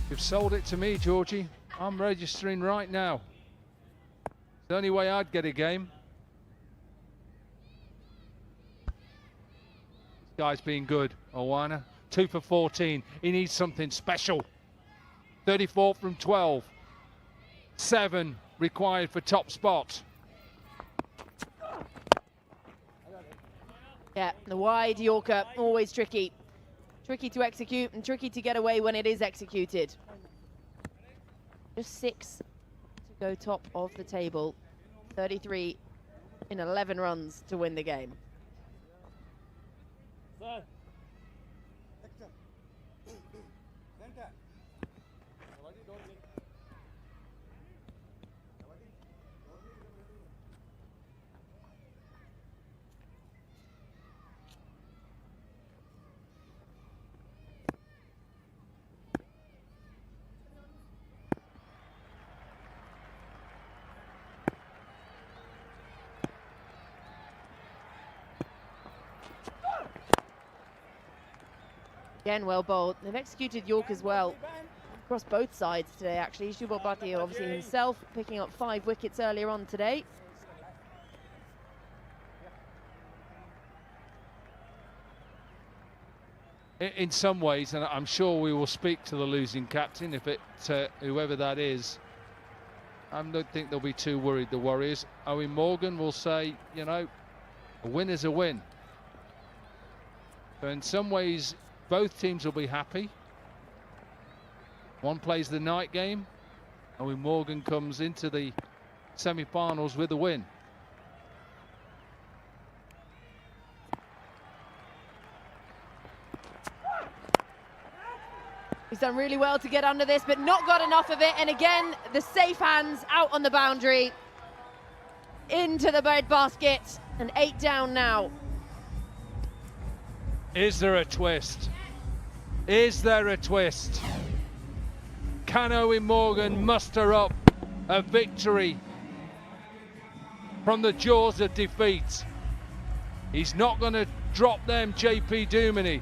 Speaker 5: You've sold it to me, Georgie. I'm registering right now. It's the only way I'd get a game. This guy's been good, Owana. 2 for 14. He needs something special. 34 from 12. 7 required for top spot.
Speaker 8: Yeah, the wide Yorker, always tricky. Tricky to execute and tricky to get away when it is executed. Just 6 to go top of the table. 33 in 11 runs to win the game. Again, well bowled. They've executed York as well across both sides today, actually. Subodh Bhatti, obviously himself, picking up 5 wickets earlier on today.
Speaker 5: In some ways, and I'm sure we will speak to the losing captain, if it whoever that is. I don't think they'll be too worried, the Warriors. Owen Morgan will say, you know, a win is a win. So in some ways, both teams will be happy. One plays the night game. Owen Morgan comes into the semi-finals with a win.
Speaker 8: He's done really well to get under this, but not got enough of it. And again, the safe hands out on the boundary. Into the breadbasket, and 8 down now.
Speaker 5: Is there a twist? Is there a twist? Can Owen Morgan muster up a victory from the jaws of defeat? He's not going to drop them, JP Duminy.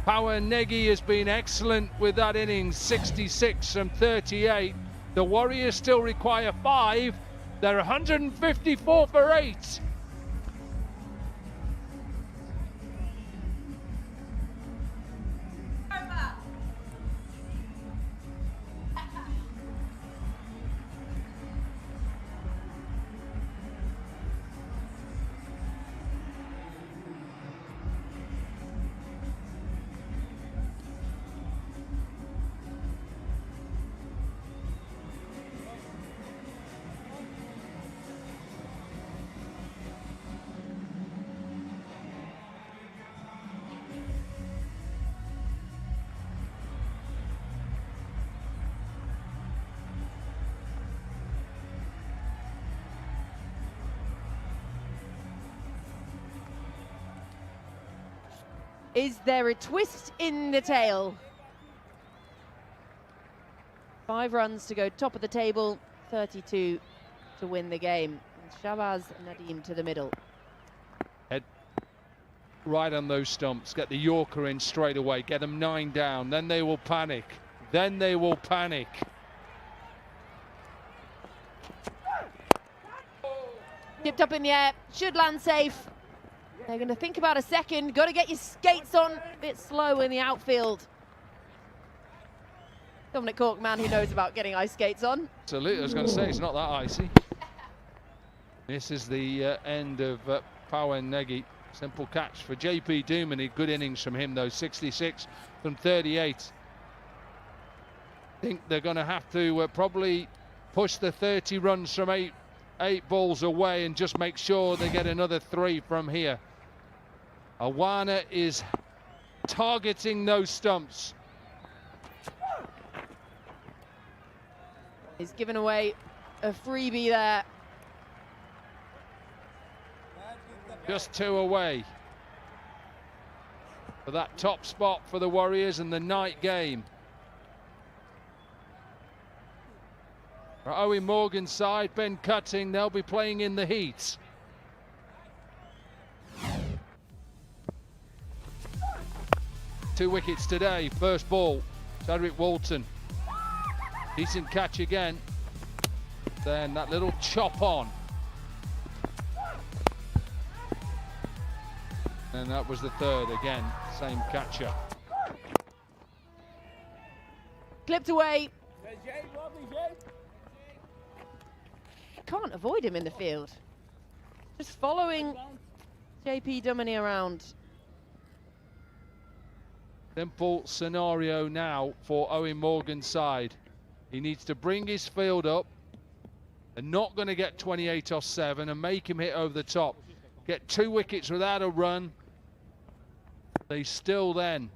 Speaker 5: Power Negi has been excellent with that innings, 66 from 38. The Warriors still require 5. They're 154 for 8.
Speaker 8: Is there a twist in the tail? 5 runs to go top of the table, 32 to win the game. Shahbaz Nadeem to the middle.
Speaker 5: Head right on those stumps, get the Yorker in straight away, get them 9 down, then they will panic. Then they will panic.
Speaker 8: Tipped up in the air, should land safe. They're going to think about a second. Got to get your skates on. A bit slow in the outfield. Dominic Cork, man who knows about getting ice skates on.
Speaker 5: Absolutely, I was going to say, it's not that icy. This is the end of Pawan Negi. Simple catch for JP Duminy. Good innings from him, though. 66 from 38. I think they're going to have to probably push the 30 runs from eight balls away and just make sure they get another 3 from here. Awana is targeting those stumps.
Speaker 8: He's given away a freebie there.
Speaker 5: Just 2 away for that top spot for the Warriors in the night game. For Owen Morgan's side, Ben Cutting, they'll be playing in the heat. Two wickets today, first ball, Chadwick Walton. Decent catch again. Then that little chop on. And that was the third again, same catcher.
Speaker 8: Clipped away. Can't avoid him in the field. Just following JP Duminy around.
Speaker 5: Simple scenario now for Owen Morgan's side. He needs to bring his field up and not going to get 28 off 7 and make him hit over the top. Get 2 wickets without a run. They still then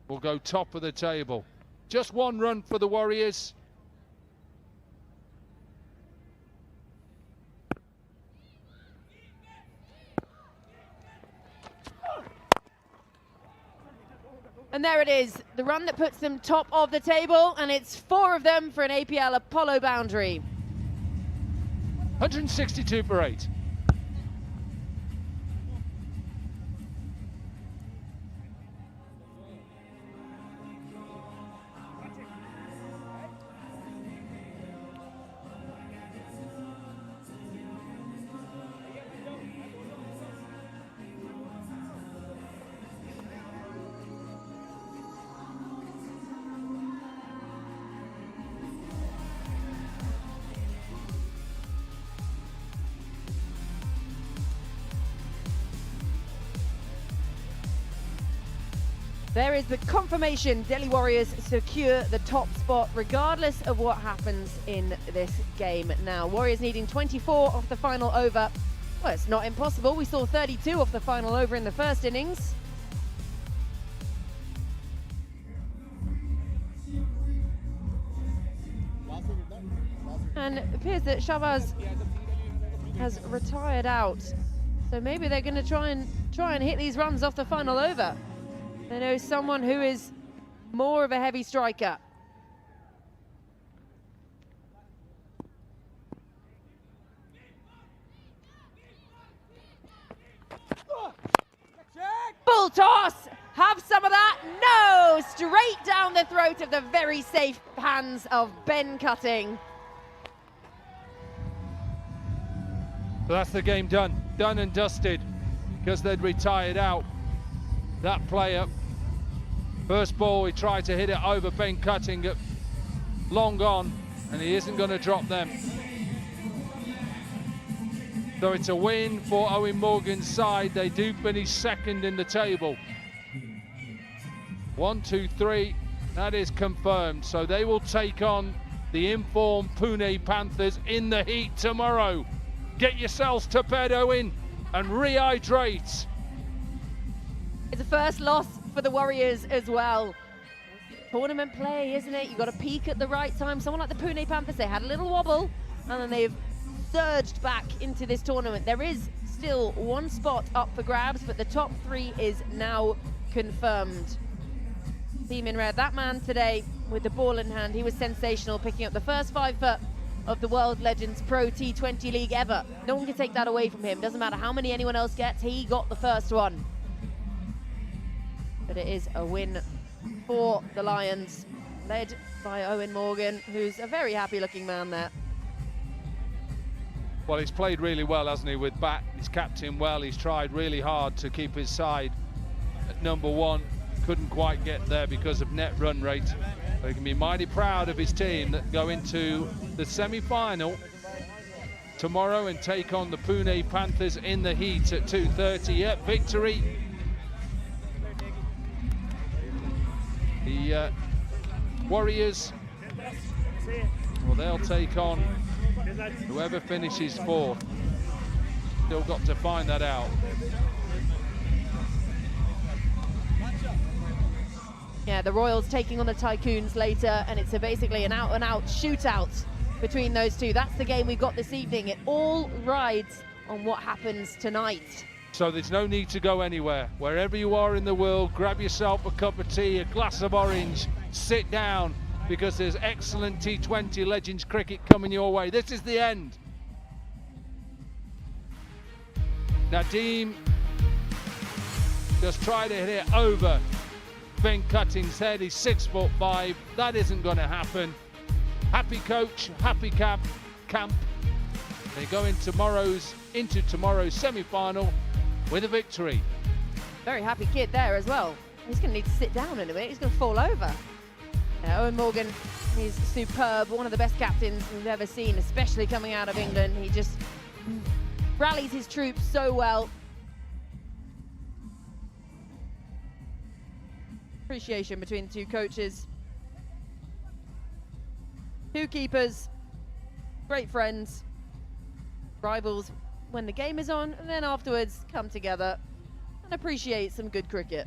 Speaker 5: will go top of the table. Just 1 run for the Warriors.
Speaker 8: And there it is, the run that puts them top of the table, and it's 4 of them for an APL Apollo boundary.
Speaker 5: 162 for 8.
Speaker 8: There is the confirmation. Delhi Warriors secure the top spot regardless of what happens in this game now. Warriors needing 24 off the final over. Well, it's not impossible. We saw 32 off the final over in the first innings. And it appears that Shahbaz has retired out. So maybe they're going to try and hit these runs off the final over. They know someone who is more of a heavy striker. Full toss, have some of that. No, straight down the throat of the very safe hands of Ben Cutting.
Speaker 5: So that's the game done and dusted, because they'd retired out. That player, first ball, he tried to hit it over Ben Cutting, long on, and he isn't going to drop them. So it's a win for Owen Morgan's side. They do finish second in the table. 1, 2, 3, that is confirmed. So they will take on the informed Pune Panthers in the heat tomorrow. Get yourselves to bed, Owen, and rehydrate.
Speaker 8: It's a first loss for the Warriors as well. Tournament play, isn't it? You've got to peak at the right time. Someone like the Pune Panthers, they had a little wobble, and then they've surged back into this tournament. There is still one spot up for grabs, but the top 3 is now confirmed. Team in red, that man today with the ball in hand, he was sensational, picking up the first 5 foot of the World Legends Pro T20 League ever. No one can take that away from him. Doesn't matter how many anyone else gets, he got the first one. But it is a win for the Lions, led by Eoin Morgan, who's a very happy looking man there.
Speaker 5: Well, he's played really well, hasn't he, with bat. He's captained well. He's tried really hard to keep his side at number 1. Couldn't quite get there because of net run rate. But he can be mighty proud of his team that go into the semi-final tomorrow and take on the Pune Panthers in the heat at 2:30. Yep, victory. The Warriors, well, they'll take on whoever finishes 4th. Still got to find that out.
Speaker 8: Yeah, the Royals taking on the Tycoons later, and it's basically an out-and-out shootout between those two. That's the game we've got this evening. It all rides on what happens tonight.
Speaker 5: So there's no need to go anywhere. Wherever you are in the world, grab yourself a cup of tea, a glass of orange, sit down, because there's excellent T20 Legends cricket coming your way. This is the end. Nadeem just tried to hit it over Ben Cutting's head. He's 6'5". That isn't going to happen. Happy coach, happy camp. They go into tomorrow's semi-final with a victory.
Speaker 8: Very happy kid there as well. He's going to need to sit down in a minute. He's going to fall over. Eoin Morgan, he's superb. One of the best captains we've ever seen, especially coming out of England. He just rallies his troops so well. Appreciation between the two coaches. 2 keepers, great friends, rivals when the game is on, and then afterwards come together and appreciate some good cricket.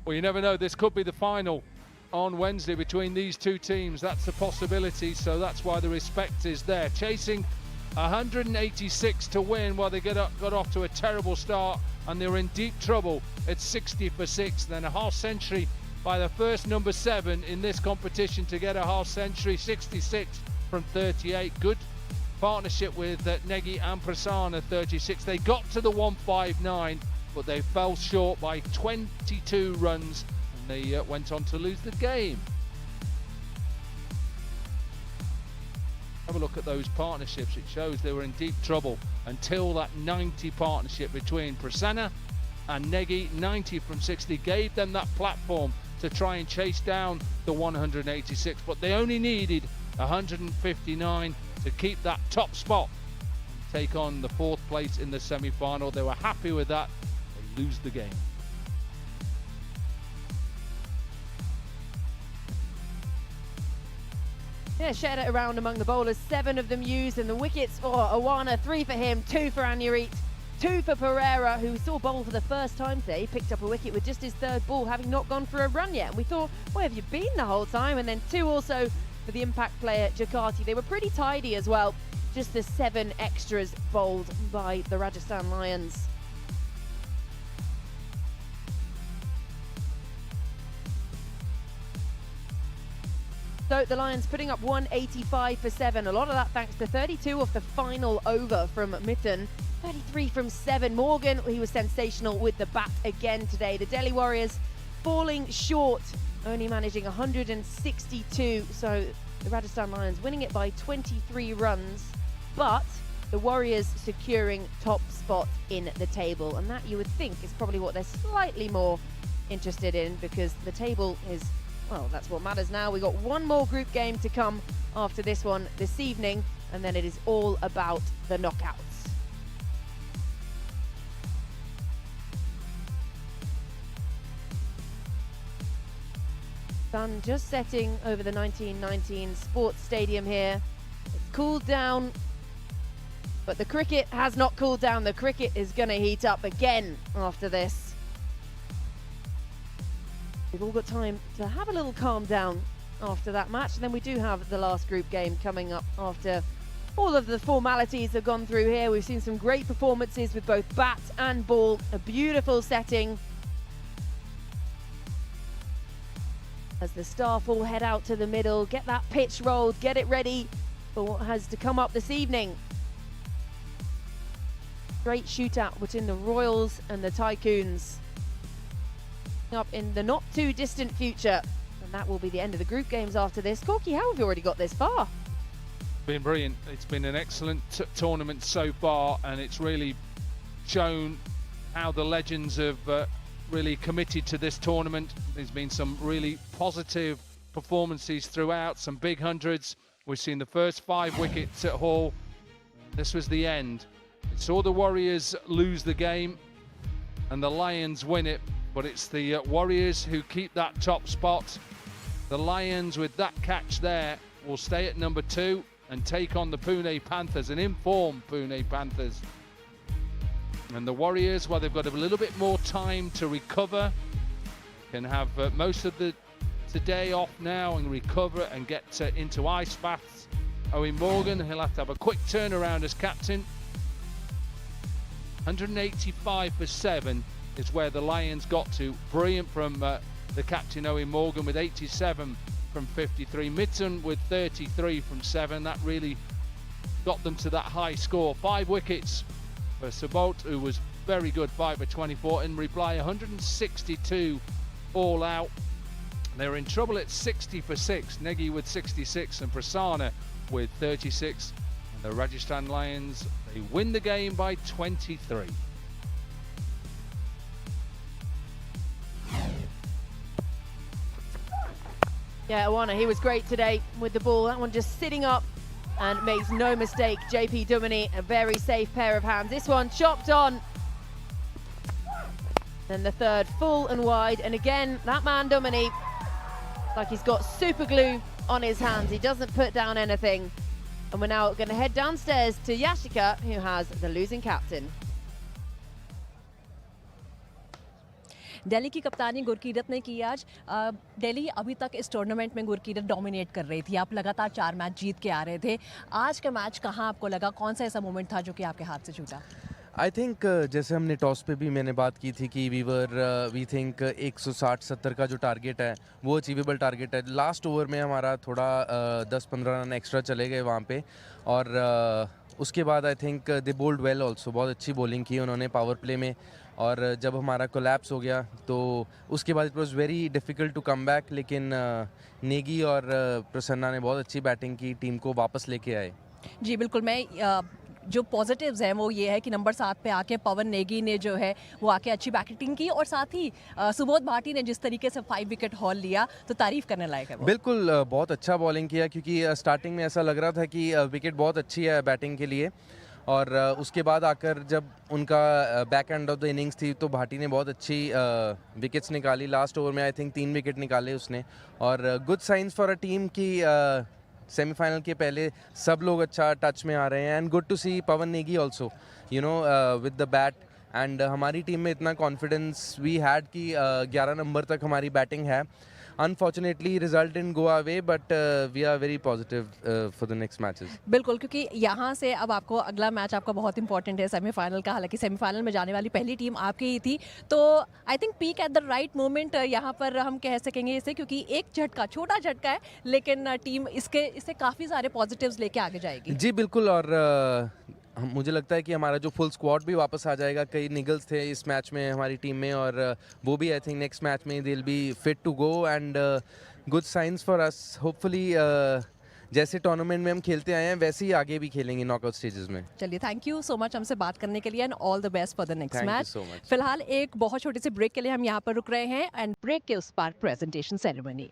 Speaker 5: Well, you never know. This could be the final on Wednesday between these 2 teams. That's a possibility, so that's why the respect is there. Chasing 186 to win while they got off to a terrible start, and they were in deep trouble at 60 for 6. Then a half century by the first number 7 in this competition to get a half century, 66 from 38. Good partnership with Negi and Prasanna, 36. They got to the 159, but they fell short by 22 runs, and they went on to lose the game. Have a look at those partnerships. It shows they were in deep trouble until that 90 partnership between Prasanna and Negi. 90 from 60 gave them that platform to try and chase down the 186, but they only needed 159 to keep that top spot and take on the 4th place in the semi-final. They were happy with that. They lose the game.
Speaker 8: Yeah, shared it around among the bowlers. 7 of them used, and the wickets for Awana, 3 for him, 2 for Anyarit, 2 for Pereira, who saw bowl for the first time today. He picked up a wicket with just his 3rd ball, having not gone for a run yet. And we thought, where have you been the whole time? And then 2 also for the impact player, Jakarti. They were pretty tidy as well. Just the 7 extras bowled by the Rajasthan Lions. So the Lions putting up 185 for 7. A lot of that thanks to 32 off the final over from Mitten. 33 from 7. Morgan, he was sensational with the bat again today. The Delhi Warriors falling short, only managing 162. So the Rajasthan Lions winning it by 23 runs. But the Warriors securing top spot in the table. And that, you would think, is probably what they're slightly more interested in, because the table is, well, that's what matters now. We've got one more group game to come after this one this evening, and then it is all about the knockouts. Sun just setting over the 1919 Sports Stadium here. It's cooled down, but the cricket has not cooled down. The cricket is going to heat up again after this. We've all got time to have a little calm down after that match, and then we do have the last group game coming up after All of the formalities have gone through here. We've seen some great performances with both bat and ball. A beautiful setting. As the staff all head out to the middle, get that pitch rolled, get it ready for what has to come up this evening. Great shootout between the Royals and the Tycoons. Up in the not too distant future. And that will be the end of the group games after this. Corky, how have you already got this far?
Speaker 5: Been brilliant. It's been an excellent tournament so far, and it's really shown how the legends have really committed to this tournament. There's been some really positive performances throughout, some big hundreds. We've seen the first 5 wickets at Hall. This was the end. It saw the Warriors lose the game and the Lions win it, but it's the Warriors who keep that top spot. The Lions, with that catch there, will stay at number 2 and take on the Pune Panthers, an informed Pune Panthers. And the Warriors, well, they've got a little bit more time to recover, can have most of the today off now and recover and get into ice baths. Owen Morgan, he'll have to have a quick turnaround as captain. 185 for 7 is where the Lions got to. Brilliant from the captain Owen Morgan with 87 from 53. Mitten with 33 from 7. That really got them to that high score. 5 wickets for Sabot, who was very good, 5 for 24. In reply, 162 all out. They were in trouble at 60 for 6. Negi with 66 and Prasanna with 36. And the Rajasthan Lions, they win the game by 23.
Speaker 8: Yeah, Awana, he was great today with the ball. That one just sitting up and makes no mistake. JP Duminy, a very safe pair of hands. This one chopped on. Then the third full and wide. And again, that man Duminy, like he's got super glue on his hands. He doesn't put down anything. And we're now going to head downstairs to Yashika, who has the losing captain.
Speaker 16: Delhi की कप्तानी गुरकीरत ने की आज। दिल्ली अभी तक इस tournament में Gurkirat dominate कर रही थी। आप लगातार 4 मैच जीत के आ रहे थे। आज का मैच कहाँ आपको लगा, कौन सा ऐसा मोमेंट था जो कि आपके हाथ से छूटा?
Speaker 3: आई थिंक जैसे हमने टॉस पे भी मैंने बात की थी कि वी थिंक 160-70 का जो टारगेट है वो अचीवेबल टारगेट है। लास्ट ओवर में हमारा थोड़ा 10-15 रन एक्स्ट्रा चले गए वहाँ पे, और उसके बाद I think they bowled well also. बहुत अच्छी बॉलिंग की उन्होंने पावर प्ले में, और जब हमारा कोलैप्स हो गया तो उसके बाद it was very difficult to come back, लेकिन नेगी और प्रसन्ना ने बहुत अच्छी बैटिंग की, टीम को वापस लेके आए।
Speaker 16: जी बिल्कुल, मैं जो पॉजिटिव्स हैं वो ये है कि नंबर 7 पे आके पवन नेगी ने जो है वो आके अच्छी बैटिंग की, और साथ ही सुबोध भाटी ने जिस तरीके से 5 विकेट हॉल लिया तो तारीफ करने लायक है वो।
Speaker 3: बिल्कुल, बहुत अच्छा बॉलिंग किया, क्योंकि स्टार्टिंग में ऐसा लग रहा था कि विकेट बहुत अच्छी है बैटिंग के लिए, और उसके बाद आकर जब उनका back end of the innings थी तो भाटी ने बहुत अच्छी विकेट्स निकाली। लास्ट ओवर में आई थिंक 3 विकेट निकाले उसने, और good signs for a team की सेमीफाइनल के पहले सब लोग अच्छा टच में आ रहे हैं। And good to see Pawan Negi also, you know, with the bat. And हमारी टीम में इतना कॉन्फिडेंस वी हैड कि 11 नंबर तक हमारी बैटिंग है। Unfortunately result didn't go away, but we are very positive for the next matches.
Speaker 16: बिल्कुल, क्योंकि यहाँ से अब आपको अगला मैच आपका बहुत इंपॉर्टेंट है, सेमीफाइनल का। हालांकि सेमीफाइनल में जाने वाली पहली टीम आपकी ही थी, तो I think peak at the right moment यहाँ पर हम कह सकेंगे इसे, क्योंकि एक झटका, छोटा झटका है, लेकिन टीम इससे काफ़ी सारे पॉजिटिव्स लेके आगे जाएगी।
Speaker 3: जी बिल्कुल, और मुझे लगता है कि हमारा जो फुल स्क्वाड भी वापस आ जाएगा। कई निगल्स थे इस मैच में हमारी टीम में, और वो भी आई थिंक नेक्स्ट मैच में they will be fit to go, and good signs for us. Hopefully जैसे टूर्नामेंट में हम खेलते आए हैं वैसे ही आगे भी खेलेंगे नॉकआउट स्टेजेस में।
Speaker 16: चलिए, थैंक यू सो मच हमसे बात करने के लिए, and all the best for the next match.
Speaker 3: so much.
Speaker 16: फिलहाल एक बहुत छोटे से ब्रेक के लिए हम यहाँ पर रुक रहे हैं, एंड ब्रेक के उस पार presentation ceremony.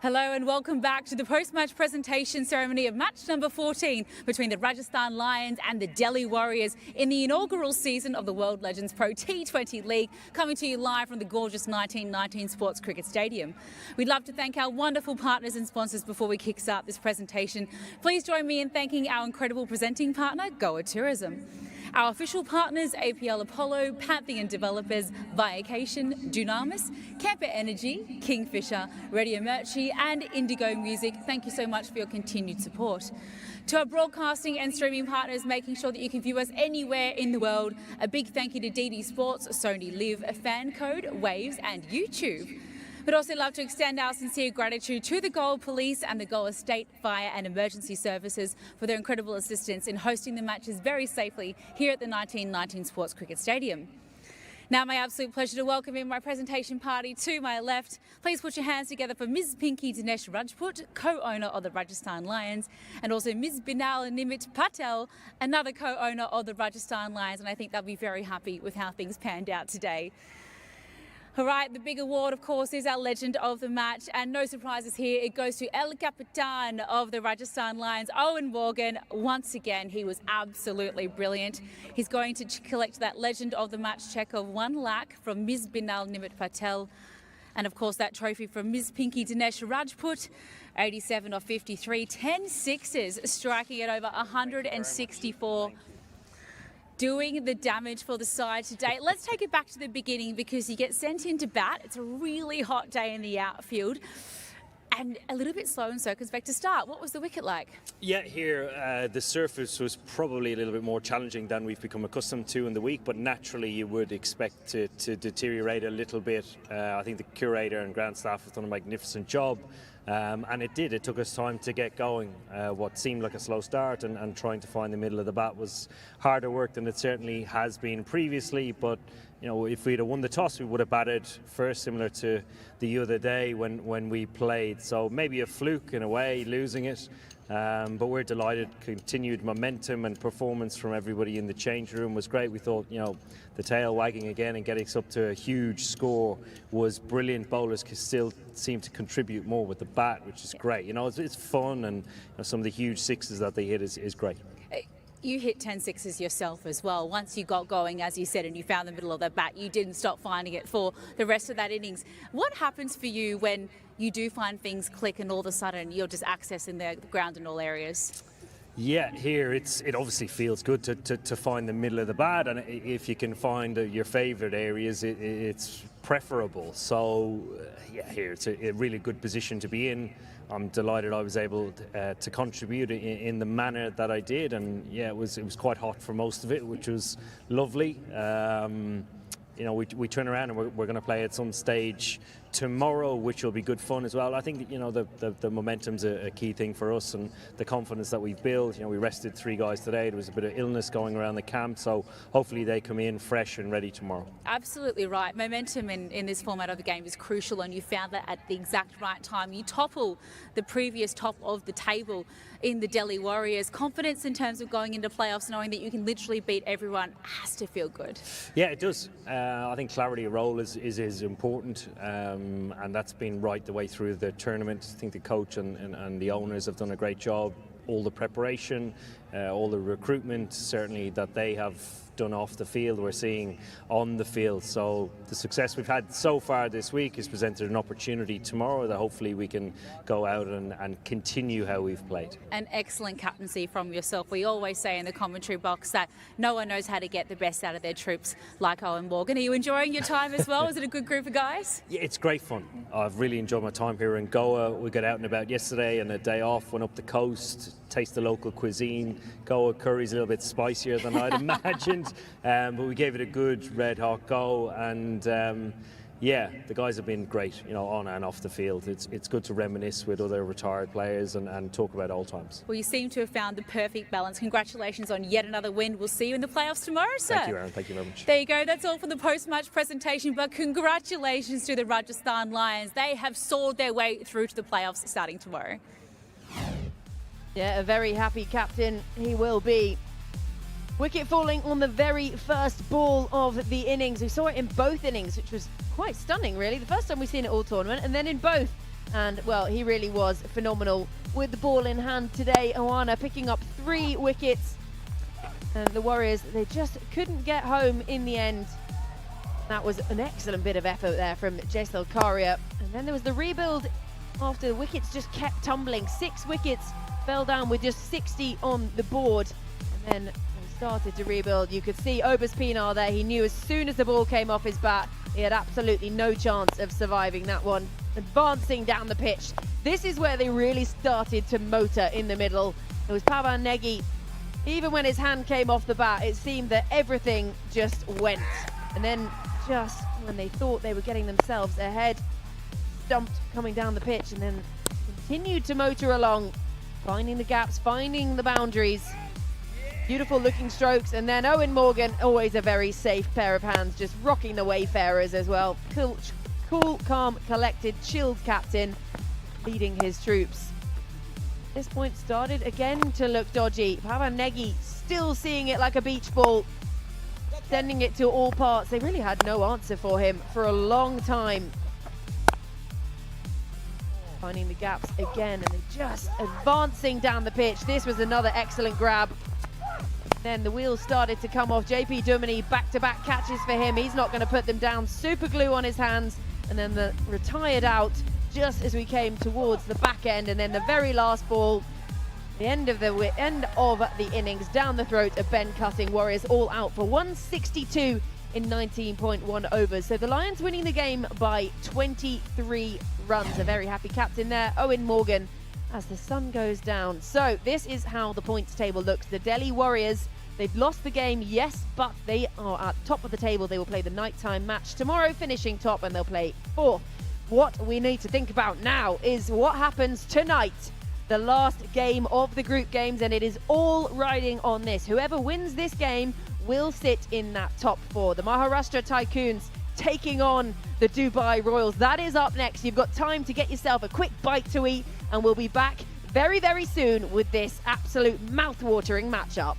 Speaker 1: Hello and welcome back to the post-match presentation ceremony of match number 14 between the Rajasthan Lions and the Delhi Warriors in the inaugural season of the World Legends Pro T20 League, coming to you live from the gorgeous 1919 Sports Cricket Stadium. We'd love to thank our wonderful partners and sponsors before we kickstart this presentation. Please join me in thanking our incredible presenting partner, Goa Tourism. Our official partners, APL Apollo, Pantheon Developers, Viacation, Dunamis, Camper Energy, Kingfisher, Radio Merchie and Indigo Music. Thank you so much for your continued support. To our broadcasting and streaming partners, making sure that you can view us anywhere in the world, a big thank you to DD Sports, Sony Live, Fan Code, Waves and YouTube. We'd also love to extend our sincere gratitude to the Goa Police and the Goa State Fire and Emergency Services for their incredible assistance in hosting the matches very safely here at the 1919 Sports Cricket Stadium. Now, my absolute pleasure to welcome in my presentation party to my left. Please put your hands together for Ms. Pinky Dinesh Rajput, co-owner of the Rajasthan Lions, and also Ms. Binal Nimit Patel, another co-owner of the Rajasthan Lions, and I think they'll be very happy with how things panned out today. All right, the big award, of course, is our legend of the match, and no surprises here. It goes to El Capitan of the Rajasthan Lions, Eoin Morgan. Once again, he was absolutely brilliant. He's going to collect that legend of the match check of 1 lakh from Ms. Binal Nimit Patel. And of course, that trophy from Ms. Pinky Dinesh Rajput, 87 of 53, 10 sixes, striking at over 164. Doing the damage for the side today. Let's take it back to the beginning because you get sent into bat. It's a really hot day in the outfield and a little bit slow and circumspect to start. What was the wicket like?
Speaker 4: Yeah, here the surface was probably a little bit more challenging than we've become accustomed to in the week, but naturally you would expect it to deteriorate a little bit. I think the curator and ground staff have done a magnificent job. And it did. It took us time to get going. What seemed like a slow start and trying to find the middle of the bat was harder work than it certainly has been previously. But you know, if we'd have won the toss, we would have batted first, similar to the other day when we played. So maybe a fluke in a way, losing it. But we're delighted. Continued momentum and performance from everybody in the change room was great. We thought, you know, the tail wagging again and getting us up to a huge score was brilliant. Bowlers can still seem to contribute more with the bat, which is great. You know, it's fun, and you know, some of the huge sixes that they hit is great.
Speaker 1: You hit 10 sixes yourself as well. Once you got going, as you said, and you found the middle of the bat, you didn't stop finding it for the rest of that innings. What happens for you when you do find things click and all of a sudden you're just accessing the ground in all areas?
Speaker 4: Yeah, here it obviously feels good to find the middle of the bat, and if you can find your favourite areas, it's preferable. So yeah, here it's a really good position to be in. I'm delighted I was able to contribute in the manner that I did, and yeah, it was quite hot for most of it, which was lovely. You know, we turn around and we're going to play at some stage tomorrow, which will be good fun as well. I think, you know, the momentum's a key thing for us, and the confidence that we've built. You know, we rested 3 guys today. There was a bit of illness going around the camp, so hopefully they come in fresh and ready tomorrow.
Speaker 1: Absolutely right. Momentum in this format of the game is crucial, and you found that at the exact right time. You topple the previous top of the table in the Delhi Warriors. Confidence in terms of going into playoffs, knowing that you can literally beat everyone, has to feel good.
Speaker 4: Yeah, it does. I think clarity of role is important, and that's been right the way through the tournament. I think the coach and the owners have done a great job. All the preparation, all the recruitment, certainly that they have done off the field, we're seeing on the field. So the success we've had so far this week has presented an opportunity tomorrow that hopefully we can go out and continue how we've played.
Speaker 1: An excellent captaincy from yourself. We always say in the commentary box that no one knows how to get the best out of their troops like Eoin Morgan. Are you enjoying your time as well? Is it a good group of guys?
Speaker 4: Yeah, it's great fun. I've really enjoyed my time here in Goa. We got out and about yesterday and a day off, went up the coast, taste the local cuisine. Goa curry's a little bit spicier than I'd imagined, but we gave it a good red hot go, and yeah, the guys have been great, you know, on and off the field. It's good to reminisce with other retired players and talk about old times.
Speaker 1: Well, you seem to have found the perfect balance. Congratulations on yet another win. We'll see you in the playoffs tomorrow, sir.
Speaker 4: Thank you, Aaron. Thank you very much.
Speaker 1: There you go. That's all for the post-match presentation, but congratulations to the Rajasthan Lions. They have soared their way through to the playoffs starting tomorrow.
Speaker 8: Yeah, a very happy captain he will be. Wicket falling on the very first ball of the innings. We saw it in both innings, which was quite stunning, really. The first time we've seen it all tournament, and then in both, And, well, he really was phenomenal with the ball in hand today. Oana picking up 3 wickets. And the Warriors, they just couldn't get home in the end. That was an excellent bit of effort there from ZL1K. And then there was the rebuild after the wickets just kept tumbling. 6 wickets fell down with just 60 on the board. And then they started to rebuild. You could see Obus Pinar there. He knew as soon as the ball came off his bat, he had absolutely no chance of surviving that one. Advancing down the pitch. This is where they really started to motor in the middle. It was Pavan Negi. Even when his hand came off the bat, it seemed that everything just went. And then just when they thought they were getting themselves ahead, stumped coming down the pitch and then continued to motor along, finding the gaps, finding the boundaries. Beautiful looking strokes. And then Eoin Morgan, always a very safe pair of hands, just rocking the Wayfarers as well. Cool, calm, collected, chilled captain, leading his troops. This point started again to look dodgy. Pavan Negi still seeing it like a beach ball, sending it to all parts. They really had no answer for him for a long time. Finding the gaps again, and they're just advancing down the pitch. This was another excellent grab. Then the wheels started to come off. JP Duminy, back-to-back catches for him. He's not going to put them down. Super glue on his hands. And then the retired out just as we came towards the back end. And then the very last ball, the end of the innings, down the throat of Ben Cutting. Warriors all out for 162 in 19.1 overs. So the Lions winning the game by 23 runs. A very happy captain there, Eoin Morgan, as the sun goes down. So this is how the points table looks. The Delhi Warriors, they've lost the game, yes, but they are at top of the table. They will play the nighttime match tomorrow, finishing top, and they'll play 4th. What we need to think about now is what happens tonight, the last game of the group games, and it is all riding on this. Whoever wins this game will sit in that top 4. The Maharashtra Tycoons taking on the Dubai Royals. That is up next. You've got time to get yourself a quick bite to eat, and we'll be back very, very soon with this absolute mouth-watering matchup.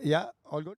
Speaker 9: Yeah, all good.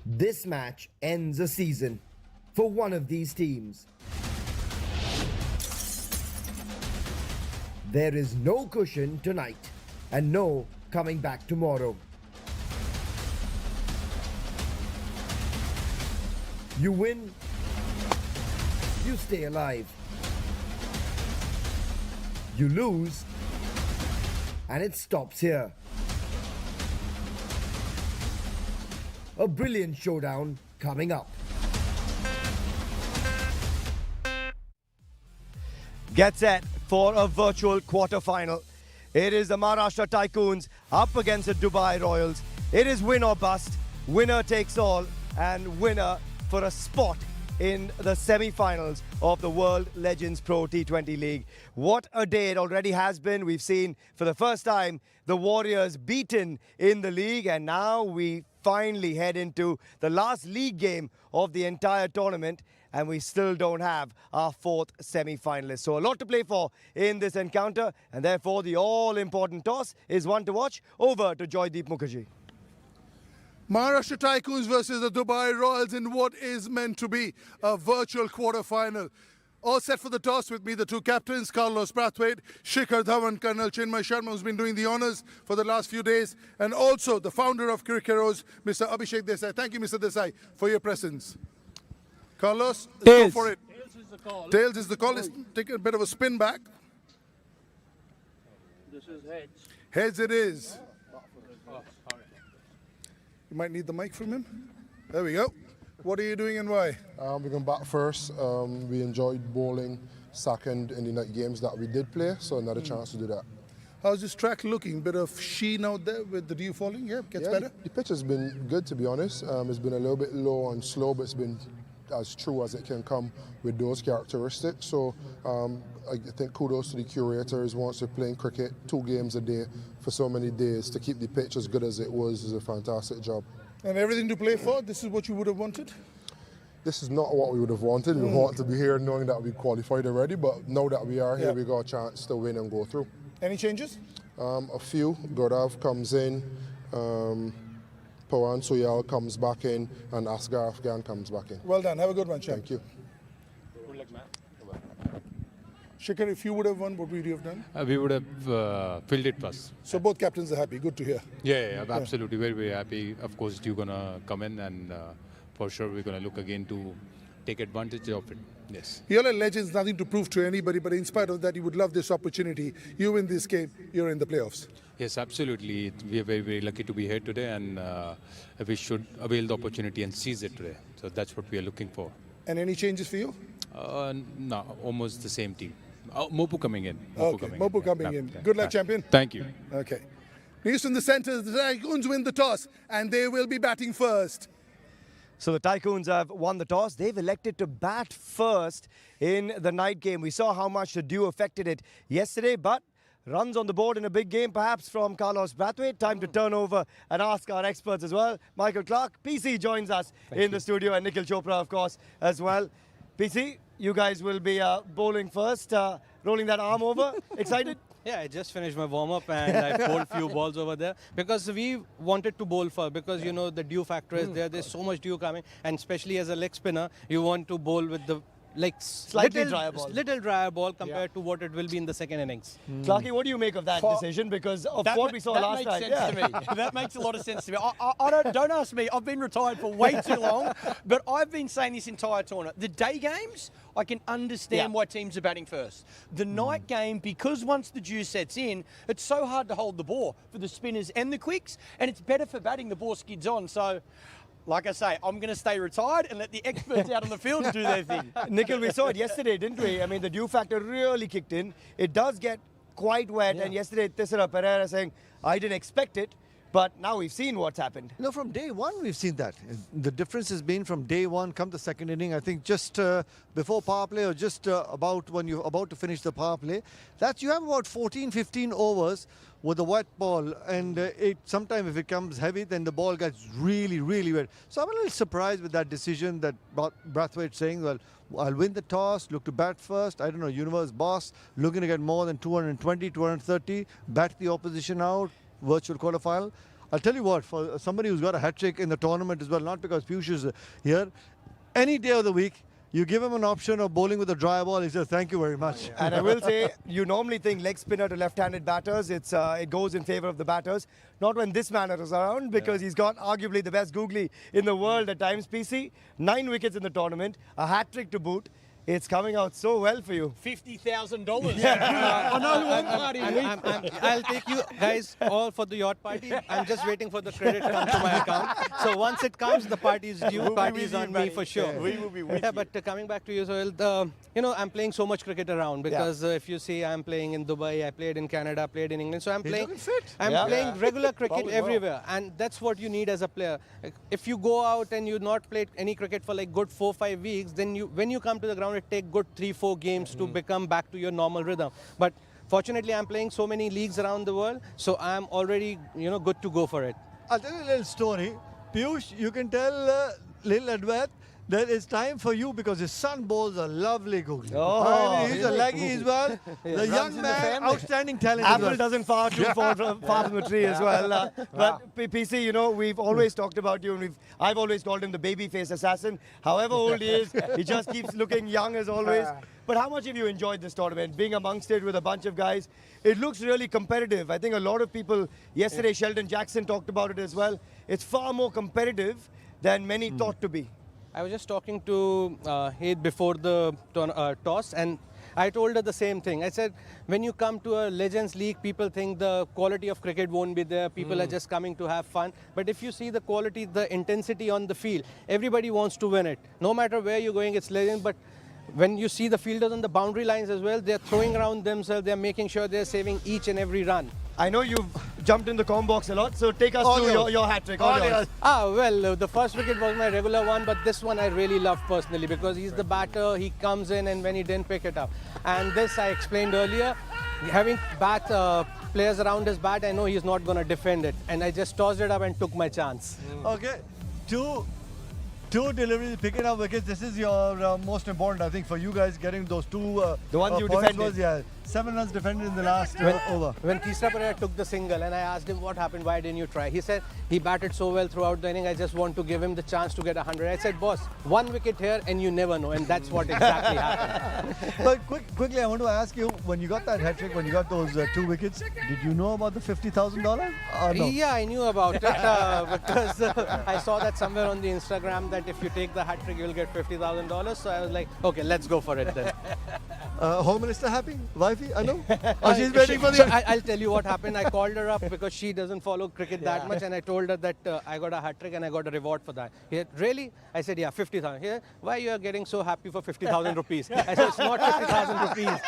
Speaker 17: This match ends a season for one of these teams. There is no cushion tonight and no coming back tomorrow. You win, you stay alive. You lose, and it stops here. A brilliant showdown coming up.
Speaker 9: Get set for a virtual quarter-final. It is the Maharashtra Tycoons up against the Dubai Royals. It is win or bust, winner takes all, and winner for a spot in the semi-finals of the World Legends Pro T20 League. What a day it already has been. We've seen for the first time the Warriors beaten in the league, and now we finally head into the last league game of the entire tournament, and we still don't have our fourth semi-finalist. So a lot to play for in this encounter, and therefore the all-important toss is one to watch. Over to Joydeep Mukherjee.
Speaker 7: Maharashtra Tycoons versus the Dubai Royals in what is meant to be a virtual quarter-final. All set for the toss with me, the two captains, Carlos Brathwaite, Shikhar Dhawan, Colonel Chinmay Sharma, who's been doing the honours for the last few days, and also the founder of Cricket Heroes, Mr. Abhishek Desai. Thank you, Mr. Desai, for your presence. Carlos, let's go for it.
Speaker 14: Tails is the call.
Speaker 7: Tails is the call. Let's take a bit of a spin back.
Speaker 14: This is heads.
Speaker 7: Heads it is. You might need the mic from him. There we go. What are you doing and why?
Speaker 18: We're going back first. We enjoyed bowling second in the night games that we did play, so another chance to do that.
Speaker 7: How's this track looking? Bit of sheen out there with the dew falling? Yeah, gets better?
Speaker 18: The pitch has been good, to be honest. It's been a little bit low and slow, but it's been as true as it can come with those characteristics. So I think kudos to the curators. Once you're playing cricket 2 games a day for so many days, to keep the pitch as good as it was is a fantastic job.
Speaker 7: And everything to play for? This is what you would have wanted?
Speaker 18: This is not what we would have wanted. We want to be here knowing that we qualified already, but now that we are here, we got a chance to win and go through.
Speaker 7: Any changes?
Speaker 18: A few. Gaurav comes in, Pawan Suyal comes back in, and Asghar Afghan comes back in.
Speaker 7: Well done. Have a good one, champ.
Speaker 18: Thank you.
Speaker 7: Shikhar, if you would have won, what would you have done?
Speaker 5: We would have filled it first.
Speaker 7: So both captains are happy. Good to hear.
Speaker 5: Yeah, absolutely. Very, very happy. Of course, you're going to come in, and for sure we're going to look again to take advantage of it. Yes.
Speaker 7: You're a legend, nothing to prove to anybody, but in spite of that, you would love this opportunity. You win this game, you're in the playoffs.
Speaker 5: Yes, absolutely. We are very, very lucky to be here today, and we should avail the opportunity and seize it today. So that's what we are looking for.
Speaker 7: And any changes for you?
Speaker 5: No, almost the same team. Mopu coming in.
Speaker 7: Mopu coming in. Good luck, champion.
Speaker 5: Thank you.
Speaker 7: Okay. News from the centre, the Tycoons win the toss, and they will be batting first.
Speaker 9: So the Tycoons have won the toss. They've elected to bat first in the night game. We saw how much the dew affected it yesterday, but runs on the board in a big game, perhaps from Carlos Brathwaite. Time to turn over and ask our experts as well. Michael Clark, PC joins us in the studio, and Nikhil Chopra, of course, as well. PC, you guys will be bowling first, rolling that arm over. Excited?
Speaker 19: Yeah, I just finished my warm-up and I bowled few balls over there because we wanted to bowl first because, you know, the dew factor is there. There's so much dew coming, and especially as a leg spinner, you want to bowl with the
Speaker 9: slightly drier ball.
Speaker 19: Little drier ball compared to what it will be in the second innings.
Speaker 9: Clarky, what do you make of that decision? Because of what we saw last night.
Speaker 20: That makes sense to me. That makes a lot of sense to me. Don't ask me. I've been retired for way too long, but I've been saying this entire tournament. The day games, I can understand why teams are batting first. The night game, because once the dew sets in, it's so hard to hold the ball for the spinners and the quicks, and it's better for batting the ball skids on. So, like I say, I'm going to stay retired and let the experts out on the field do their thing.
Speaker 9: Nikhil, we saw it yesterday, didn't we? I mean, the dew factor really kicked in. It does get quite wet, and yesterday Tissera Pereira saying, I didn't expect it, but now we've seen what's happened.
Speaker 21: No, from day one we've seen that. The difference has been from day one, come the second inning, I think just before power play or just about when you're about to finish the power play, that you have about 14, 15 overs with a wet ball, and sometimes if it comes heavy, then the ball gets really, really wet. So I'm a little surprised with that decision that Brathwaite saying, well, I'll win the toss, look to bat first. I don't know, universe boss, looking to get more than 220, 230, bat the opposition out, virtual quarterfinal. I'll tell you what, for somebody who's got a hat-trick in the tournament as well, not because Piyush is here, any day of the week, you give him an option of bowling with a dry ball, he says, thank you very much.
Speaker 9: And I will say, you normally think leg spinner to left-handed batters, it goes in favour of the batters. Not when this man is around, because he's got arguably the best googly in the world at times. PC, 9 wickets in the tournament, a hat-trick to boot. It's coming out so well for you.
Speaker 20: $50,000.
Speaker 19: Yeah.
Speaker 20: I know one party.
Speaker 19: I'll take you guys all for the yacht party. I'm just waiting for the credit to come to my account. So once it comes, the party is due. Party is on me for sure.
Speaker 20: Yeah. We will be with you.
Speaker 19: But coming back to you, Sohail, I'm playing so much cricket around because if you see, I'm playing in Dubai, I played in Canada, played in England. So I'm playing regular cricket everywhere, and that's what you need as a player. If you go out and you not played any cricket for like good 4-5 weeks, then when you come to the ground, it take good 3-4 games to become back to your normal rhythm. But fortunately, I'm playing so many leagues around the world, so I'm already good to go for it.
Speaker 21: I'll tell you a little story. Piyush, you can tell little Advait that it's time for you because his son bowls a lovely googly.
Speaker 9: Oh,
Speaker 21: he's a leggy as well. The young man, outstanding talent.
Speaker 9: Apple doesn't fall too far from the tree as well. But PC, we've always talked about you, and I've always called him the baby-face assassin. However old he is, he just keeps looking young as always. But how much have you enjoyed this tournament? Being amongst it with a bunch of guys, it looks really competitive. I think a lot of people, yesterday Sheldon Jackson talked about it as well. It's far more competitive than many thought to be.
Speaker 19: I was just talking to Haid before the toss, and I told her the same thing. I said, when you come to a Legends League, people think the quality of cricket won't be there. People are just coming to have fun. But if you see the quality, the intensity on the field, everybody wants to win it. No matter where you're going, it's Legends. But when you see the fielders on the boundary lines as well, they're throwing around themselves. They're making sure they're saving each and every run.
Speaker 9: I know you've jumped in the com box a lot, so take us through your hat-trick.
Speaker 19: Well, the first wicket was my regular one, but this one I really love personally because he's the batter, he comes in and when he didn't pick it up. And this I explained earlier, having players around his bat, I know he's not going to defend it. And I just tossed it up and took my chance.
Speaker 21: Okay, two deliveries, picking up wickets. This is your most important, I think, for you guys getting those two.
Speaker 9: The ones you
Speaker 21: points
Speaker 9: defended.
Speaker 21: 7 runs defended in the last over.
Speaker 19: When Tisra Pereira took the single and I asked him what happened, why didn't you try? He said he batted so well throughout the inning, I just want to give him the chance to get 100. I said, boss, 1 wicket here and you never know, and that's what exactly happened.
Speaker 21: But quickly, I want to ask you, when you got that hat-trick, when you got those 2 wickets, did you know about the $50,000? No?
Speaker 19: Yeah, I knew about it because I saw that somewhere on the Instagram that if you take the hat-trick, you'll get $50,000. So I was like, okay, let's go for it then.
Speaker 21: Home Minister happy? Wifey? I know. She's waiting for the...
Speaker 19: I'll tell you what happened. I called her up because she doesn't follow cricket that much, and I told her that I got a hat-trick and I got a reward for that. He said, really? I said, yeah, 50,000. He said, why you are getting so happy for 50,000 rupees? I said, it's not 50,000 rupees.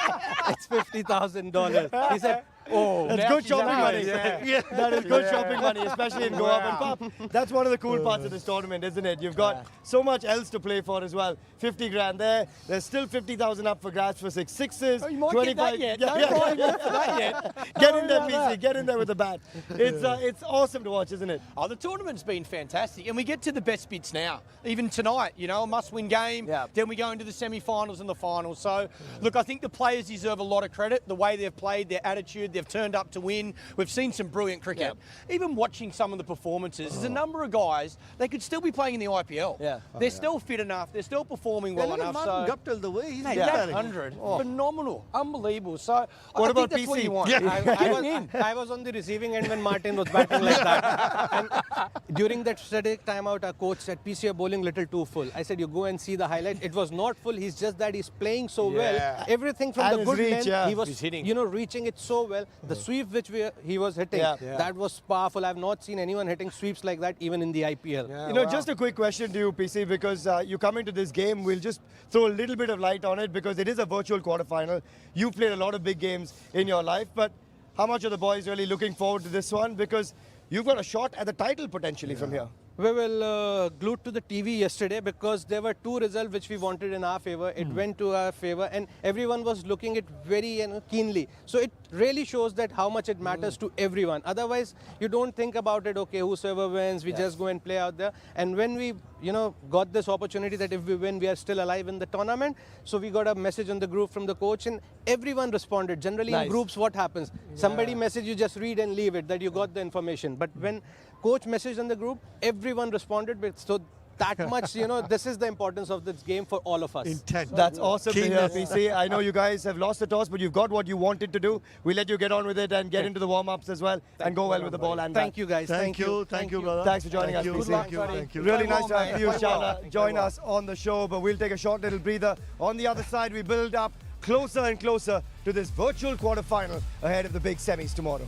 Speaker 19: It's $50,000. He said, oh,
Speaker 9: that's good shopping money. That is good shopping money, especially in Goa. But that's one of the cool parts of this tournament, isn't it? You've got so much else to play for as well. 50 grand there. There's still 50,000 up for grabs for 6 sixes.
Speaker 20: Oh, you might 25. Get that yet. For that yet.
Speaker 9: Get in there, PC. Get in there with the bat. It's awesome to watch, isn't it?
Speaker 20: Oh, the tournament's been fantastic, and we get to the best bits now. Even tonight, a must-win game. Then we go into the semi-finals and the finals. So, look, I think the players deserve a lot of credit. The way they've played, their attitude. They've turned up to win. We've seen some brilliant cricket. Even watching some of the performances, there's a number of guys, they could still be playing in the IPL. They're still fit enough. They're still performing well enough.
Speaker 21: Martin Guptill, the way he's
Speaker 20: that 100. Phenomenal. Unbelievable. So
Speaker 9: what about
Speaker 20: that's
Speaker 9: PC?
Speaker 20: what you want.
Speaker 19: I was on the receiving end when Martin was batting like that. And during that strategic timeout, our coach said, PC, you're bowling little too full. I said, you go and see the highlight. It was not full. He's just that he's playing so well. Everything from
Speaker 9: and
Speaker 19: the good
Speaker 9: reach,
Speaker 19: length, he was reaching it so well. The sweep which he was hitting, that was powerful. I've not seen anyone hitting sweeps like that even in the IPL.
Speaker 9: Just a quick question to you, PC, because you come into this game, we'll just throw a little bit of light on it because it is a virtual quarterfinal. You've played a lot of big games in your life, but how much are the boys really looking forward to this one? Because you've got a shot at the title potentially from here.
Speaker 19: We were glued to the TV yesterday because there were 2 results which we wanted in our favor. It went to our favor and everyone was looking at very keenly. So it really shows that how much it matters to everyone. Otherwise, you don't think about it, okay, whosoever wins, we just go and play out there. And when we, got this opportunity that if we win, we are still alive in the tournament. So we got a message on the group from the coach and everyone responded. Generally in groups, what happens? Somebody message, you just read and leave it, that you got the information. But when coach messaged on the group, everyone responded. So that much, this is the importance of this game for all of us.
Speaker 21: Intent.
Speaker 9: That's awesome to hear, PC. I know you guys have lost the toss, but you've got what you wanted to do. We let you get on with it and get into the warm-ups as well and go well with the ball. And
Speaker 19: thank you, guys.
Speaker 21: Thank you, brother.
Speaker 9: Thanks for joining us, PC.
Speaker 21: Thank you.
Speaker 9: Really nice to have Piyush Chawla join us on the show, but we'll take a short little breather. On the other side, we build up closer and closer to this virtual quarter-final ahead of the big semis tomorrow.